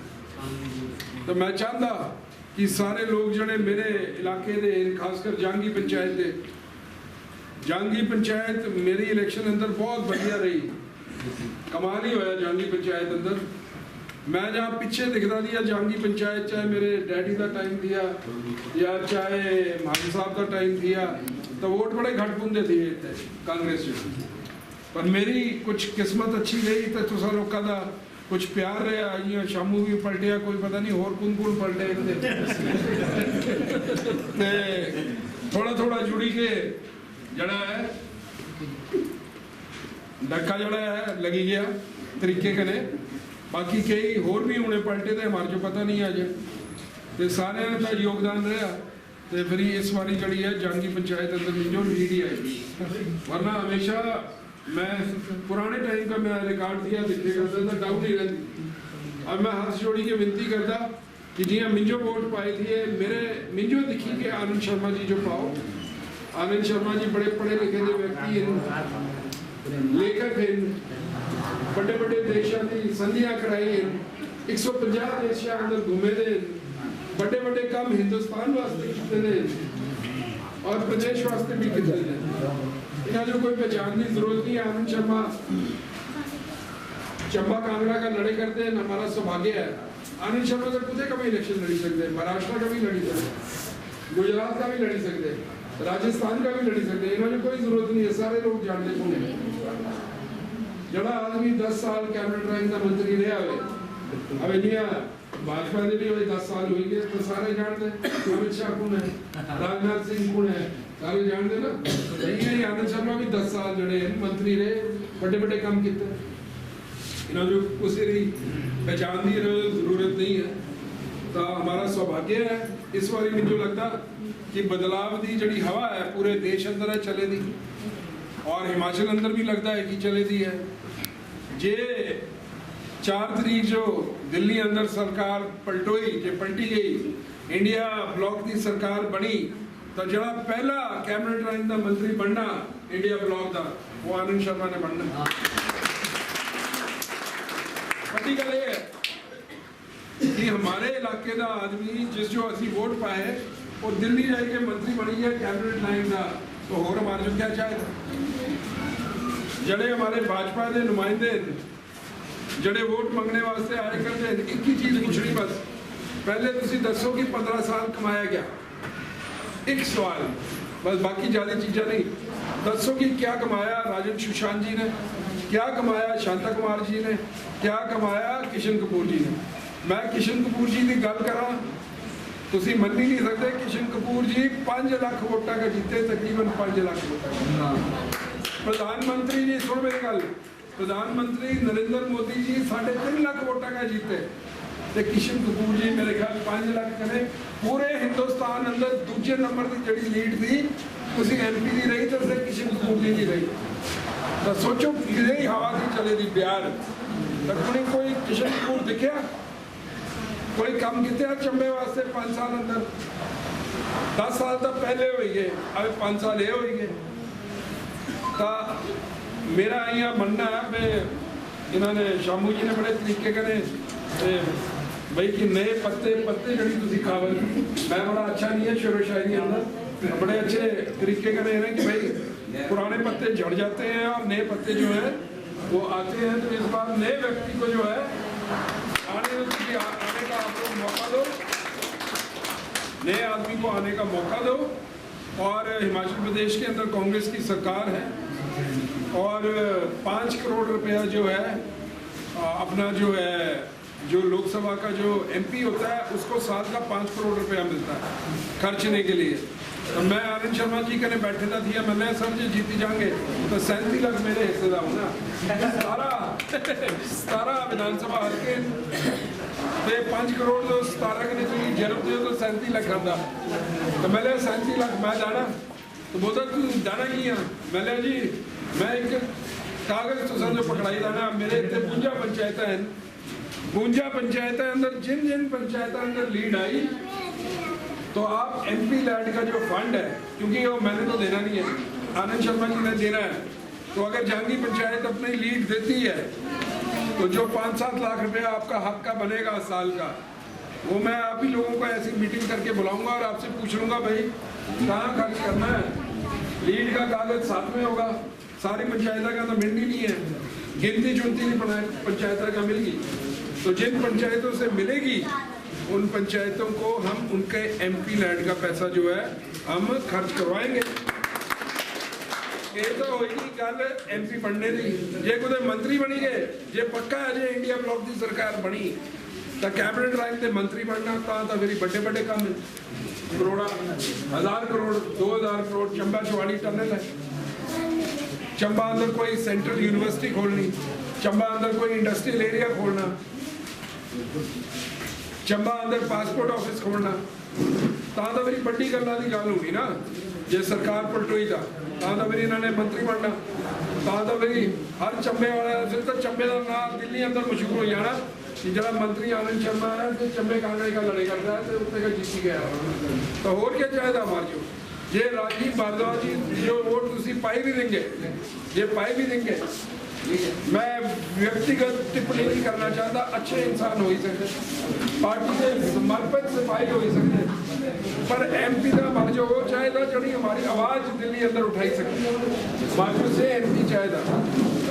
तो मैं चाहता कि सारे लोग जड़े मेरे इलाके दे, खासकर जांगी पंचायत दे, जांगी पंचायत मेरी इलेक्शन अंदर बहुत बढ़िया रही, कमाल ही होया जांगी पंचायत अंदर। मैं जहाँ पीछे दिखता दिया जांगी पंचायत, चाहे मेरे डैडी का टाइम दिया या चाहे मान साहब का टाइम दिया, तो वोट बड़े घट पुंदे थे कांग्रेस जो, पर मेरी कुछ किस्मत अच्छी रही तो तुसा लोगों का कुछ प्यार रहा, ये शामू भी पलटिया, कोई पता नहीं होर कुन पलटे थोड़ा थोड़ा जुड़ी के जड़ा है धक्का जड़ा है लगी गया तरीके कने, बाकी कई होर भी उन्हें पलटे थे हमारे जो पता नहीं अज, तो सारे का योगदान रहा। तो फिर इस बारी जड़ी है जांगी पंचायत अंदर मिंजो लीड ही आई, वरना हमेशा मैं पुराने टाइम का मैं रिकॉर्ड दिया दिखे करता था, डाउट नहीं रहती। अब मैं हाथ जोड़ी के विनती करता कि जी मिंजो वोट पाई थी मेरे मिंजो दिखी के आनंद शर्मा जी जो पाओ। आनंद शर्मा जी बड़े पढ़े लिखे व्यक्ति हैं, लेखक हैं, बड़े बड़े देशों की संधियां कराई हैं, 150 देशों अंदर घूमे दे, बड़े बड़े काम हिंदुस्तान वास्ते किए ने और प्रदेश वास्ते भी किए ने। इन्हें जो कोई पहचान की जरूरत नहीं। आनंद शर्मा चंबा कांगड़ा का लड़े करते हैं, हमारा सौभाग्य है। आनंद शर्मा अगर कुछ का भी इलेक्शन लड़ी सकते, महाराष्ट्र का भी लड़ी सकते, गुजरात का भी लड़ी सकते, राजस्थान का भी लड़ी सकते, इन्होंने कोई जरूरत नहीं है, सारे लोग जानते कौन है। जड़ा आदमी 10 साल कैबिनेट रैंक का मंत्री रहा है, अब इंडिया भाजपा ने भी 10 साल हुई है, तो सारे जानते अमित शाह कौन है, राजनाथ सिंह कौन है, सारे जानते ना यही है। आनंद शर्मा भी 10 साल जड़े मंत्री रहे, बड़े बड़े काम किए इन्होंने जो उसे पहचान की जरूरत नहीं है। तो हमारा सौभाग्य है इस बारी मुझे लगता कि बदलाव की जड़ी हवा है पूरे देश अंदर है चले दी, और हिमाचल अंदर भी लगता है कि चले दी है। जे 4 तरीक जो दिल्ली अंदर सरकार पलटोई जो पलटी गई, इंडिया ब्लॉक की सरकार बनी, तो जड़ा पहला कैबिनेट रैंक का मंत्री बनना इंडिया ब्लॉक का वो आनंद शर्मा ने बनना। बड़ी गल है कि हमारे इलाके का आदमी जिस जो असी वोट पाए और दिल्ली जाके मंत्री बनी है कैबिनेट लाइन का, तो होर हमारे जो क्या चाहेगा। जड़े हमारे भाजपा के नुमाइंदे जड़े वोट मंगने वास्ते आए करते हैं, एक ही चीज पूछनी बस, पहले तुसी दसो कि 15 साल कमाया क्या, एक सवाल बस, बाकी ज़्यादा चीज़ें नहीं। दसो कि क्या कमाया राजन सुशांत जी ने, क्या कमाया शांता कुमार जी ने, क्या कमाया किशन कपूर जी ने। मैं किशन कपूर जी की गल करा, तुसी मन ही नहीं सकते, किशन कपूर जी 5 लाख वोटा का जीते, तकरीबन 5 लाख वोटा। प्रधानमंत्री जी सुन मेरी गल, प्रधानमंत्री नरेंद्र मोदी जी 3.5 लाख वोटा का जीते, तो किशन कपूर जी मेरे ख्याल 5 लाख करे। पूरे हिंदुस्तान अंदर दूजे नंबर की जड़ी लीड थी उसी MP की रही, तो किशन कपूर जी की रही। तो सोचो कि हवा की चले दी बिहार तक कोई किशन कपूर दिखा, कोई कम किया चंबे वास्ते 5 साल अंदर। 10 साल तो पहले हो गए, अब 5 साल ये हो गए। तो मेरा यहाँ मनना है मैं इन्होंने शामू जी ने बड़े तरीके करे भाई कि नए पत्ते पत्ते जड़ी तुसी खावन, मैं बड़ा अच्छा नहीं है शेरो शायरी अंदर, बड़े अच्छे तरीके करे हैं कि भाई पुराने पत्ते झड़ जाते हैं और नए पत्ते जो है वो आते हैं। तो इस बार नए व्यक्ति को जो है आने का आपको मौका दो, नए आदमी को आने का मौका दो। और हिमाचल प्रदेश के अंदर कांग्रेस की सरकार है और 5 करोड़ रुपया जो है अपना जो है जो लोकसभा का जो MP होता है उसको साल का 5 करोड़ रुपया मिलता है खर्चने के लिए। तो मैं आनंद शर्मा जी कने बैठे था थी, मैंने सर जी जीती जाएंगे तो 37 लाख मेरे हिस्से का होना, 17 विधानसभा हल्के 5 करोड़ तो 17 कने चाहिए जरूर दे तो 37 लाख आता। तो मैंने 37 लाख मैं जाना, तो बोलता तू जाना की है, मैंने जी मैं एक कागज तो समझो पकड़ाई जाना, मेरे इतने 52 पंचायत हैं, 52 पंचायत अंदर जिन जिन पंचायत अंदर लीड आई तो आप MP लैंड का जो फंड है, क्योंकि वो मैंने तो देना नहीं है, आनंद शर्मा जी ने देना है, तो अगर जहांगी पंचायत अपनी लीड देती है तो जो 5-7 लाख रुपया आपका हक का बनेगा साल का, वो मैं आप ही लोगों को ऐसी मीटिंग करके बुलाऊंगा और आपसे पूछ लूँगा भाई कहाँ खर्च करना है। लीड का कागज साथ में होगा, सारी पंचायत का तो मिल ही नहीं है, गिनती चुनती नहीं पंचायत का मिल गई, तो जिन पंचायतों से मिलेगी उन पंचायतों को हम उनके MP लैंड का पैसा जो है हम खर्च करवाएंगे। ये तो होगी गल MP बनने की, जे कोई मंत्री बनी गए, जे पक्का है जे इंडिया ब्लॉक की सरकार बनी तो कैबिनेट रैंक के मंत्री बनना, तो फिर बड़े बड़े काम करोड़ा 1000 करोड़ 2000 करोड़ चंबा 44 टन है। चंबा अंदर कोई सेंट्रल यूनिवर्सिटी खोलनी, चंबा अंदर कोई इंडस्ट्रियल एरिया खोलना, चंबा अंदर पासपोर्ट ऑफिस खोलना, तो मेरी बड़ी गल्ला की गल होगी ना। जे सरकार पलटोई था तो मेरी इन्होंने मंत्री बनना, तो मेरी हर चंबे वाला तो चंबे का नाम दिल्ली अंदर मशहूर हो जाना कि जरा मंत्री आनंद शर्मा है तो चंबे कांगड़े का लड़े करता है तो उत्ते का जीती गया। तो होर क्या चाहेगा हमारे जो ये राजीव भारद्वाज जी जो वोट तुसी पाई भी देंगे, ये पाई भी देंगे, मैं व्यक्तिगत टिप्पणी नहीं करना चाहता, अच्छे इंसान हो ही सकते, पार्टी से समर्पित सिपाही हो ही सकते, पर MP का बार जो हो चाहेगा जड़ी हमारी आवाज़ दिल्ली अंदर उठाई सकती, बाकी से MP चाहेगा।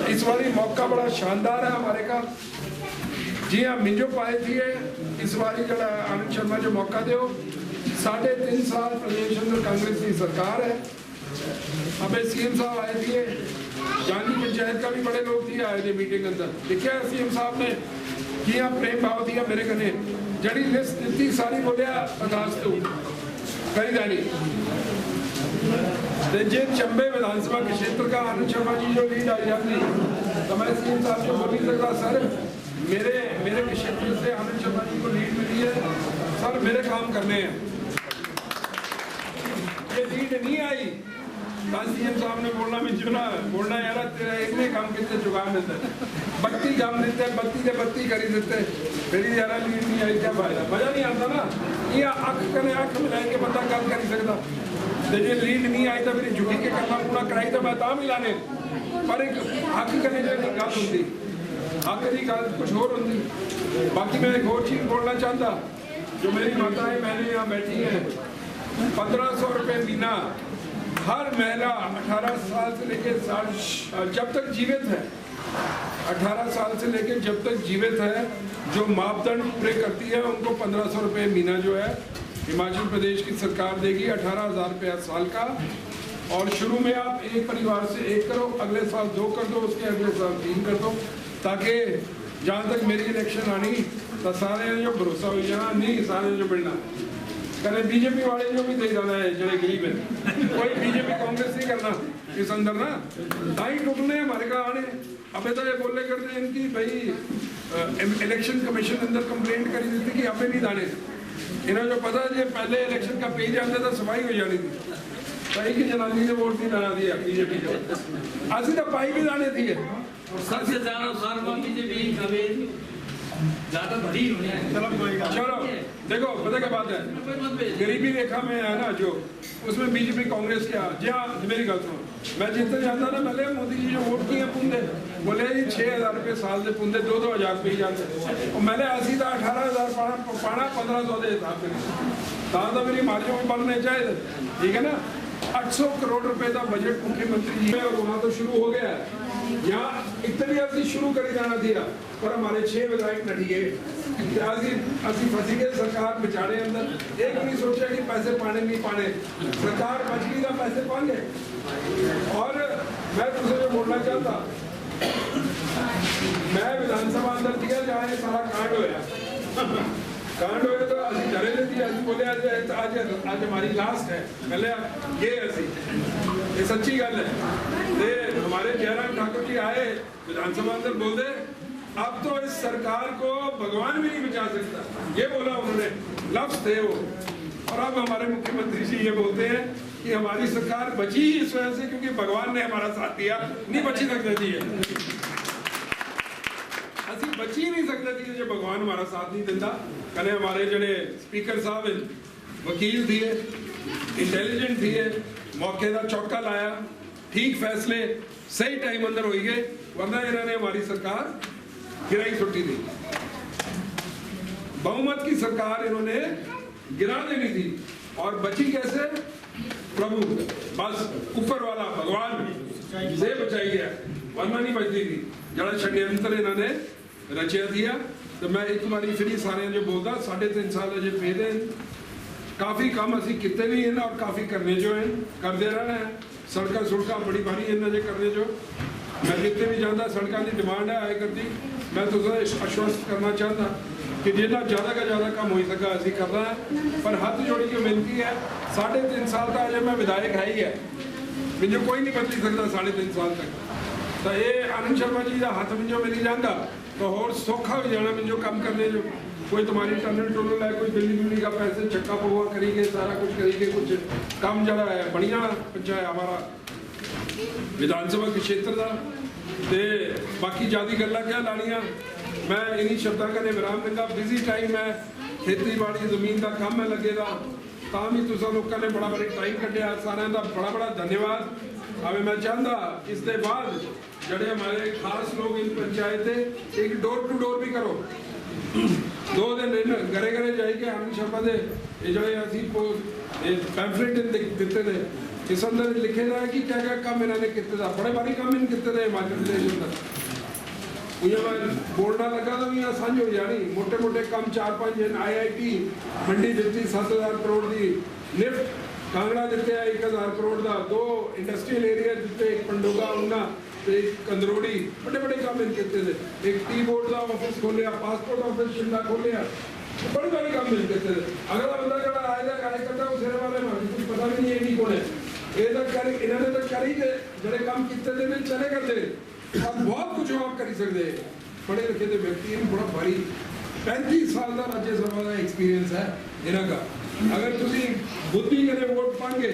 इस बारी मौका बड़ा शानदार है हमारे का। जी हाँ, मिंजो पाए थी इस बारी जरा आनंद शर्मा जो मौका दो, 3.5 साल प्रदेश अंदर कांग्रेस की सरकार है। अब CM साहब आए थे, जानी पंचायत का भी बड़े लोग थी आए थे मीटिंग अंदर, देखा CM साहब ने किया प्रेम भाव दिया मेरे कने, जड़ी लिस्ट दी सारी बोलिया अदालत करी जानी ਤੇ ਜੇ चंबे विधानसभा के क्षेत्र का आनंद शर्मा जी जो लीड आई जाती तो मैं सीएम साहब को बोल नहीं सकता सर मेरे क्षेत्र से आनंद शर्मा जी को लीड मिली है सर मेरे काम करने हैं। ये लीड नहीं आई सीएम साहब ने बोलना यार तेरा एक में काम कितने चुका मिलता है बत्ती काम देते हैं बत्ती के बत्ती करी देते मेरी यार लीड नहीं आई क्या फायदा मजा नहीं आता ना ये अख कने अख मिला के बंदा गल कर सकता तो जे लीड नहीं आई तो फिर झुकी के करना पूरा कराई तो मैं ता मिलाने पर एक अख कने जो गल होंगी अख की गल कुछ होर होंगी। बाकी मैं एक और चीज बोलना चाहता जो मेरी माताएं बहनें यहाँ बैठी हैं 1500 रुपये महीना हर महिला 18 साल से लेकर जब तक जीवित है 18 साल से लेकर जब तक जीवित है जो मापदंड पूरे करती है उनको 1500 रुपये महीना जो है हिमाचल प्रदेश की सरकार देगी 18,000 रुपया साल का। और शुरू में आप एक परिवार से 1 करो अगले साल 2 कर दो उसके अगले साल 3 कर दो ताकि जहाँ तक मेरी इलेक्शन आनी तो सारे जो भरोसा हो जाना नहीं सारे जो मिलना करें बीजेपी वाले जो भी दे जाना है जड़े गरीब है कोई बीजेपी कांग्रेस नहीं करना इस अंदर ना दाई टुकने हमारे का आने अबे तो ये बोले करते हैं इनकी भाई इलेक्शन कमीशन अंदर कंप्लेंट करी दी थी कि अबे नहीं दाने इन्हें जो पता है पहले इलेक्शन का पेज आते तो सफाई हो जानी थी भाई की जनानी ने वोट नहीं डाला दिया बीजेपी को असि तो पाई भी दाने थी सबसे ज्यादा बीजेपी ज्यादा बड़ी चलो देखो पता क्या बात है गरीबी रेखा में है ना जो उसमें बीजेपी कांग्रेस क्या जहाँ मेरी गल सुनो मैं जितने जाता ना पहले मोदी जी जो वोट किए पुंदे बोले जी 6,000 रुपये साल से पुंदे 2-2 हज़ार रुपये जाते और मैंने असी था 18,000 पाना 1,500 के हिसाब से तो मेरी मार्जों में बनने चाहिए ठीक है ना 800 करोड़ रुपए का बजट मुख्यमंत्री जी और वहाँ तो शुरू हो गया है यहाँ इतनी अभी शुरू करी जाना दिया पर हमारे 6 विधायक नटी गए असी फंसी गए सरकार बिचारे अंदर एक नहीं सोचा कि पैसे पाने नहीं पाने सरकार बच गई ना पैसे पाएंगे। और मैं तुझे जो बोलना चाहता मैं विधानसभा अंदर दिया जाए सारा कांड होया कांड होया तो अभी डरे थी अभी बोले आज हमारी लास्ट है पहले ये असी ये सच्ची गल है हमारे जयराम ठाकुर जी आए विधानसभा अंदर बोल दे अब तो इस सरकार को भगवान भी नहीं बचा सकता ये बोला उन्होंने लफ्ज थे वो। और अब हमारे मुख्यमंत्री जी ये बोलते हैं कि हमारी सरकार बची इस वजह से क्योंकि भगवान ने हमारा साथ दिया नहीं बची सकते थी असि बची नहीं सकते थी जो भगवान हमारा साथ नहीं देता कने हमारे जड़े स्पीकर साहब वकील थे इंटेलिजेंट थे मौके का चौका लाया ठीक फैसले सही टाइम अंदर हो गए वरना इन्होंने हमारी सरकार गिराई छुट्टी थी बहुमत की सरकार इन्होंने गिरा देनी थी और बची कैसे प्रभु बस ऊपर वाला भगवान से बचाई गया वरना नहीं बचती थी जरा षड्यंत्र इन्होंने रचिया दिया। तो मैं एक बारी फिर सारे जो बोलता 3.5 साल अजे पे दे काफ़ी काम असी कितने भी हैं और काफ़ी करने जो हैं करते रहना है सड़क सुड़क बड़ी भारी इन्होंने करने जो मैं जितने भी जाता सड़कों की डिमांड है आए करती मैं तो आश्वस्त करना चाहता कि जितना ज़्यादा का ज़्यादा कम हो सका असी करना है पर हाथ जोड़ी के विनती है 3.5 साल का अजय मैं विधायक है ही है मुझे कोई नहीं बदली सकता 3.5 साल तक तो ये आनंद शर्मा जी का हाथ मुझे मिली जाता तो और सौखा हो जाना मुझे काम करने जो कोई तुम्हारी टनल टोनल है कोई बिल्ली बिल्ली का पैसे चक्का पवा करेंगे सारा कुछ करेंगे कुछ काम जरा है बढ़िया पंचायत हमारा विधानसभा के क्षेत्र का ते बाकी ज़्यादा गल्ला क्या लानिया मैं इन्हीं शब्दों का विराम देंगे बिजी टाइम है खेती बाड़ी जमीन का काम है लगेगा तां भी तुसा लोगों ने बड़ा बड़ा टाइम कटिया सारे का बड़ा बड़ा धन्यवाद। हमें मैं चाहता इसके बाद जड़े हमारे खास लोग इन पंचायत एक डोर टू डोर भी करो 2 दिन घरे घरे जाइए आनंद शर्मा दे ये जड़े असी पैम्फलेट दिते थे इस अंदर लिखे दा है कि क्या क्या काम इन्होंने किए बड़े भारी काम इन किए हिमाचल प्रदेश अंदर उन्हें मैं बोलना लगा तो भी समझ हो जानी मोटे मोटे काम 4-5 IIT मंडी दी 7,000 करोड़ की लिफ्ट कांगड़ा दिते 1,000 करोड़ का 2 इंडस्ट्रियल एरिया दिते एक पंडोगा उन्ना एक कंदरोड़ी बड़े बड़े काम इन किए थे एक टी बोर्ड का ऑफिस खोलिया पासपोर्ट ऑफिस शिमला खोलिया बड़े बड़े काम इन किए थे अगला बंदा जरा आएगा कार्यकर्ता उस बारे में कुछ पता भी नहीं है कौन है ਇਹ ਤਾਂ ਕਰ ਇਹਨਾਂ ਨੇ ਤਾਂ ਕਰੀ ਤੇ ਜਿਹੜੇ ਕੰਮ ਕੀਤੇ ਦੇ ਨੇ ਚਲੇ ਕਰਦੇ और बहुत कुछ आप कर सकते हैं पढ़े लिखे तो व्यक्ति हैं बड़ा भारी 35 साल का राज्यसभा का एक्सपीरियंस है इन्हों का अगर तुम बुद्धि कने वोट पाएंगे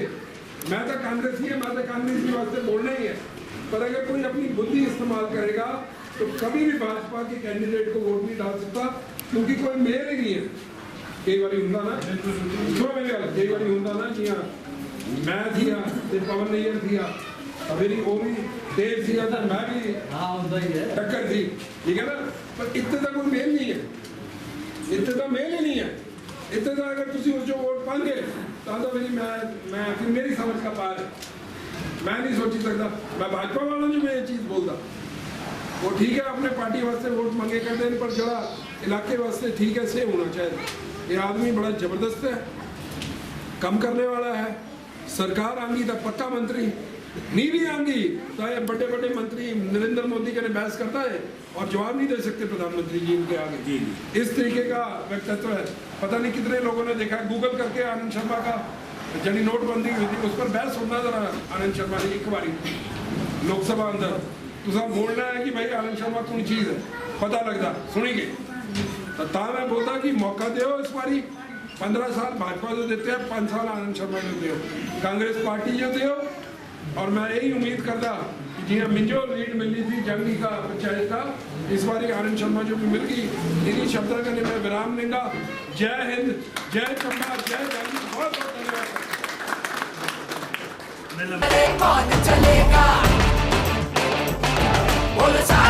मैं तो कांग्रेसी है मैं तो कांग्रेसी वास्ते बोलना ही है पर अगर कोई अपनी बुद्धि इस्तेमाल करेगा तो कभी भी भाजपा के कैंडिडेट को वोट नहीं डाल सकता क्योंकि कोई मेल ही नहीं है कई बार होंगे ना सुनो मेरी गल कई बार होंगे ना जी हाँ मैं थी पवन नैयर थी मेरी वो भी देव थी तो मैं भी टक्कर थी ठीक है ना पर इतने का कोई मेल नहीं है इतने का मेल ही नहीं है इतने का अगर तुम उस जो वोट पाएंगे तो मेरी मैं फिर मेरी समझ का पार है मैं नहीं सोची सकता मैं भाजपा वालों जो मैं ये चीज़ बोलता वो ठीक है अपने पार्टी वास्ते वोट मंगे करते हैं पर जरा इलाके वास्ते ठीक है सेम होना चाहिए ये आदमी बड़ा ज़बरदस्त है कम करने वाला है सरकार आएंगी तो पक्का मंत्री नहीं भी आएंगी तो ये बड़े बड़े मंत्री नरेंद्र मोदी के बहस करता है और जवाब नहीं दे सकते प्रधानमंत्री जी इनके आगे इस तरीके का व्यक्तित्व है पता नहीं कितने लोगों ने देखा गूगल करके आनंद शर्मा का जब नोटबंदी हुई थी उस पर बहस होना जरा आनंद शर्मा ने एक बारी लोकसभा अंदर तो सब बोलना है कि भाई आनंद शर्मा कौन चीज़ है पता लगता सुनिए तो मैं बोलता कि मौका दो इस बारी 15 साल भाजपा जो देते हैं 5 साल आनंद शर्मा जो दो कांग्रेस पार्टी जो दो और मैं यही उम्मीद करता कि जी मिंजो लीड मिली थी जंगी का पंचायत का इस बार आनंद शर्मा जो भी मिल गई इन्हीं शब्दों का मैं विराम देंगे जय हिंद जय चंबा जय जंगी बहुत बहुत धन्यवाद कौन चलेगा बोलो